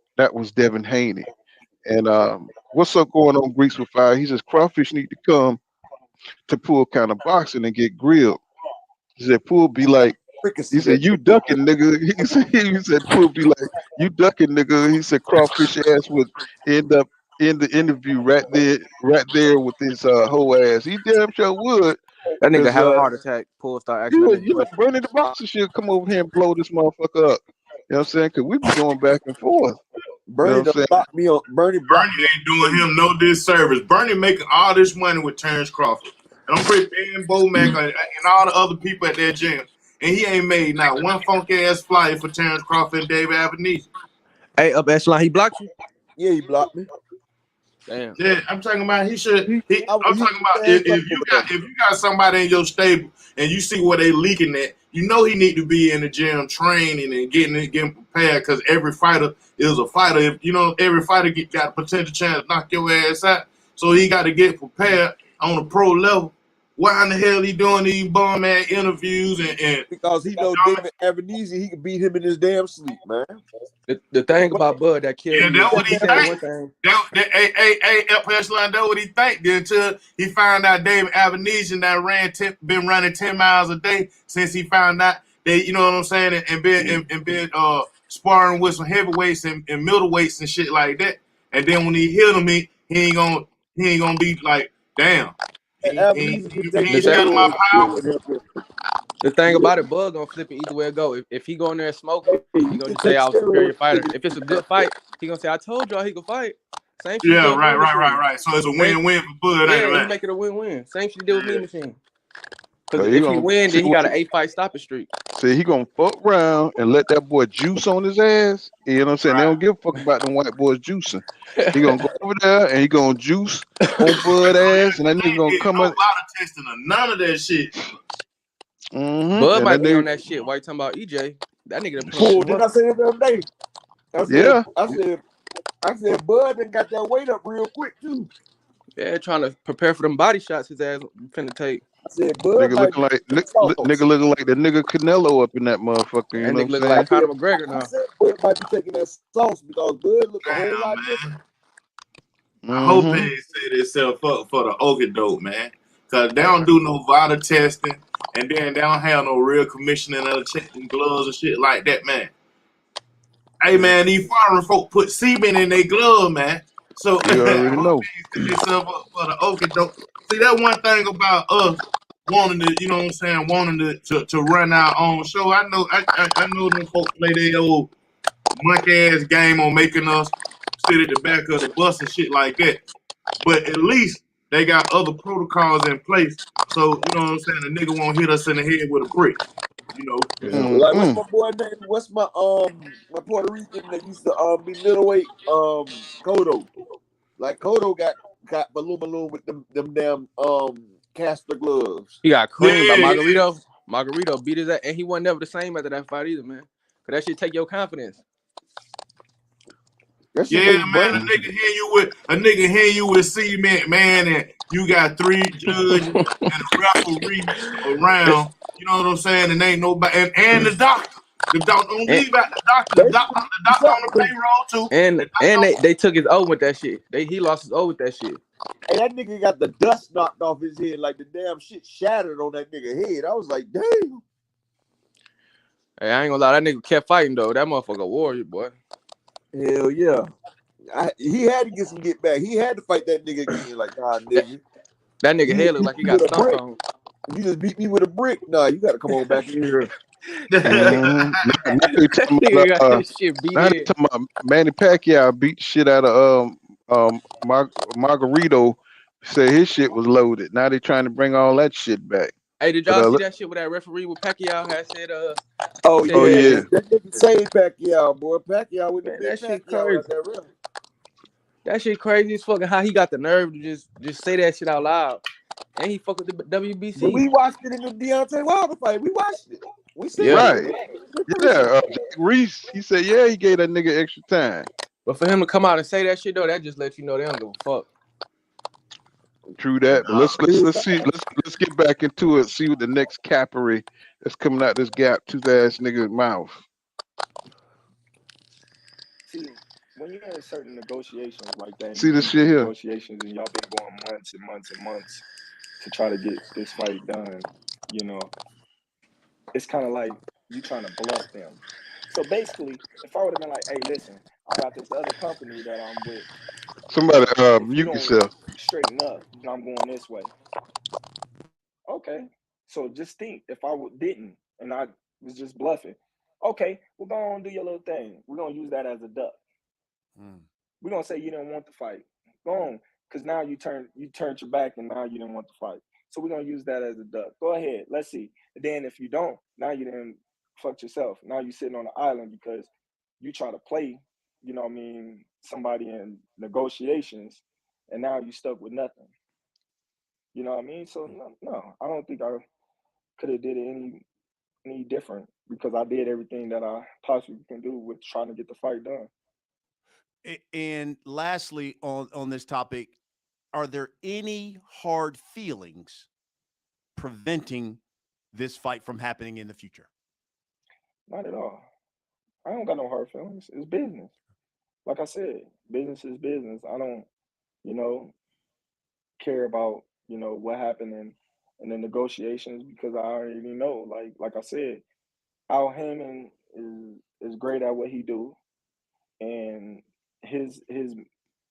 Devin Haney. And what's up going on, Greeks with Fire? He says Crawfish need to come to pull kind of boxing and get grilled. He said Poole be like, he said, you ducking, nigga. He said Poole be like, you ducking, nigga. He said Crawfish ass would end up in the interview right there with his whole ass. He damn sure would. That nigga Cause have a heart attack. Paul start asking that nigga questions. Bernie the boxer should come over here and blow this motherfucker up. You know what I'm saying? Cause we be going back and forth. Bernie blocked me on Bernie ain't doing him no disservice. Bernie making all this money with Terence Crawford. And I'm pretty paying Bo Mac and all the other people at that gym. And he ain't made not one funky ass flyer for Terence Crawford and David Avenese. Hey, up echelon, he blocked you? Yeah, he blocked me. Damn. Yeah, I'm talking about I'm talking about if you got somebody in your stable and you see where they leaking at, you know he need to be in the gym training and getting prepared because every fighter is a fighter. If you know every fighter got a potential chance to knock your ass out. So he got to get prepared on a pro level. Why in the hell he doing these bum ass interviews and because he know David Avenese, he can beat him in his damn sleep, man. The thing about Bud that killed me. That's what he think. That's what he think until he found out David Avenese that been running 10 miles a day since he found out that, you know what I'm saying, and been sparring with some heavyweights and middleweights and shit like that. And then when he hit him, he ain't gonna be like, damn. He ain't got my power. The thing about it, Bud gonna flip it either way it go. If he go in there and smoke, he gonna just say I was a superior fighter. If it's a good fight, he gonna say I told y'all he could fight. Same shit. Yeah, right. So it's a win-win for Bud, ain't it? Yeah, he make it a win-win. Same shit he did with me machine. Because if he win, then he got an 8-fight stoppage streak. See, he gonna fuck around and let that boy juice on his ass. You know what I'm saying? They don't give a fuck about them white boys juicing. He gonna go over there and he gonna juice on Bud ass, and that nigga gonna come up. Testing or none of that shit. Mm-hmm. Bud might be on that shit. Why you talking about EJ? That nigga done Cool. Didn't I say that the other day? I said Bud done got that weight up real quick too. Yeah, trying to prepare for them body shots his ass finna take. I said Bud nigga looking like the nigga Canelo up in that motherfucker. You know what I'm saying? Like Conor McGregor now. I said Bud might be taking that sauce because Bud look a whole lot different. I hope they ain't set itself up for the okie-doke, man. Because they don't do no vital testing, and then they don't have no real commissioning of checking gloves and shit like that, man. Hey, man, these foreign folk put semen in their glove, man. So you already know. Set themselves up for the okie-doke. See, that one thing about us wanting to, you know what I'm saying, wanting to run our own show. I know them folks play their old monkey-ass game on making us sit at the back of the bus and shit like that. But at least they got other protocols in place, so you know what I'm saying. The nigga won't hit us in the head with a brick, you know. Like what's my boy name? What's my Puerto Rican that used to be middleweight? Cotto. Like Cotto got Balloon with them damn caster gloves. He got creamed by Margarito. Margarito beat his ass, and he wasn't never the same after that fight either, man. Cause that shit take your confidence. Yeah, man, a nigga hear you with cement, man, and you got 3 judges and a referee around. You know what I'm saying? And ain't nobody, and the doctor. The doctor don't leave out the doctor. The doctor on the payroll too. And they took his O with that shit. He lost his O with that shit. Hey, that nigga got the dust knocked off his head, like the damn shit shattered on that nigga head. I was like, damn. Hey, I ain't gonna lie, that nigga kept fighting though. That motherfucker warrior, boy. Hell yeah. He had to get some get back. He had to fight that nigga again. Like, nah, nigga. That nigga head look like he got stumped on. You just beat me with a brick. Nah, you gotta come on back in here. Now they talking about Manny Pacquiao beat shit out of Margarito. Said his shit was loaded. Now they trying to bring all that shit back. Hey, did y'all see that shit with that referee with Pacquiao had said oh yeah. That nigga saved Pacquiao, boy. Pacquiao with the that shit crazy. That shit crazy as fucking how he got the nerve to just say that shit out loud. And he fucked with the WBC. But we watched it in the Deontay Wilder fight. We watched it. We see right. Yeah, Reese, he said, yeah, he gave that nigga extra time. But for him to come out and say that shit though, that just lets you know they don't give a fuck. True that. But let's see. Let's get back into it. See what the next cappery that's coming out this gap tooth ass nigga's mouth. See, when you're in certain negotiations like that, see this shit here. Negotiations, and y'all been going months and months and months. to try to get this fight done. You know, it's kind of like you trying to bluff them. So basically, if I would have been like, "Hey, listen, I got this other company that I'm with, Somebody but if you mute don't yourself. straighten up, then I'm going this way." Okay. So just think if I didn't and I was just bluffing. Okay, we're gonna do your little thing. We're gonna use that as a duck. We're gonna say you didn't want the fight. Go on, because now you turned your back and now you didn't want the fight. So we're gonna use that as a duck. Go ahead, let's see. And then if you don't, now you didn't fuck yourself. Now you're sitting on the island because you try to play, you know what I mean, somebody in negotiations, and now you stuck with nothing. You know what I mean? So no, I don't think I could have did it any different because I did everything that I possibly can do with trying to get the fight done. And lastly, on this topic, are there any hard feelings preventing this fight from happening in the future? Not at all. I don't got no hard feelings. It's business. Like I said, business is business. I don't, you know, care about, what happened in the negotiations because I already know. Like I said, Al Heyman is great at what he do, and his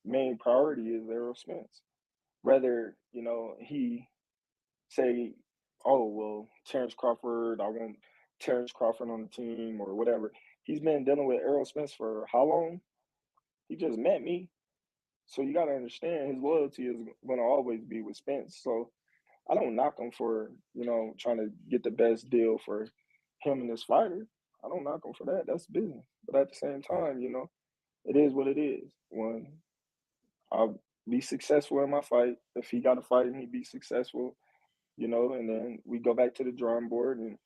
main priority is Errol Spence. Whether he say, "Oh well, Terence Crawford, I want Terence Crawford on the team" or whatever. He's been dealing with Errol Spence for how long? He just met me, so you got to understand his loyalty is going to always be with Spence. So I don't knock him for trying to get the best deal for him and his fighter. I don't knock him for that. That's business. But at the same time, it is what it is. When I'll be successful in my fight, if he got a fight and he be successful, and then we go back to the drawing board and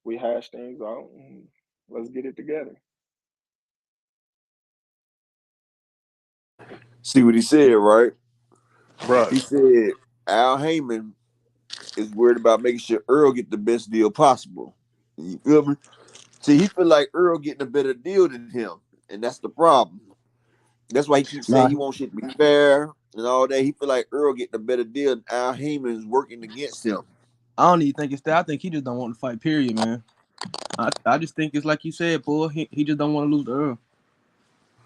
we hash things out and let's get it together. See what he said, right? Right. He said Al Heyman is worried about making sure Errol get the best deal possible. You feel me? See, he feel like Errol getting a better deal than him, and that's the problem. That's why he keeps saying he wants shit to be fair and all that. He feel like Errol getting a better deal, and Al Heyman is working against him. I don't even think it's that. I think he just don't want to fight. Period, man. I just think it's like you said, Paul. He just don't want to lose to Earl.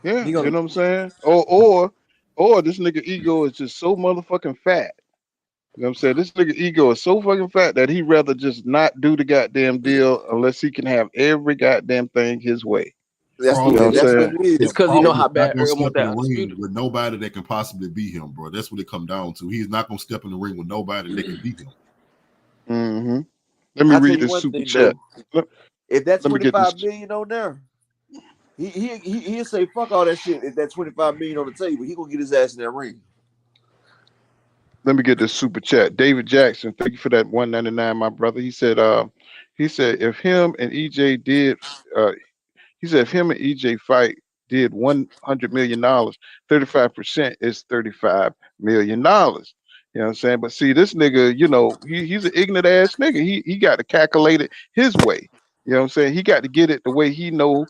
Yeah, you know what I'm saying? Or this nigga ego is just so motherfucking fat. You know what I'm saying? This nigga ego is so fucking fat that he'd rather just not do the goddamn deal unless he can have every goddamn thing his way. That's what it is. It's because you know how bad Earl want that ring with nobody that can possibly beat him, bro. That's what it come down to. He's not gonna step in the ring with nobody that can beat him. Mm-hmm. Let me read this super chat. If that's 25 million on there, he'll say fuck all that shit. If that 25 million on the table, he gonna get his ass in that ring. Let me get this super chat. David Jackson, thank you for that $1.99, my brother. He said if him and EJ did if him and EJ fight did $100 million, 35% is $35 million. You know what I'm saying? But see, this nigga, he's an ignorant ass nigga. He got to calculate it his way. You know what I'm saying? He got to get it the way he know,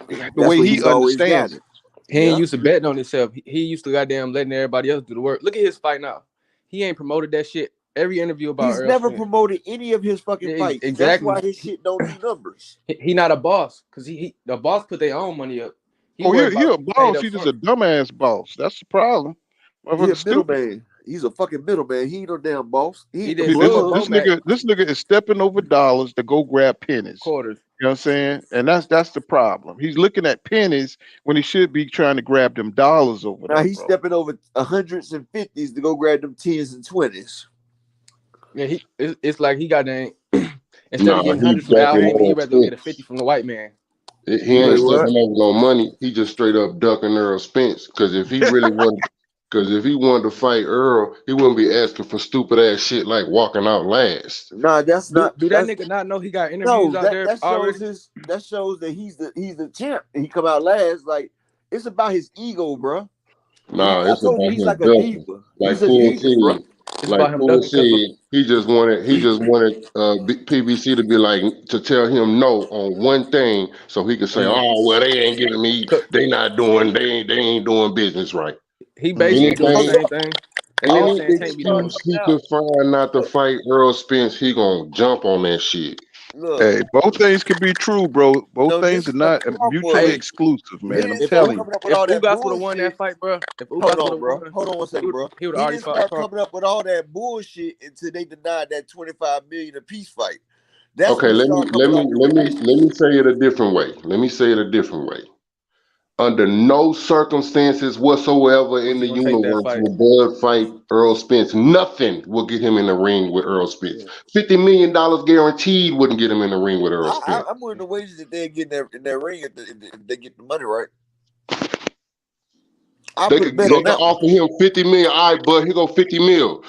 the way he understands it. He ain't used to betting on himself. He used to goddamn letting everybody else do the work. Look at his fight now. He ain't promoted that shit. Every interview about he's Earl never Spence. Promoted any of his fucking fights. Exactly. That's why his shit don't do numbers. He not a boss because the boss put their own money up. He a boss. He's just a dumbass boss. That's the problem. He's a middleman. He's a fucking middleman. He ain't no damn boss. This nigga is stepping over dollars to go grab pennies. Quarters. You know what I'm saying? And that's the problem. He's looking at pennies when he should be trying to grab them dollars over there. Now he's stepping over 100s and 50s to go grab them 10s and 20s. Yeah, it's like he got that. Instead of getting 100 from Al Heyman, he'd rather get a 50 from the white man. He ain't stepping over no money. He just straight up ducking Errol Spence. Because if he really wanted, to fight Earl, he wouldn't be asking for stupid ass shit like walking out last. Nah, that's not. Do that nigga not know he got interviews out there already? That shows that he's the champ. And he come out last. Like it's about his ego, bro. Nah, it's about he's him like a ducking. diva. Like He's a Paul diva, bro. said. Like Paul said, he just wanted PBC to be like to tell him no on one thing, so he could say, "Oh well, they ain't giving me, they ain't doing business right." He basically doing the same thing. And then Any they saying Tank be doing excuse he could find not to fight Errol Spence, he gonna jump on that shit. Look, Hey, both things can be true, bro. Both no things are not disrespect. mutually Hey, exclusive, He man. I'm didn't if start telling you. coming up with if all that Ugas would have won bullshit. that fight, bro, if Hold Ugas would on, have bro. won, Hold on one second, bro. he would He already didn't fought start Crawford. coming up with all that bullshit until they denied that 25 million a piece fight. That's Okay, when he let me started let coming me off let with me that let shit. me say it a different way. Let me say it a different way. Under no circumstances whatsoever Was in he the gonna take that universe fight? will Bud fight Earl Spence. Nothing will get him in the ring with Earl Spence. $50 million guaranteed wouldn't get him in the ring with Earl Spence. I'm willing to wager that they get in their ring if they get the money right. I They put a could bet they on could that one. offer him 50 million. All right, bud, here go 50 mil.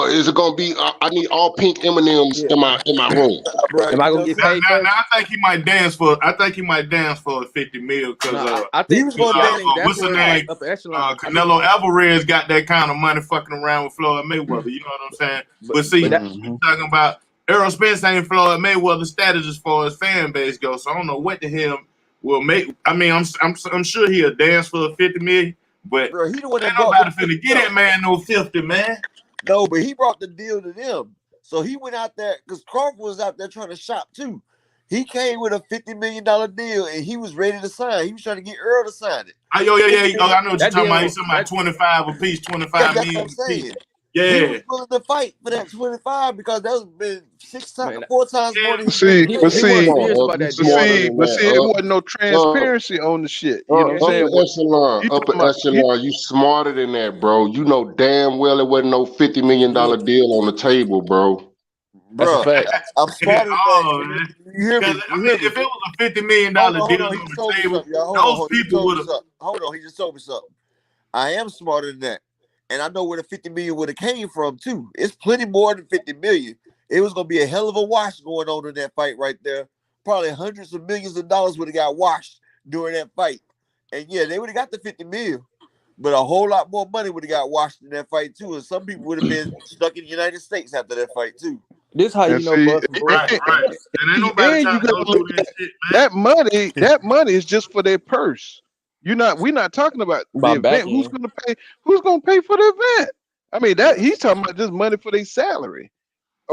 Is it gonna be? I need all pink M&Ms Yeah, in my room. bro. Am I You gonna know, get Now, paid now, now first? I think he might dance for. I think he might dance for 50 mil because No, I he think was going to dance for what's the 25. name? upper echelon. Canelo Alvarez got that kind of money fucking around with Floyd Mayweather. You know what I'm saying? But But see, But that Hmm. you talking about Errol Spence ain't Floyd Mayweather status as far as fan base goes. So I don't know what the hell will make. I mean, I'm sure he'll dance for 50 million, but bro, he the one that ain't brought the nobody deal finna to get them. that man no 50, man. No, but he brought the deal to them. So he went out there because Crawford was out there trying to shop too. He came with a $50 million deal and he was ready to sign. He was trying to get Earl to sign it. I know what you're that talking about. He's deal talking about that 25 a piece, Yeah, 25 that's what I'm million a piece. saying. He was Yeah. willing to fight for that 25 because that was been man, 4 times more than Yeah. he getting See, he but paid. he wasn't see, serious Echelon, about you that but deal, smarter bro. see, than but see, it that. wasn't no transparency on the shit. You know what I'm Yeah, saying? he You Upper talking about? echelon, you smarter than that, bro. You know damn well it wasn't no $50 million Look, deal on the table, bro. that's a bro, fact. I'm smarter than that. Oh, man. You hear Because me? I You mean, hear me? if it was a $50 million Hold deal on. He on just the told me table, something, y'all. those Hold on. He just people told would me have. something. Hold on. He just told me something. I am smarter than that. And I know where the 50 million would have came from too. It's plenty more than 50 million. It was gonna be a hell of a wash going on in that fight right there. Probably hundreds of millions of dollars would have got washed during that fight. And yeah, they would have got the 50 million, but a whole lot more money would have got washed in that fight too. And some people would have been stuck in the United States after that fight too. This how And you know see, Bud some bullshit, Right. man. And ain't nobody and trying you to got go to look through at this shit, man. that money. That money is just for their purse. We're not talking about the By back event. Who's end. gonna pay? Who's gonna pay for the event? I mean, that he's talking about just money for their salary.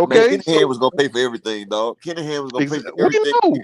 Man, Okay, Kenny so was gonna pay for everything, dog. Kenny was gonna pay for we everything, know.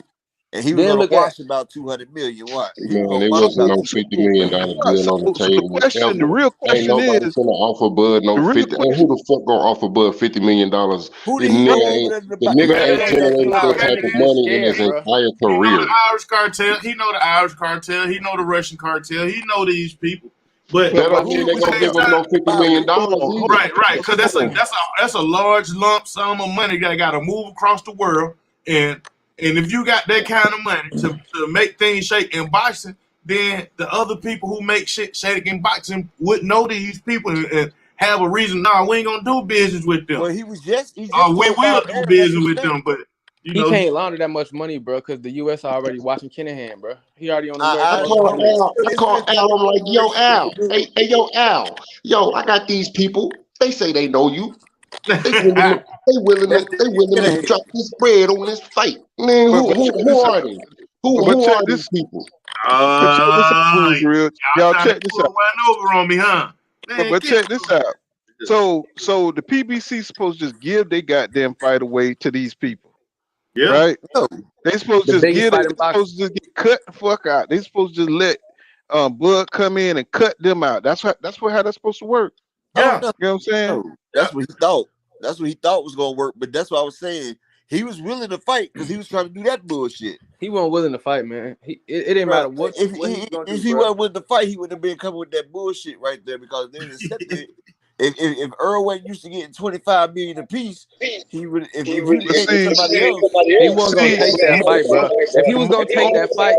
and he was Then gonna look at wash about 200 million. What? He was Man, gonna there wash So, wasn't about no so, $50 200 million million. deal on the so the table question, the ever. real Ain't question nobody is, finna offer Bud no the real 50. And question, who the fuck gonna offer Bud $50 million? The Who did he go over nigga there the nigga to man, ain't demand Errol that generated that 500 that type of nigga million? just money in scared, his bro. entire He know the career. Irish cartel. He know the Irish cartel. He know the Russian cartel. He know these people. But That But don't by at mean saying they the Who gonna same give him time, no $50 million hold either. right. Because that's on. a large lump sum of money that got to move across the world. And if you got that kind of money to make things shake in boxing, then the other people who make shit shake in boxing would know these people and have a reason. Nah, we ain't gonna do business with them. Well, he just We told will Bob do Arum that's business his with family. them, but you he know, can't launder that much money, bro, because the US already watching Kinahan, bro. He already on I alert, I bro. call understand. Al. I His call fist got Al. I'm like, yo, relationship Al. with them. Hey, yo, Al. Yo, I got these people. They say they know you. They willing to. That's They willing to Kinahan. drop this bread on this fight. Man, But check who this are out. they? But Who check are these this. people? But check this out, Who's real. y'all Y'all trying to check this pull out. one over on me, huh? Man, But get check this out. So the PBC supposed to just give their goddamn fight away to these people, yeah. right? No, They supposed The to just biggest give it. fight They in boxing. supposed to just get cut the fuck out. They supposed to just let Bud come in and cut them out. How that's supposed to work. oh Yeah. no, You know what I'm saying? no. Yeah. That's what he thought. That's what he thought was gonna work. But that's what I was saying. He was willing to fight because he was trying to do that bullshit. He wasn't willing to fight, man. It didn't Bro, matter what he was gonna if do, he bro. wasn't willing to fight, he wouldn't have been coming with that bullshit right there because then accepted it. If Earl wasn't used to getting 25 million apiece, he would if he'd have But came to see, somebody else. He wasn't gonna see, take that fight, bro. If he was more gonna take that fight,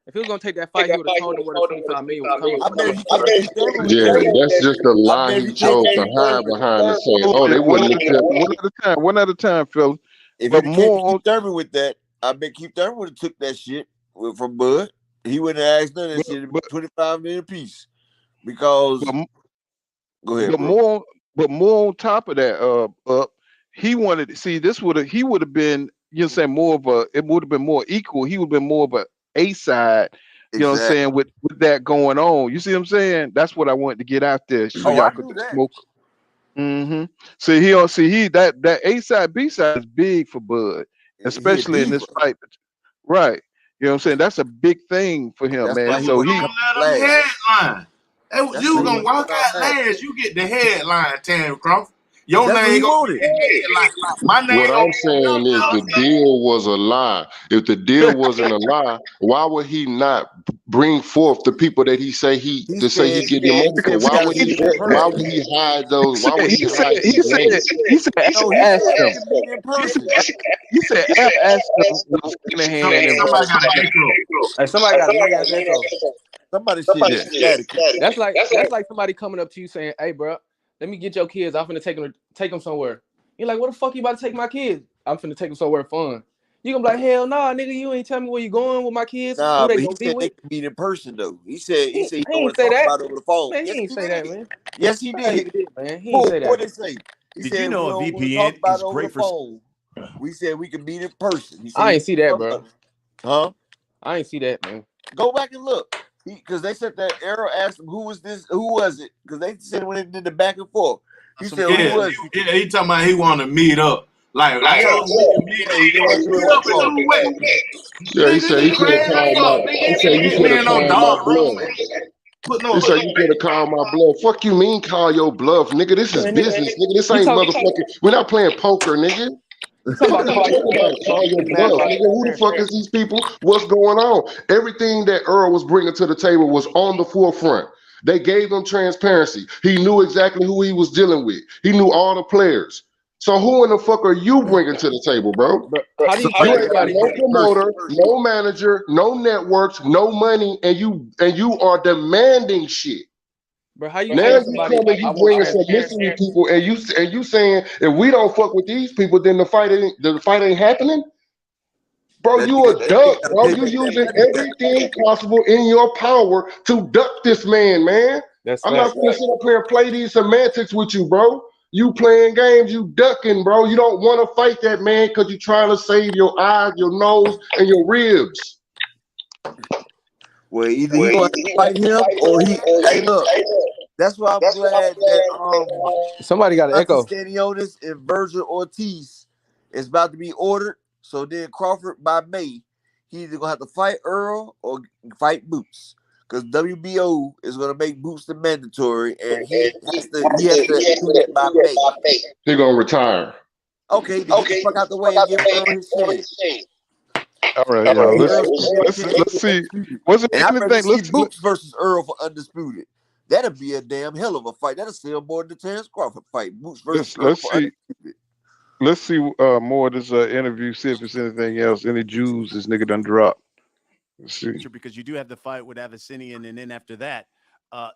if he was gonna take that fight, he would have told him where the 25 million was coming I from. bet if he came to Keith Thurman with Yeah, that shit. that's just a I lie bet if he he came to chose to Keith hide Thurman, behind and saying, hold "Oh, they it wouldn't accept." one at a time, fellas. if But he'd have came to more, Keith Thurman with that, I bet Keith Thurman would have took that shit from Bud. He wouldn't have asked none of that but shit. It'd be but 25 million apiece. Because but go ahead, but bro. more on top of that, up, he wanted to see this he would have been, you know, saying more of a, it would have been more equal. He would have been more of a side You know what I'm Exactly. saying? With that going on. You see what I'm saying? That's what I wanted to get out there so Oh, y'all I could knew that. smoke. See, he don't see that A side, B side is big for Bud, He a especially in diva. this fight. Right. You know what I'm saying? That's a big thing for him, That's man. why he So want to he come Let them last. headline. That's You why he gonna want to walk come out out last. last. You get the headline, Terence Crawford. Your That's what he name gonna wanted. be the headline. My name What gonna I'm be saying is up the there. deal was a lie. If the deal wasn't a lie, why would he not bring forth the people that he say he He to say said he get the money for? we Why gotta would meet he? him in Why person. would he hide those? Why would he he said hide he these said names? he said Amp No, he asked said we him. can meet in person. He said Amp asked him was Shanahan and Somebody Bud got an coming. echo. Hey, somebody got a big ass echo. Somebody shit is Yeah. static. That's like somebody coming up to you saying, "Hey, bro, let me get your kids. I'm finna take them somewhere." You're like, "What the fuck you about to take my kids?" I'm finna take them somewhere fun. You gonna be like, "Hell nah, nigga, you ain't tell me where you going with my kids. Who Nah, they but he gonna be said they with?" can meet in person though. He said he He don't want ain't to say talk that. about it over the phone. Man, he Yes, ain't he say that, did. man. Yes, he Yeah, he did. did, man. He ain't Boy, say what that. they say? He Did you said we know a don't want to talk VPN about is it over the great for? phone. We said we can meet in person. He said I he ain't see that, come bro. up. Huh? I ain't see that, man. Go back and look. Because they said that Errol asked him who was this, who was it? Because they said when they did the back and forth. He said, who Yeah, was it? yeah. He talking about he want to meet up. Like I Yeah, told him we can meet yeah, he didn't want to do it over up the in phone. the way. Yeah, he Nigga, said you he could have crazy as called fuck. my. Nigga, He you said can't you get could me have in no called my dark room. bluff. Put He no. said you could have called my bluff. Fuck you mean call your bluff, nigga? This is Man, nigga, business, nigga. This you ain't talking motherfucking. We're not playing poker, nigga. you talking Fuck about is you somebody talking about? Call your getting mad bluff, about nigga. Who the transparency. fuck is these people? What's going on? Everything that Earl was bringing to the table was on the forefront. They gave him transparency. He knew exactly who he was dealing with. He knew all the players. So who in the fuck are you bringing to the table, bro? But how do you You tell ain't got somebody? no promoter, no manager, no networks, no money, and you are demanding shit. Bro, how you Now tell you somebody coming, I you want bringing some transparency? mystery people, and you saying if we don't fuck with these people, then the fight ain't happening. Bro, That you nigga, a that nigga duck, gotta bro. pay You back that using money. everything possible in your power to duck this man. That's I'm not fact. gonna sit up here and play these semantics with you, bro. You playing games, you ducking, bro. You don't want to fight that man because you're trying to save your eyes, your nose, and your ribs. Well, either he gonna have to fight him or he. Hey, look. That's why I'm glad that Somebody got an echo. Castanionis and Virgil Ortiz is about to be ordered. So then Crawford by May, he either gonna have to fight Earl or fight Boots. Because WBO is gonna make Boots the mandatory, and he has to do that by May. He gonna retire. Okay, to get the fuck out the way and give Earl his chance. All right, And y'all. give Let's Earl Spence his let's chance let's for see. undisputed. What's the And I'd main rather thing? see Boots versus Earl for undisputed. That'd be a damn hell of a fight. That'll sell more than the Terence Crawford fight. Boots versus Earl let's for see. undisputed. Let's see more of this interview. See if there's anything else. Any Jews this nigga done dropped. Let's see. Because you do have the fight with Abyssinian, and then after that,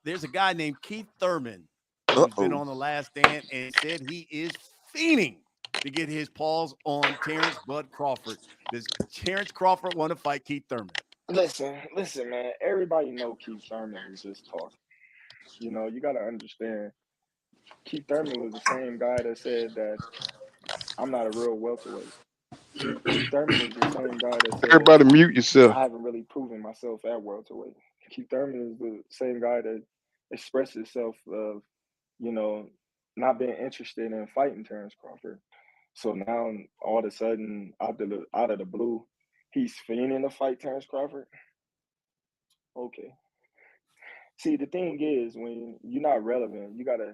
there's a guy named Keith Thurman who's been on The Last Stand and said he is fiending to get his paws on Terence Bud Crawford. Does Terence Crawford want to fight Keith Thurman? Listen, man. Everybody know Keith Thurman was just talking. You know, you got to understand. Keith Thurman was the same guy that said that I'm not a real welterweight. Keith Thurman is the same guy that said Everybody mute yourself. I haven't really proven myself at welterweight. Keith Thurman is the same guy that expressed himself of, you know, not being interested in fighting Terence Crawford. So now all of a sudden, out of the blue, he's fiending to fight Terence Crawford. Okay. See, the thing is, when you're not relevant, you gotta,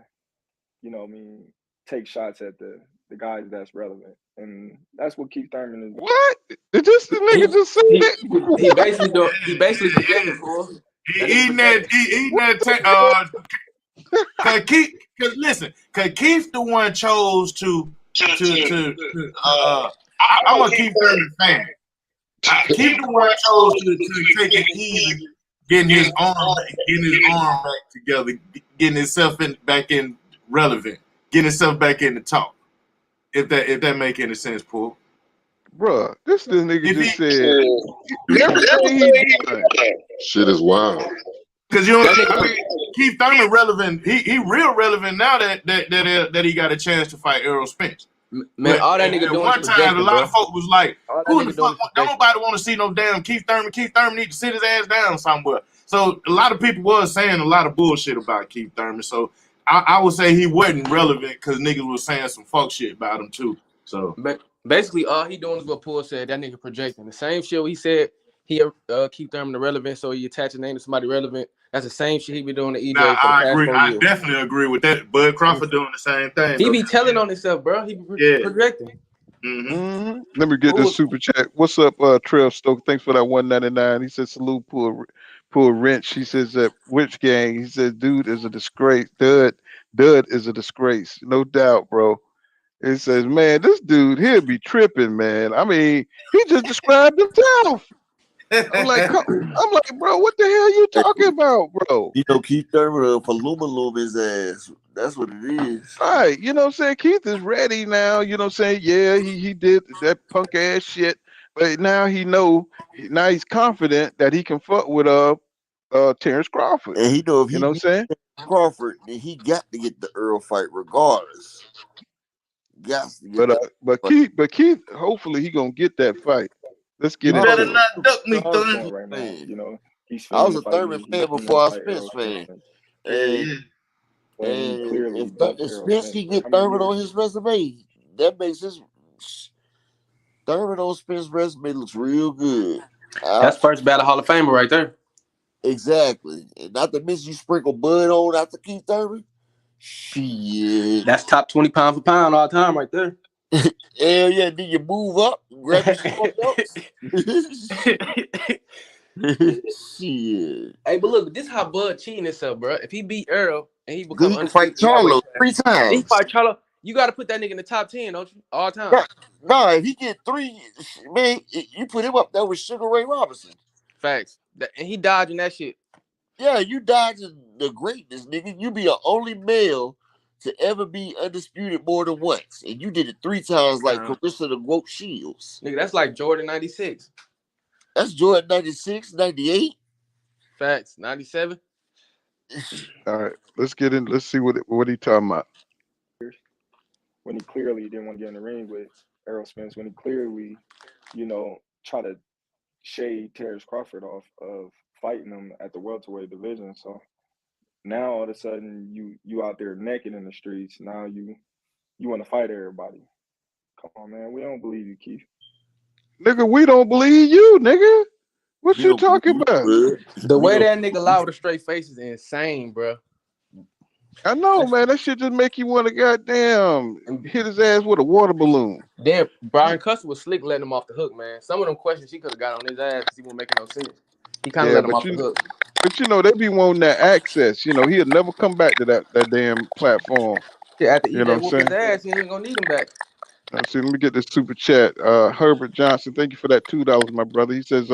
take shots at the guys that's relevant, and that's what Keith Thurman is. What? Did this the nigga just say it? He basically condemning for. He eating that. Cause Keith, cause Keith the one chose to. I'm a Keith Thurman fan. Keith the one chose to take it easy, getting his arm back together, getting himself back in relevant, getting himself back in the talk. If that make any sense, Paul. Bruh, this nigga just said everything he done. Shit is wild. Because Keith Thurman relevant. He real relevant now that he got a chance to fight Errol Spence. Man, all that nigga At doing is one time, a projecting, lot bro. of folk was like, All that who in the nigga doing fuck? is Don't projecting. nobody want to see no damn Keith Thurman. Keith Thurman need to sit his ass down somewhere. So a lot of people was saying a lot of bullshit about Keith Thurman. So I would say he wasn't relevant because niggas was saying some fuck shit about him too. So Basically, all he doing is what Paul said. That nigga projecting. The same shit he said he Keith Thurman irrelevant, so he attach a name to somebody relevant. That's the same shit he be doing to now EJ for the I past agree. 4 I years. definitely agree with that. Bud Crawford doing the same thing. He Though. be telling on himself, bro. He be projecting. Mm-hmm. Let me get this super chat. What's up, Trail Stoke? Thanks for that 199. He says salute Poor Wrench. He says that Witch Gang. He says dude is a disgrace. Dud is a disgrace. No doubt, bro. It says, man, this dude he'll be tripping, man. I mean, he just described himself. I'm like, bro, what the hell you talking about, bro? You know, Keith Thurman for Luma his ass. That's what it is. All right, you know what I'm saying? Keith is ready now. You know what I'm saying? Yeah, he did that punk ass shit, but now now he's confident that he can fuck with Terence Crawford. And he know if You he know what I'm saying? Crawford, then he got to get the Earl fight regardless. Got to get that. But Keith, hopefully he gonna get that fight. Let's get You into better it. not duck me, Hard's Thurman. going right now. You know, he's I finna was to a fight Thurman me. He's fan finna before I fight Spence Errol fan. Spence. And But he clearly ducked if Errol Spence Spence can for get how many Thurman on years? his resume, that makes his Thurman on Spence's resume looks real good. That's first battle Hall of Famer right there. Exactly. And not to mention you sprinkle Bud on after Keith Thurman. Shit. That's top 20 pound for pound all time right there. Hell yeah, then you move up, grab your small belts. Shit. Hey, but look, this how Bud cheating himself, bro. If he beat Errol and he become Then he can fight undisputed lightweight, Charlo 3 times. he fight Charlo. You got to put that nigga in the top 10, don't you? All time. No, if he get 3, man, you put him up there with Sugar Ray Robinson. Facts. And he dodging that shit. Yeah, you dodging the greatness, nigga. You be the only male to ever be undisputed more than once. And you did it 3 times like Carissa the Goat Shields. Nigga, that's like Jordan 96. That's Jordan 96, 98. Facts. 97. All right, let's get in. Let's see what he talking about. When he clearly didn't want to get in the ring with Errol Spence, when he clearly, you know, try to shade Terence Crawford off of fighting him at the welterweight division. So now all of a sudden you out there naked in the streets. Now you want to fight everybody. Come on, man. We don't believe you, Keith. Nigga, we don't believe you, nigga. What you talking about? The way that nigga lie with a straight face is insane, bro. I know, man. That shit just make you want to goddamn hit his ass with a water balloon. Damn, Brian Custer was slick letting him off the hook, man. Some of them questions he could have got on his ass because he wasn't making no sense. He kind of let him off the hook. But you know, they be wanting that access. You know, he'll never come back to that damn platform. Yeah, after you know EJ what I'm whooped his saying? ass, he ain't gonna need him back. Let's see, let me get this super chat. Herbert Johnson, thank you for that $2, my brother. He says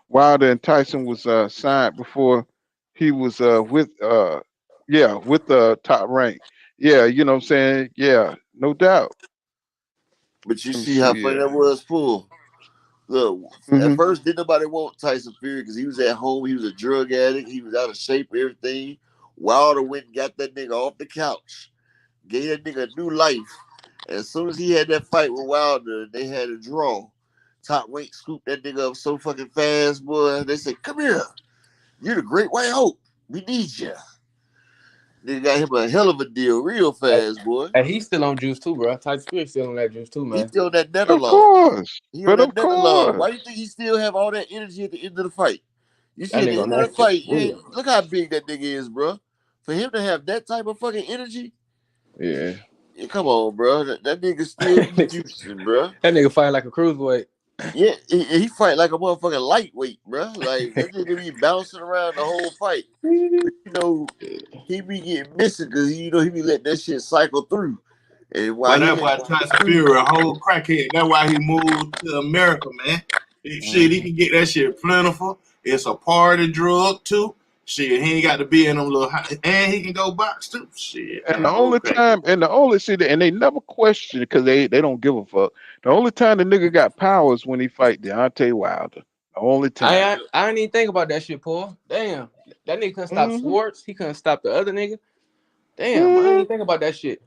Wilder and Tyson was signed before he was with Top Rank. Yeah, you know what I'm saying? Yeah, no doubt. But you see how funny that was, Fool. Look, at first, didn't nobody want Tyson Fury because he was at home. He was a drug addict. He was out of shape, everything. Wilder went and got that nigga off the couch, gave that nigga a new life. As soon as he had that fight with Wilder, they had a draw. Top Rank scooped that nigga up so fucking fast, boy. They said, "Come here, you're the Great White Hope. We need you." They got him a hell of a deal, real fast, boy. And he's still on juice too, bro. Tyson Fury still on that juice too, man. He's still on that Netherlong. Of course, But of course. Why do you think he still have all that energy at the end of the fight? You see, at the end of the fight, look how big that nigga is, bro. For him to have that type of fucking energy, yeah, come on, bro. That nigga still be juicing, bro. That nigga fight like a cruiserweight. Yeah, he fight like a motherfucking lightweight, bro. Like that nigga be bouncing around the whole fight. But, you know, he be getting missing because he be letting that shit cycle through. And Well, that's why Tyson Fury a whole crackhead. That's why he moved to America, man. Shit, he can get that shit plentiful. It's a party drug too. Shit, he ain't got to be in them little and he can go box too. Shit. And the only time, and they never question it because they don't give a fuck. The only time the nigga got power is when he fight Deontay Wilder. The only time. I didn't even think about that shit, Paul. Damn, that nigga couldn't stop Schwartz. He couldn't stop the other nigga. Damn, I didn't even think about that shit.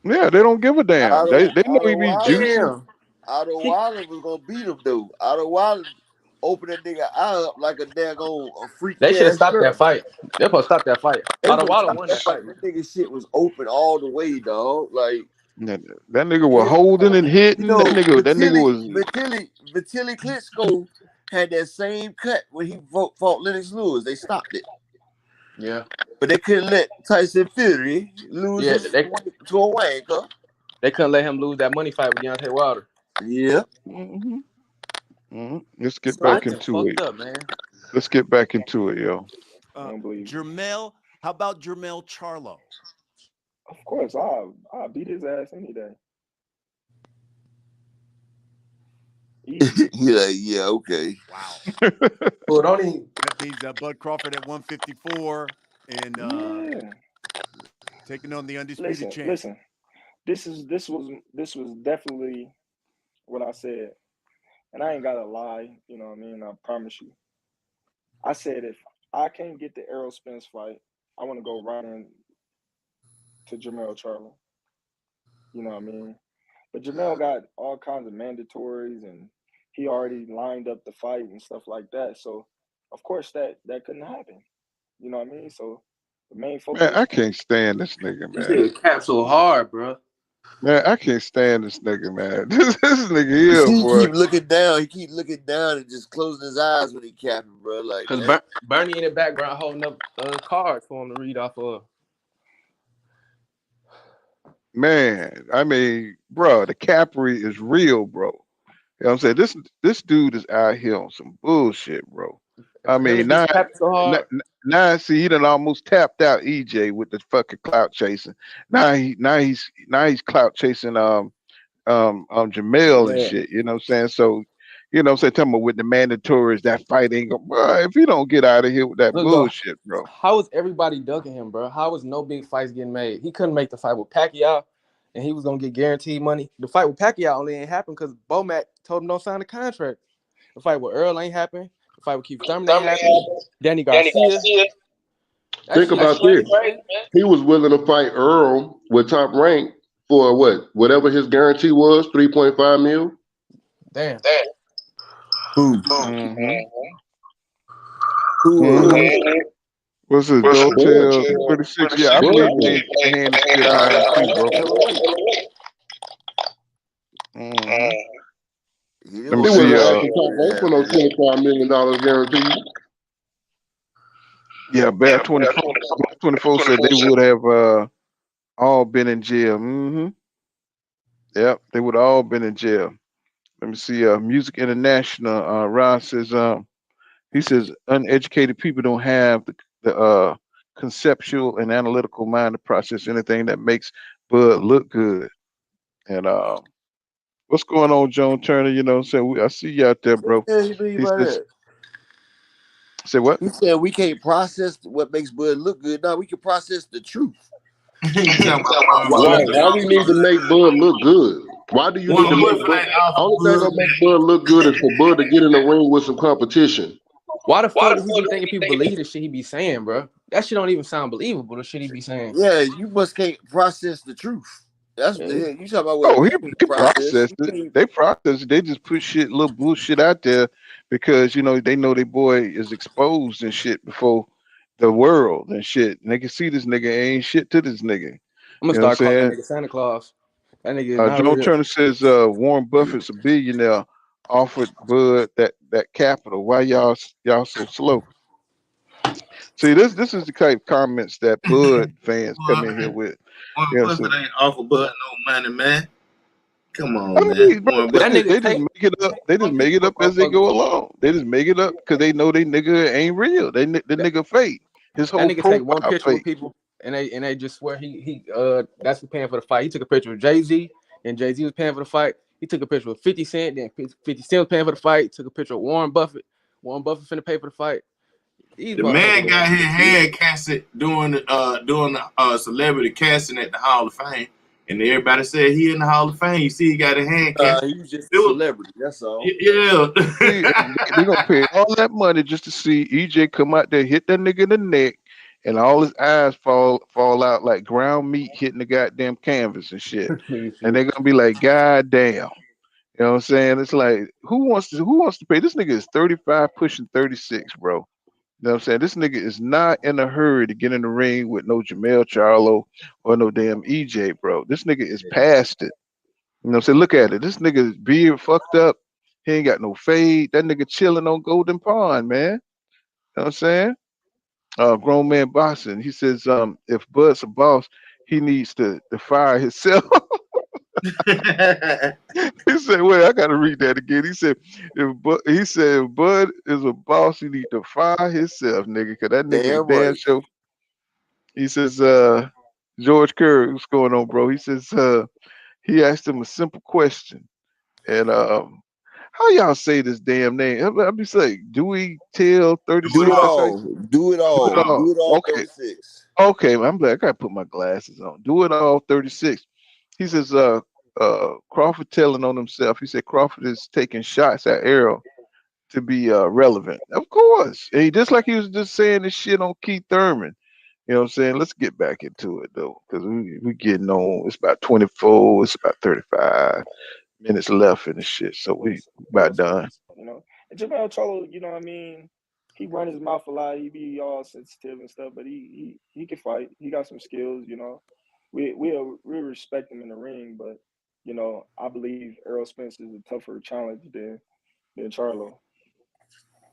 Yeah, they don't give a damn. They know he be juicing. Damn. Otto Wilder was gonna beat him though. Otto Wilder opened that nigga eye up like a daggone a They freaky should have ass stopped that girl. fight. They're supposed to stop that fight. They Otto supposed to Wilder stop won that that fight. fight. That nigga shit was open all the way, dog. Like That nigga was it, holding and you hitting. know, That nigga was. Vitaly Klitschko had that same cut when he fought Lennox Lewis. They stopped it. Yeah. But they couldn't let Tyson Fury lose Yeah, his weight to a wanker. they couldn't let him lose that money fight with Deontay Wilder. Yeah. Let's get So back that's into fucked it. up, man. Let's get back into it, yo. Jermell, how about Jermell Charlo? Of course, I'll beat his ass any day. yeah, okay. Wow. Well, don't even. That means Bud Crawford at 154 and taking on the undisputed champ. Listen. This was definitely what I said, and I ain't gotta lie. You know what I mean? I promise you. I said if I can't get the Errol Spence fight, I want to go right in to Jermell Charlo. You know what I mean? But Jermell got all kinds of mandatories, and he already lined up the fight and stuff like that. So, of course, that couldn't happen. You know what I mean? So, the main focus. Man, I can't stand this nigga, This man. nigga cap so hard, bro. Man, I can't stand this nigga, man. This nigga here, He boy. keep looking down. He keep looking down and just closing his eyes when he capping, bro. Like, Because Bernie in the background holding up cards for him to read off of. Man, I mean, bro, the Capri is real, bro. You know what I'm saying? This dude is out here on some bullshit, bro. I mean, now see, he done almost tapped out EJ with the fucking clout chasing. Now he's clout chasing Jamel and shit. You know what I'm saying? So, you know what I'm saying? Talking about with the mandatories, that fight ain't gonna, bro, if you don't get out of here with that bullshit, bro. How is everybody dunking him, bro? How is no big fights getting made? He couldn't make the fight with Pacquiao, and he was gonna get guaranteed money. The fight with Pacquiao only ain't happened because Bomac told him don't sign the contract. The fight with Errol ain't happened. The fight with Keith Thurman ain't happened. Danny Garcia. Think about this. He was willing to fight Earl with Top Rank for whatever his guarantee was, 3.5 mil. Damn. Who? What's it? Gold Tail 26. Yeah, I believe they hand the shit out too, bro. Let me see. For no $25 million guarantee. Yeah, Bear 24 said they would have all been in jail. Yep, they would have all been in jail. Let me see. Music International. Ron says he says uneducated people don't have the conceptual and analytical mind to process anything that makes Bud look good. And what's going on, Joan Turner? You know, so I see you out there, bro. Say what? He said we can't process what makes Bud look good. No, we can process the truth. Why we need to make Bud look good? Why do you need to make Bud? Only thing that makes Bud look good is for Bud to get in the ring with some competition. Why the fuck does he be thinking people believe the shit he be saying, bro? That shit don't even sound believable, the shit he be saying. Yeah, you must can't process the truth. That's you talking about what he processed it. They process it. They just put little bullshit out there because they know their boy is exposed and shit before the world and shit. And they can see this nigga ain't shit to this nigga. I'm gonna start calling that nigga Santa Claus. That nigga is not Joe real. Turner says Warren Buffett's a billionaire, offered Bud that capital. Why y'all so slow? See, this is the type of comments that Bud fans come in here with. Buffett ain't offer Bud no money, man. Come on, man. They just make it up. They just make it up as they go along. They just make it up because they know they nigga ain't real. The nigga fake. His whole that nigga take one profile picture fake. with people and they just swear he that's who paying for the fight. He took a picture with Jay-Z and Jay-Z was paying for the fight. He took a picture with 50 Cent, then 50 Cent was paying for the fight. Took a picture of Warren Buffett. Warren Buffett finna pay for the fight. The man got his head casted doing the celebrity casting at the Hall of Fame, and everybody said he in the Hall of Fame. You see, he got a hand cast. He was just a celebrity. That's all. Yeah, they gonna pay all that money just to see EJ come out there, hit that nigga in the neck, and all his eyes fall out like ground meat hitting the goddamn canvas and shit. And they're gonna be like, God damn. You know what I'm saying? It's like who wants to pay? This nigga is 35 pushing 36, bro. You know what I'm saying? This nigga is not in a hurry to get in the ring with no Jamel Charlo or no damn EJ, bro. This nigga is past it. You know what I'm saying? Look at it. This nigga's beard fucked up. He ain't got no fade. That nigga chilling on Golden Pond, man. You know what I'm saying? Grown man boxing. He says, if Bud's a boss, he needs to fire himself. He said, wait, I gotta read that again. He said, if Bud is a boss, he need to fire himself, nigga, cause that nigga was Damn damn right. sure. He says, George Curry, what's going on, bro? He says, he asked him a simple question. And how y'all say this damn name? I'll be saying, Dewey Tell Do 36. it That's how you all. Do it do it all. all. Do it all. Okay. 36. Okay, I'm like, I gotta put my glasses on. Do it all 36. He says, Crawford telling on himself. He said Crawford is taking shots at Errol to be relevant. Of course. Just like he was just saying this shit on Keith Thurman. You know what I'm saying? Let's get back into it though, because we getting on. It's about 24, it's about 35 minutes left in the shit. So we about done. You know, and Jamel Charlo, you know what I mean? He run his mouth a lot. He be all sensitive and stuff, but he can fight. He got some skills. You know, we respect him in the ring, but you know, I believe Errol Spence is a tougher challenge than Charlo.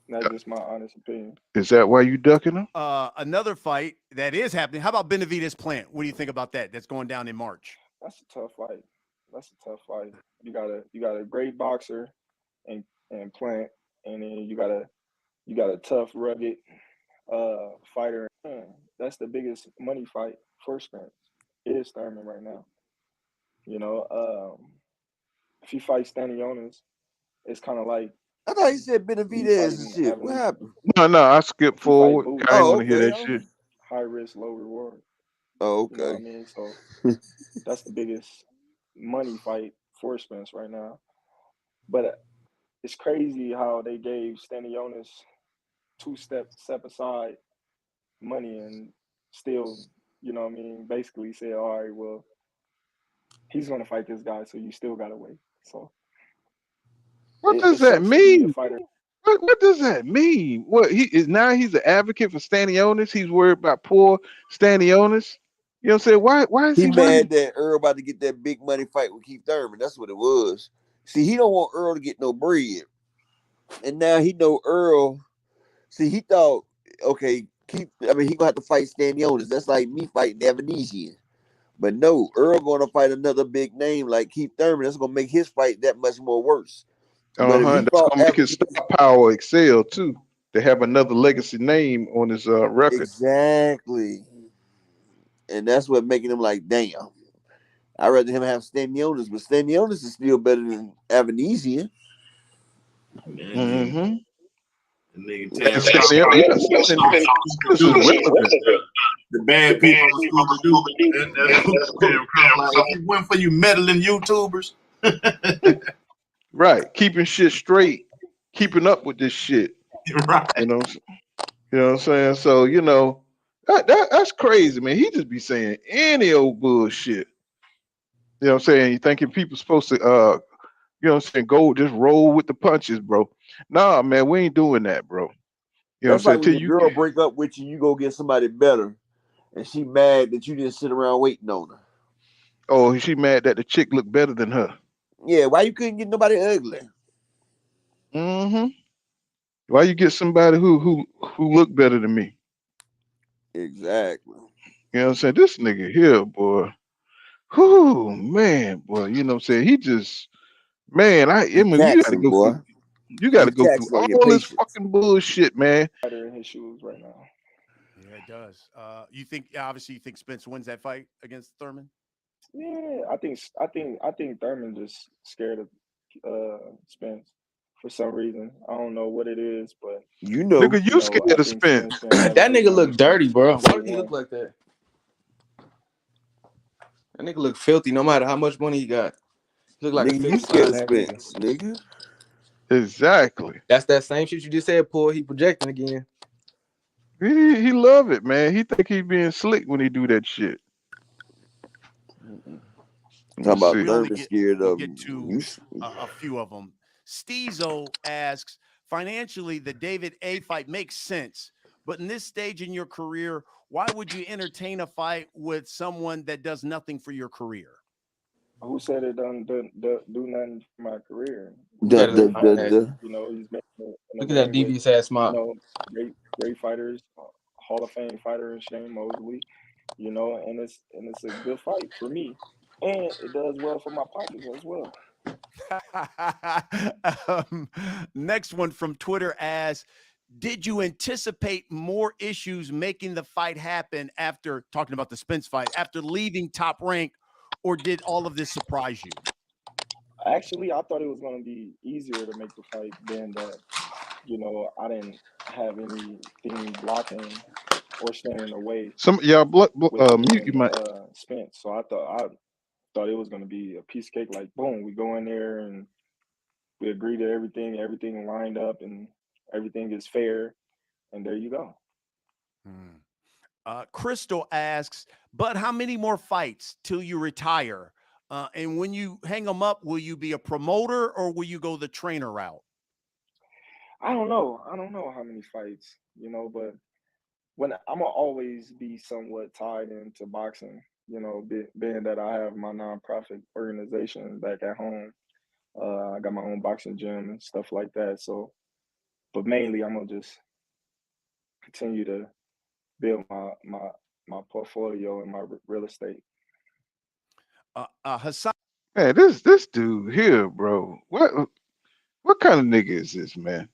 That's just my honest opinion. Is that why you ducking him? Another fight that is happening. How about Benavidez Plant? What do you think about that? That's going down in March. That's a tough fight. That's a tough fight. You got a great boxer and Plant, and then you got a tough, rugged fighter. Man, that's the biggest money fight for Spence. It is Thurman right now. You know, if he fights Stanionis, it's kind of like I thought he said Benavidez and shit. What happened? No, I skipped forward. I didn't want to hear that shit. High risk, low reward. Oh, okay. You know what I mean? So that's the biggest money fight for Spence right now. But it's crazy how they gave Stanionis step aside money and still, you know what I mean, basically say, all right, well, he's gonna fight this guy, so you still gotta wait. So what does that mean? What does that mean? What he's an advocate for Stanionis. He's worried about poor Stanionis. You know what I'm saying? Why is he mad that Earl about to get that big money fight with Keith Thurman? That's what it was. See, he don't want Earl to get no bread. And now he know Earl. See, he thought, okay, he gonna have to fight Stanionis. That's like me fighting Evanesian. But no, Earl gonna fight another big name like Keith Thurman. That's gonna make his fight that much more worse. That's gonna make his star power excel too. To have another legacy name on his record. Exactly. And that's what making him like, damn. I'd rather him have Stanionis, but Stanionis is still better than Avanesian. Mm-hmm. The bad people if it went for you meddling YouTubers. Right. Keeping shit straight. Keeping up with this shit. Right. You know what I'm saying? So, you know, that's crazy, man. He just be saying any old bullshit. You know what I'm saying? You thinking people supposed to you know what I'm saying, go just roll with the punches, bro. Nah, man, we ain't doing that, bro. You know That's what I'm like saying? when your girl break up with you, you go get somebody better, and she mad that you didn't sit around waiting on her. Oh, she mad that the chick looked better than her. Yeah, why you couldn't get nobody ugly? Mm-hmm. Why you get somebody who look better than me? Exactly. You know what I'm saying? This nigga here, boy. Whoo, man, boy. You know what I'm saying? He just, man, you gotta go through. You gotta go through all this fucking bullshit, man. In his shoes right now. Yeah, it does. You think Spence wins that fight against Thurman? Yeah, I think Thurman just scared of Spence for some reason. I don't know what it is, but nigga, you scared of Spence. That nigga look dirty, bro. Why does he look like that? That nigga look filthy no matter how much money he got. He look like nigga, you scared of Spence, nigga. Exactly. That's that same shit you just said, Paul. He projecting again. He love it, man. He think he being slick when he do that shit. Let Talking me about see. We only Thurman get scared we of get him. to a few of them. Steezo asks, financially, the David A fight makes sense, but in this stage in your career, why would you entertain a fight with someone that does nothing for your career? Who said it do nothing for my career? Look The at his Great the smart the, fighter, ass. the he's been in the Look at that ring with, devious ass smart. great fighters, Hall of Fame fighter Shane Mosley, and it's a good fight for me, and it does well for my pockets as well. um, next one from Twitter asks, did you anticipate more issues making the fight happen after talking about the Spence fight, after leaving Top Rank, or did all of this surprise you? Actually, I thought it was going to be easier to make the fight than that. I didn't have anything blocking or standing in the way Some y'all with me mute you and might. Spence. So I thought it was going to be a piece of cake. Like boom, we go in there and we agree to everything. Everything lined up and everything is fair. And there you go. Crystal asks, but how many more fights till you retire? And when you hang them up, will you be a promoter or will you go the trainer route? I don't know. I don't know how many fights, but when I'm gonna always be somewhat tied into boxing, being that I have my nonprofit organization back at home. I got my own boxing gym and stuff like that. So, but mainly I'm gonna just continue to build my portfolio and my real estate. Hassan. Man, this dude here, bro. What kind of nigga is this, man?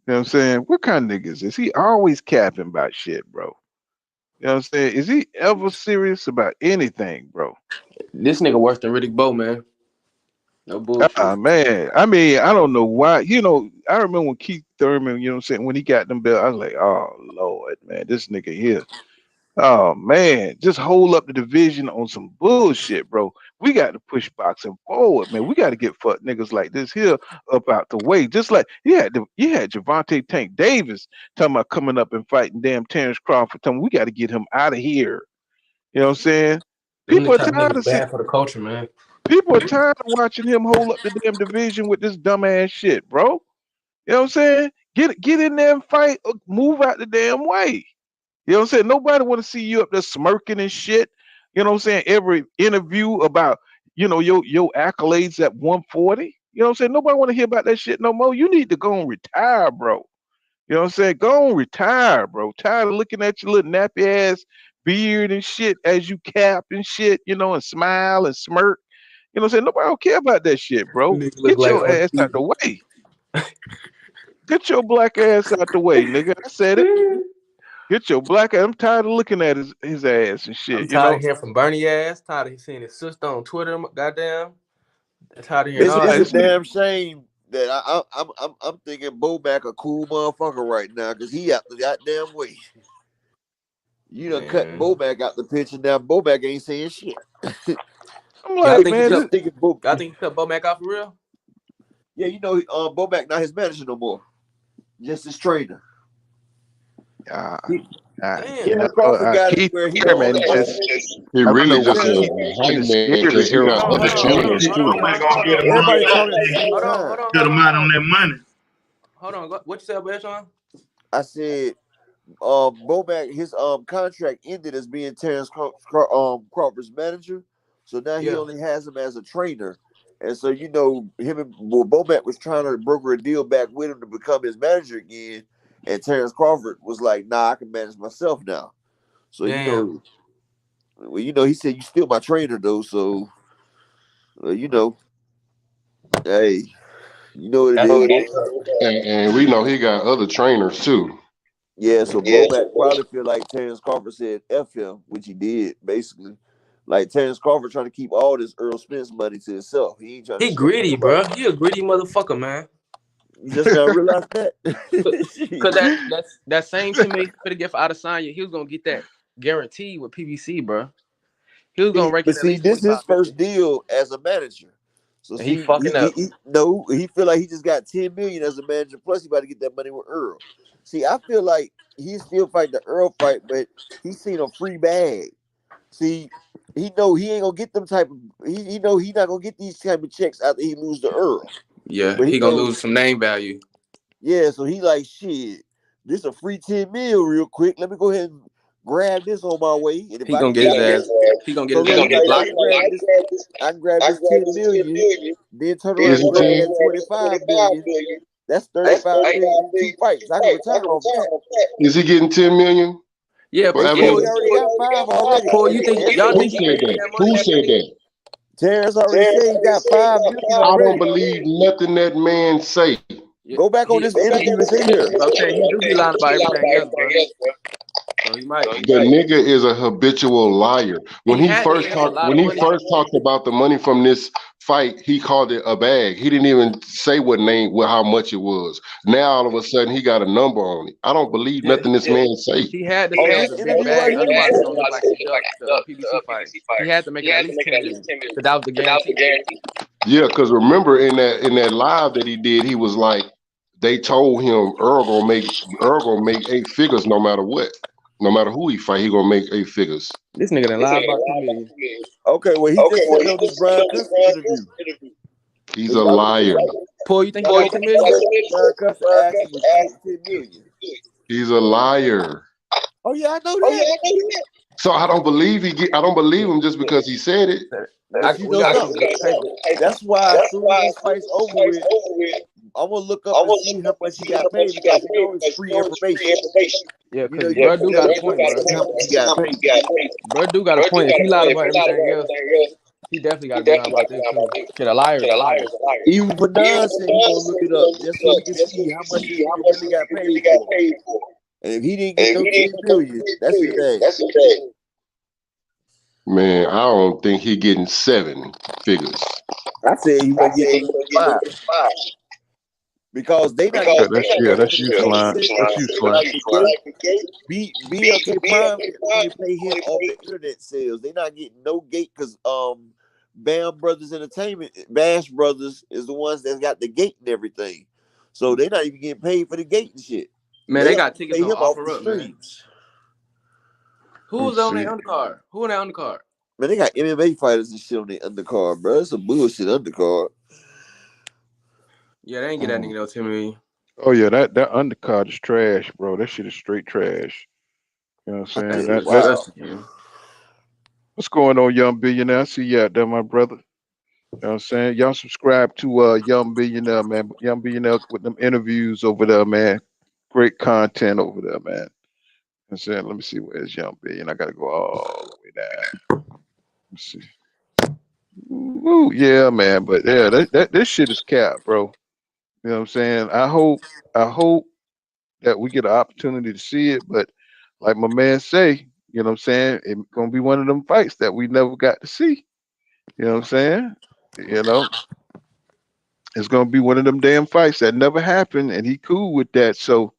You know what I'm saying? What kind of nigga is this? He always capping about shit, bro. You know what I'm saying? Is he ever serious about anything, bro? This nigga worse than Riddick Bowe, man. No bullshit. Ah, man. I mean, I don't know why. I remember when Keith Thurman, you know what I'm saying, when he got them belts, I was like, oh Lord, man, this nigga here. Oh man, just hold up the division on some bullshit, bro. We got to push boxing forward, man. We got to get fuck niggas like this here up out the way. Just like you had Javante Tank Davis talking about coming up and fighting damn Terence Crawford. Telling we got to get him out of here. You know what I'm saying? Them the People are type of tired niggas of see, bad for the culture, man. people are tired of watching him hold up the damn division with this dumbass shit, bro. You know what I'm saying? Get in there and fight. Move out the damn way. You know what I'm saying? Nobody want to see you up there smirking and shit. You know what I'm saying? Every interview about, your accolades at 140. You know what I'm saying? Nobody want to hear about that shit no more. You need to go and retire, bro. You know what I'm saying? Go and retire, bro. Tired of looking at your little nappy ass beard and shit as you cap and shit, and smile and smirk. You know what I'm saying? Nobody don't care about that shit, bro. Nigga look Get like your Uncle ass out the Ethan. way. Get your black ass out the way, nigga. I said it. Get your black ass. I'm tired of looking at his ass and I'm shit, tired of hearing from Bernie ass. Tired of seeing his sister on Twitter. Goddamn. Tired of hearing it's all it's that a It's, shit. damn shame that I'm thinking Boback a cool motherfucker right now because he out the goddamn way. You done cut Man. Boback out the picture. Now Boback ain't saying shit. I'm Y'all like, think he man, cut Just thinking Bo. y'all think he cut Bo Mac off for real? Yeah, Boback not his manager no more. Just his trainer. uh, He, Damn. Crawford got it Keith where he the Thurman only just, person. He I don't really know why just Terrence, a Keith Thurman hype is man scared because of he Errol got Hold on, other hold on, Spence, hold man. on, juniors hold on, too. hold Boback on, gonna hold get on, him hold money everybody on, after talking at he the same hold on, hold time. on, cut hold him on, out hold on on. that money. Hold on. What you said, Bertrand? I said Boback his contract ended as being Terrence Crawford's manager, so now he Yeah. only has him as a trainer. And so him and Boback was trying to broker a deal back with him to become his manager again, and Terrence Crawford was like, "Nah, I can manage myself now." So Damn. he said, "You still my trainer though." So hey, you know what it That's is. And we know he got other trainers too. Yeah, so Boback probably feel like Terrence Crawford said F him, which he did, basically. Like Terrence Crawford trying to keep all this Earl Spence money to himself. He ain't trying to he share with greedy, nobody. bro. He a greedy motherfucker, man. You just now realize that? Cause that same 10 million he finna get for Adesanya, he was gonna get that guaranteed with PBC, bro. He was gonna rake But in at see, least this is his 45, 50. first deal as a manager. So And he see, fucking up. he feel like he just got 10 million as a manager. Plus, he about to get that money with Earl. See, I feel like he still fight the Earl fight, but he's seen a free bag. See, he know he ain't gonna get them type of. He know he not gonna get these type of checks after he lose to Earl. Yeah, But he he gonna know, lose some name value. yeah. So he like shit. This a free 10 mil real quick. Let me go ahead and grab this on my way. And if He I gonna can get get his this, ass. He gonna get so his look, ass he like locked. I can grab this 10 million, then turn around Is and it grab 10? that 25 million. That's 35 million in 2 fights. I can retire off that. Is he getting 10 million? Yeah, They I said mean, he already got 5 already. Paul, you think y'all who think he said gonna get that? that Who money? said that? Terrence already said he got 5 million I don't already. believe nothing that man say. Yeah, Go back on this interview and see here. I'm saying he do be lying about everything else, bro. So he might. The nigga is a habitual liar. He had to send him a lot When of he money. first talked about the money from this fight, he called it a bag. He didn't even say how much it was. Now all of a sudden he got a number on it. I don't believe Yeah, nothing this man say. he had to On say it was this a big interview right bag. here, Otherwise, it's gonna look like he ducked the PBC fight. He had to make it at least 10 million. Because that was the guarantee. Yeah, because remember in that live that he did, he was like, they told him Earl gonna make 8 figures no matter what. No matter who he fight, he gonna make 8 figures. This nigga done lied about 2 million. okay, well he just said on this Brian Custer interview. He's a liar. Paul, you think he got 10 million? Brian Custer asked him was quote 10 million. He's a liar. Oh yeah, I know that. So I don't believe I don't believe him just because he said it. But you We know gotta see something? the paper. That's why as soon as this fight's over with, I'm gonna look up and see how much he got paid because you know it's free information. Yeah, You know, because you bro can do tell got a the point, bro. UFC how much he got paid. Bro do got a point. If he lied about everything else, he definitely got to be lying about this too. Shit, a liar is a liar. Even Fernand said he gonna look it up just so we can see how much this nigga really got paid for. And if he didn't get no 10 million, that's his ass. Man, I don't think he getting 7 figures. I said he wasn't getting no 5. Because they not getting That's paid that's for the you, gate Slime. sales. That's you, Slime. Like the gate, BLK Prime can only pay him off the internet sales. They not getting no gate because Bam Brothers Entertainment, Bash Brothers is the ones that got the gate and everything. So they not even getting paid for the gate and shit. Man, they got tickets pay on him off offer the up, man. streams. Who's on their undercard? Who on their undercard? Man, they got MMA fighters and shit on their undercard, bro. It's a bullshit undercard. Yeah, they ain't get that nigga no 10 million. Oh yeah, that undercard is trash, bro. That shit is straight trash. You know what I'm saying? Wow. What's going on, Young Billionaire? I see you out there, my brother. You know what I'm saying? Y'all subscribe to Young Billionaire, man. Young Billionaire with them interviews over there, man. Great content over there, man. You know what I'm saying? Let me see where's Young Billionaire. I gotta go all the way down. Let's see. Ooh, yeah, man. But yeah, this shit is cap, bro. You know what I'm saying? I hope that we get an opportunity to see it, but like my man say, you know what I'm saying, it's gonna be one of them fights that we never got to see. You know what I'm saying? You know, it's gonna be one of them damn fights that never happened, and he cool with that. So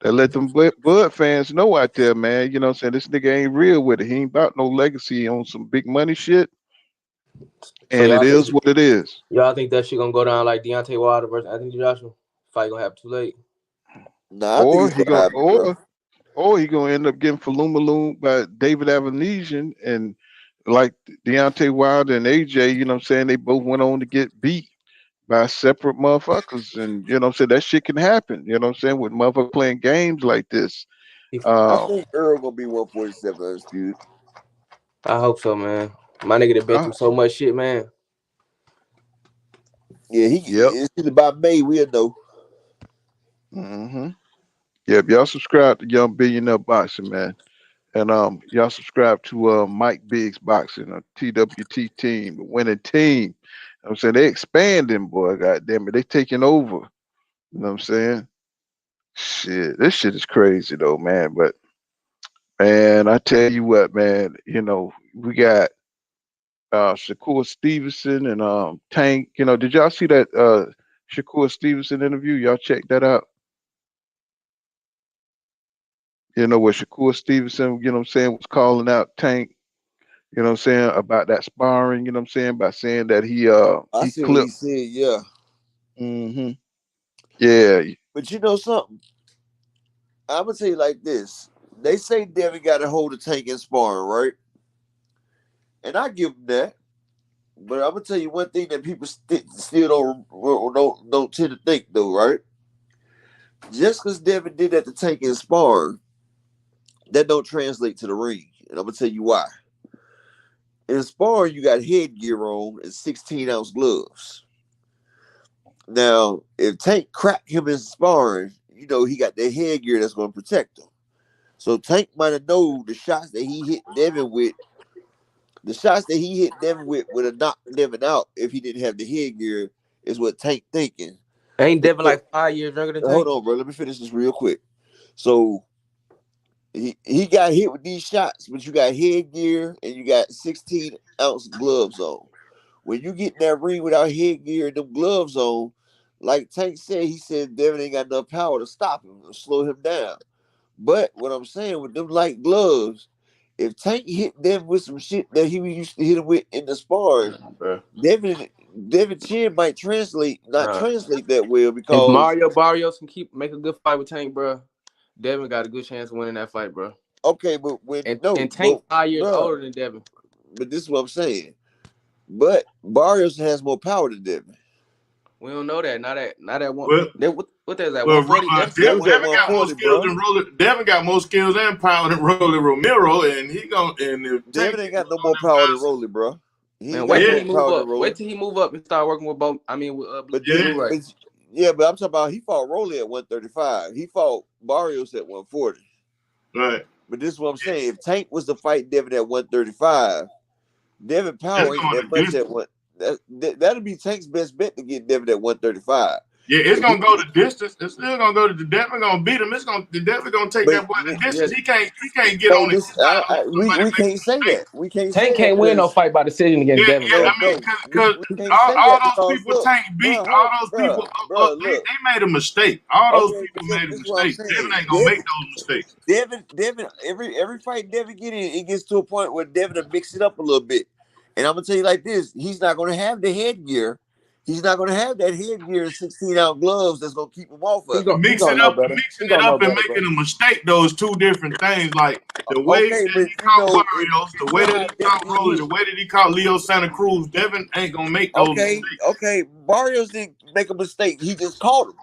that let them Bud fans know out there, man. You know what I'm saying? This nigga ain't real with it. He ain't about no legacy on some big money shit. So And it is what it is. Y'all think that shit gonna go down like Deontay Wilder versus Anthony Joshua? Fight gonna happen too late. Nah, I think it's gonna happen, bro. Or he gonna end up getting Falumaloon by David Avenesian, and like Deontay Wilder and AJ, you know what I'm saying, they both went on to get beat by separate motherfuckers. And you know what I'm saying, that shit can happen, you know what I'm saying, with motherfuckers playing games like this. I think Errol gonna be 147 undisputed. I hope so, man. My nigga that been through so much shit, man. Yeah, it's either by May, we'll know. Mm-hmm. Yep, y'all subscribe to Young Billionaire Boxing, man. And y'all subscribe to Mike Biggs Boxing, a TWT team, a winning team. I'm saying they expanding, boy. God damn it, they taking over. You know what I'm saying? Shit, this shit is crazy though, man. But man, I tell you what, man. You know we got Shakur Stevenson and Tank. You know, did y'all see that Shakur Stevenson interview? Y'all check that out. You know, where Shakur Stevenson, you know what I'm saying, was calling out Tank. You know what I'm saying, about that sparring. You know what I'm saying, by saying that I he see what he clipped. said. Yeah, Hmm. Yeah. but you know something? I'm gonna tell you like this. They say Devin got a hold of Tank in sparring, right? And I give him that. But I'm gonna tell you one thing that people still don't tend to think though, right? Just because Devin did that to Tank in sparring, that don't translate to the ring, and I'm gonna tell you why. In sparring, you got headgear on and 16-ounce gloves. Now, if Tank cracked him in sparring, he got that headgear that's gonna protect him. So Tank might have known the shots that he hit Devin with. The shots that he hit Devin with would have knocked Devin out if he didn't have the headgear. Is what Tank thinking. Ain't Devin Because, like 5 years younger than hold Tank? on, bro. Let me finish this real quick. So he got hit with these shots, but you got headgear and you got 16-ounce gloves on. When you get in that ring without headgear and them gloves on, like Tank said, he said Devin ain't got enough power to stop him or slow him down. But what I'm saying with them light gloves, if Tank hit them with some shit that he used to hit him with in the sparring, Bro. Devin chin might not Bruh. translate that well If because Mario Barrios can make a good fight with Tank, bro, Devin got a good chance of winning that fight, bro. okay, but And Tank 5 years bruh, older than Devin. but this is what I'm saying. But Barrios has more power than Devin. We don't know that. Not at one. Well, What there's that well, 140? Devin That Devin was at got more 140, skills bro. than Rolling. Devin got more skills and power than Rolling Romero, and if Tank Devin ain't get got no on more them power than guys, Rolly, bro. He Man, ain't wait got till no he more move power than up. Rolly. Wait till he move up and start working with both. With But Blue then, Ray. but I'm talking about he fought Rolly at 135. He fought Barrios at 140. right? But this is what I'm saying. If Tank was to fight Devin at 135, Devin It's power ain't going that to much distance. at one. That'll be Tank's best bet to get Devin at 135. Yeah, it's If gonna he, go the distance. It's still gonna go to the Devin gonna beat him. The Devin gonna take but that boy the Yeah, distance. He can't get no, on the this inside and let somebody we make a can't say mistake. that. We can't Tank say that can't win no because fight by decision against Yeah, Devin, yeah. bro. I mean, because we can't say all that those because people look, Tank beat, bro, all those people look. they made a mistake. All those Okay, people but made a this is what I'm mistake. Devin saying. ain't gonna make those mistakes. Devin, every fight Devin get in, it gets to a point where Devin will mix it up a little bit. And I'm gonna tell you like this: he's not gonna have the headgear. He's not gonna have that headgear and 16-ounce gloves that's gonna keep him off of it. He gonna know better. Mixing it up and making a mistake, those two different things. Like the way Okay, that but he caught Barrios, the way that how he Devin caught get Rolly, hit. the way that he caught Leo Santa Cruz, Devin ain't gonna make those mistakes. Okay. Barrios didn't make a mistake. He just caught him.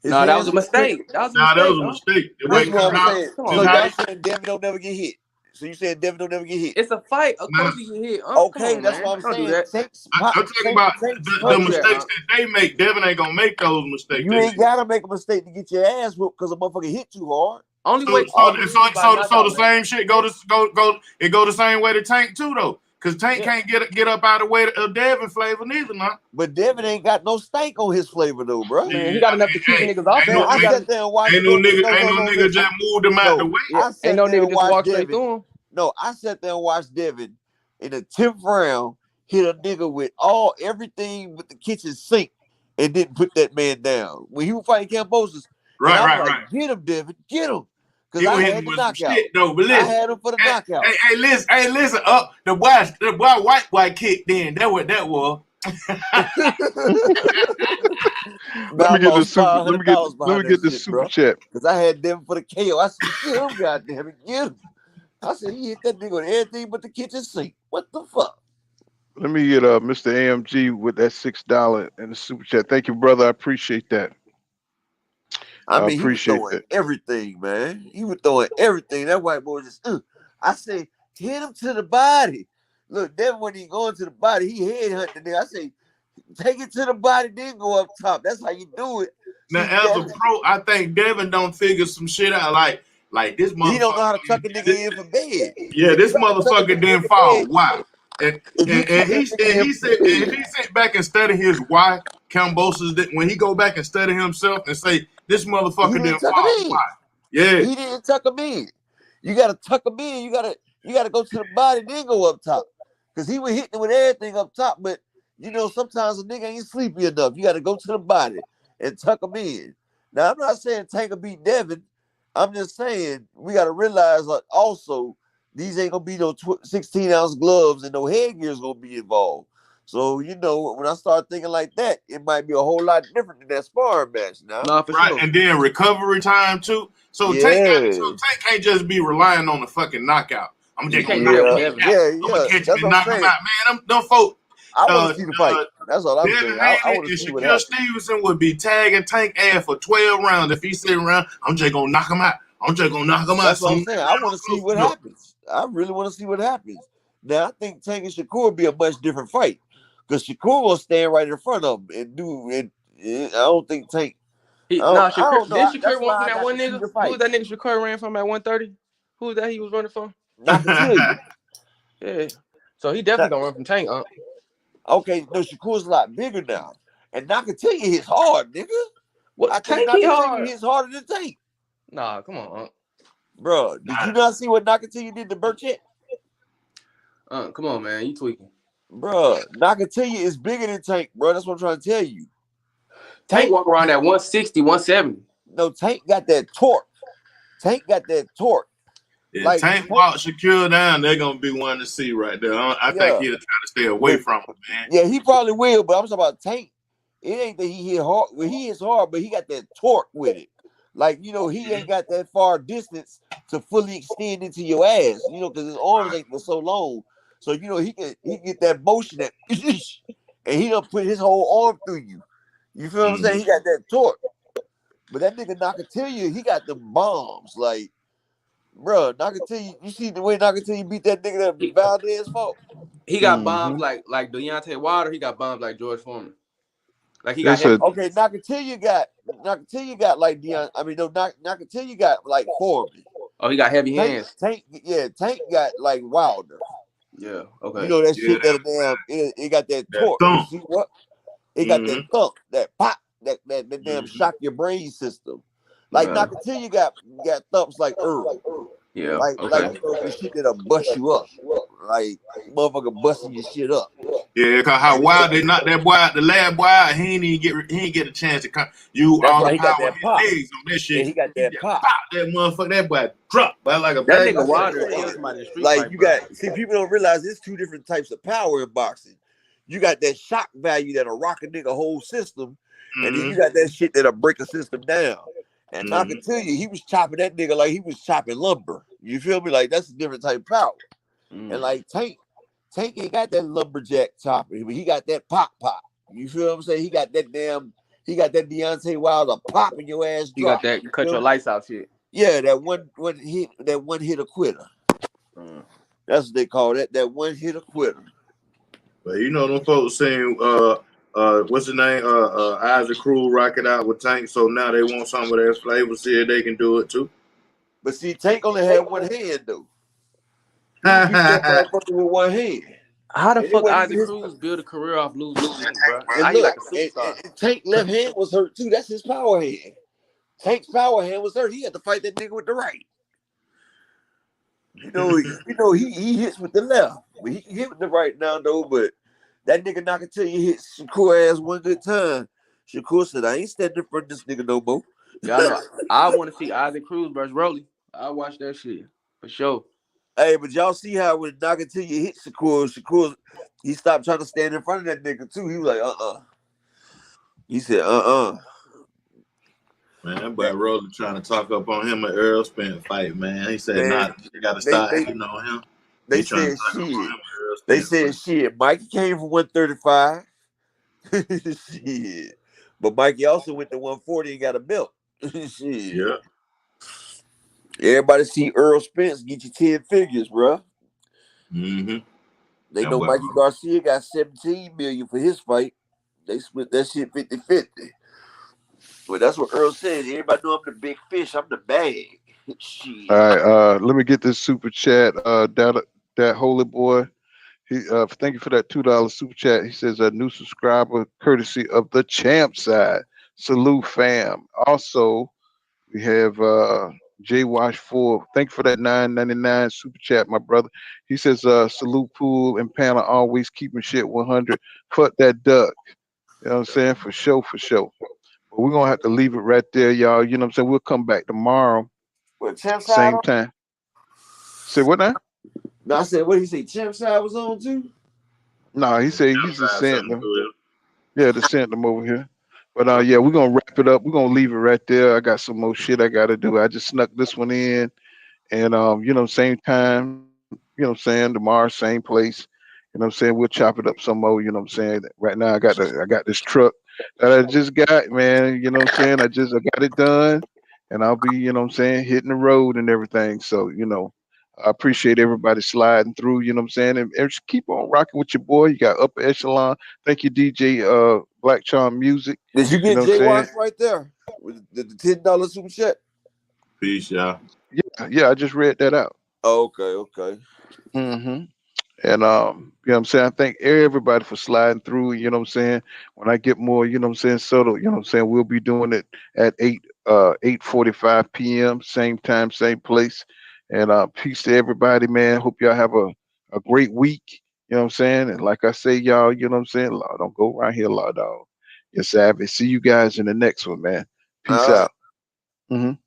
His No, that was hands a was clear. mistake. That was a Nah, that was mistake, a huh? mistake. The This way is Come what I'm on, saying. come So on, how y'all man. saying Devin don't never get hit. So you saying Devin don't never get hit. It's a fight. Of nah, course he can hit. Come Okay, on, that's man. what I'm Don't do saying. that. I'm talking about the Don't do punches. that, mistakes huh? that they make. Devin ain't gonna make those mistakes. You ain't gotta make a mistake to get your ass whooped because a motherfucker hit too hard. Only So way so Tank can so win is by so, so knockout, the man. same shit go the same way to Tank too though, because Tank Yeah. can't get up out of the way of Devin flavor neither, man. But Devin ain't got no stank on his flavor though, bro. Man, he Yeah, got I enough to mean, keep hey, niggas off Man, him. I sat there and watched Devin. No, ain't no, no no, nigga listen. just moved him out the No, way. Yeah, I ain't sat no there nigga and just watched walk straight Devin. through him. No, I sat there and watched Devin in the 10th round hit a nigga with everything with the kitchen sink and didn't put that man down. When he was fighting Cambosos, and Right, I'm right, like, right. get him, Devin, get him. Because He I was hitting had the with some knockout. shit though. But I listen, had him for the knockout. listen. Up the boy white boy kicked in. That what that was. Man, I lost $500 let behind me that get the shit, super bro. chat. Because I had Devin for the KO. I said, get him, goddamn it, get him. I said, he hit that nigga with everything but the kitchen sink. What the fuck? Let me get Mr. AMG with that $6 in the super chat. Thank you, brother. I appreciate that. I I mean, he was appreciate throwing that. everything, man. He was throwing everything. That white boy just, I say, hit him to the body. Look, Devin, when he going to the body, he head hunting there. I say, take it to the body, then go up top. That's how you do it. Now, See, as a Devin, pro, I think Devin don't figure some shit out like this he don't know how to motherfucker. tuck a nigga in for bed. Yeah, If you this try to tuck a motherfucker nigga in didn't for fall. bed, Why? And if you and, tuck and a he nigga and in he for said if bed, he sit back and study his why Cambosos did when he go back and study himself and say this he motherfucker didn't didn't tuck him fall. in. Why? Yeah. He didn't tuck him in. You gotta tuck him in. You gotta go to the body, then go up top. Cause he was hitting with everything up top, but sometimes a nigga ain't sleepy enough. You gotta go to the body and tuck him in. Now I'm not saying Tank will beat Devin. I'm just saying we gotta realize also these ain't gonna be no 16-ounce gloves and no headgear's gonna be involved. So you know, when I start thinking like that, it might be a whole lot different than that sparring match now. Nah, for Right, sure. and then recovery time too. So Tank can't just be relying on the fucking knockout. I'm just gonna knock him out. I'm gonna catch him and knock him out. Man, them folks. I want to see the fight. That's all I'm saying. I want to and see what Shaquille happens. Stevenson would be tagging Tank ass for 12 rounds if he's sitting around. I'm just gonna knock him out. I'm just gonna knock him out. That's what I'm saying. I want to see what happens. I really want to see what happens. Now I think Tank and Shakur would be a much different fight because Shakur will stand right in front of him and do it. I don't think Tank. Shakur, did Shakur run from that one nigga? Who was that nigga Shakur ran from at 130? Who was that he was running from? Nakatili. Yeah. So he definitely gonna run from Tank. Okay, no, Shakur's a lot bigger now. And Nakatili hits hard, nigga. What Tank hits harder than Tank. Nah, come on, Bro, did you not see what Nakatili did to Burchett? Come on, man. You tweaking. Bro, Nakatili is bigger than Tank, bro. That's what I'm trying to tell you. Tank walk around at 160, 170. No, Tank got that torque. If Like, Tank walks Shakur down, they're gonna be one to see right there. I think he'll try to stay away from him, man. Yeah, he probably will, but I'm talking about Tank. It ain't that he hit hard. Well, he hits hard, but he got that torque with it. Like, you know, he ain't got that far distance to fully extend into your ass, you know, because his arms ain't for so long. So, you know, he get that motion that and he don't put his whole arm through you. You feel what I'm saying? He got that torque. But that nigga Nakatili, he got the bombs. Like, bro, Nakatili, you see the way Nakatili beat that nigga that Valdez fought? He got bombs like Deontay Wilder. He got bombs like George Foreman. Like he got okay. Nakatili got like Deion. I mean, no, Nakatili got like Foreman. Oh, he got heavy hands. Tank got like Wilder. Yeah. Okay. You know that shit that it got that torque. You see what? It got that thump, that pop, that damn shock your brain system. Like Nakatili got thumps like Errol. Yeah. Like you know, the shit that'll bust you up. Like motherfucker busting your shit up. Yeah, cause how wild they knocked that boy out, the lab boy out, he ain't get a chance to come. You That's all why the he got power that pop. legs on that shit. Yeah, he got that pop. That motherfucker, that boy dropped by like a that nigga Wilder killed somebody in the street. Like you got people don't realize there's two different types of power in boxing. You got that shock value that'll rock a nigga whole system, and then you got that shit that'll break a system down. And I can tell you, he was chopping that nigga like he was chopping lumber. You feel me? Like that's a different type of power. And like Tank ain't got that lumberjack chopping, but he got that pop. You feel what I'm saying? He got that Deontay Wilder pop in your ass. You got that cut your lights out shit. Yeah, that one hit a quitter. That's what they call it. That one hit a quitter. But you know them folks saying what's the name? Isaac Cruz rock it out with Tank, so now they want some of their flavor, see if they can do it too. But see, Tank only had one hand though. He beat that motherfucker with one hand. How the fuck Isaac Cruz build a career off losing, bro? And look, and Tank left hand was hurt too. That's his power hand. Tank's power hand was hurt. He had to fight that nigga with the right. You know, he hits with the left, but he can hit with the right now though. But that nigga Nakatili hit Shakur ass one good time. Shakur said, "I ain't standing in front of this nigga no more." Y'all know, I want to see Isaac Cruz versus Rolly. I watch that shit for sure. Hey, but y'all see how when Nakatili hit Shakur, he stopped trying to stand in front of that nigga too. He was like, He said, Man, that boy Rolly trying to talk up on him and Errol Spence fight, man. He said, you got to stop hating on him. They said shit. Mikey came from 135. Shit. But Mikey also went to 140 and got a belt. Shit. Yeah. Everybody see Errol Spence get you 10 figures, bro. Mm-hmm. They know Mikey Garcia got 17 million for his fight. They split that shit 50-50. But that's what Earl said. Everybody know I'm the big fish. I'm the bag. Shit. All right, let me get this super chat. That holy boy. He thank you for that $2 super chat. He says a new subscriber courtesy of the champ side. Salute fam. Also, we have J Wash 4. Thank you for that $9.99 super chat, my brother. He says salute pool and panel always keeping shit 100. Fuck that duck. You know what I'm saying? For sure. But we're gonna have to leave it right there, y'all. You know what I'm saying? We'll come back tomorrow. What, champ same side? time. Say what now? Now I said, what did he say? Champ side was on too? No, he said he's just Outside sent something them. to Yeah, to send them over here. But yeah, we're gonna wrap it up. We're gonna leave it right there. I got some more shit I gotta do. I just snuck this one in. And same time, tomorrow, same place. We'll chop it up some more, Right now I got this truck that I just got, man, I got it done and I'll be, hitting the road and everything. So, I appreciate everybody sliding through, and just keep on rocking with your boy. You got Upper Echelon. Thank you, DJ Black Charm Music. Did you You get know what I'm J saying? Wash right there with the $10 super chat? Peace, y'all. Yeah, I just read that out. Oh, okay. hmm And I thank everybody for sliding through, When I get more, subtle, we'll be doing it at 8:45 p.m., same time, same place. And peace to everybody, man. Hope y'all have a great week. And like I say, y'all, Law, don't go around here, law dog. You're savage. See you guys in the next one, man. Peace All right. out.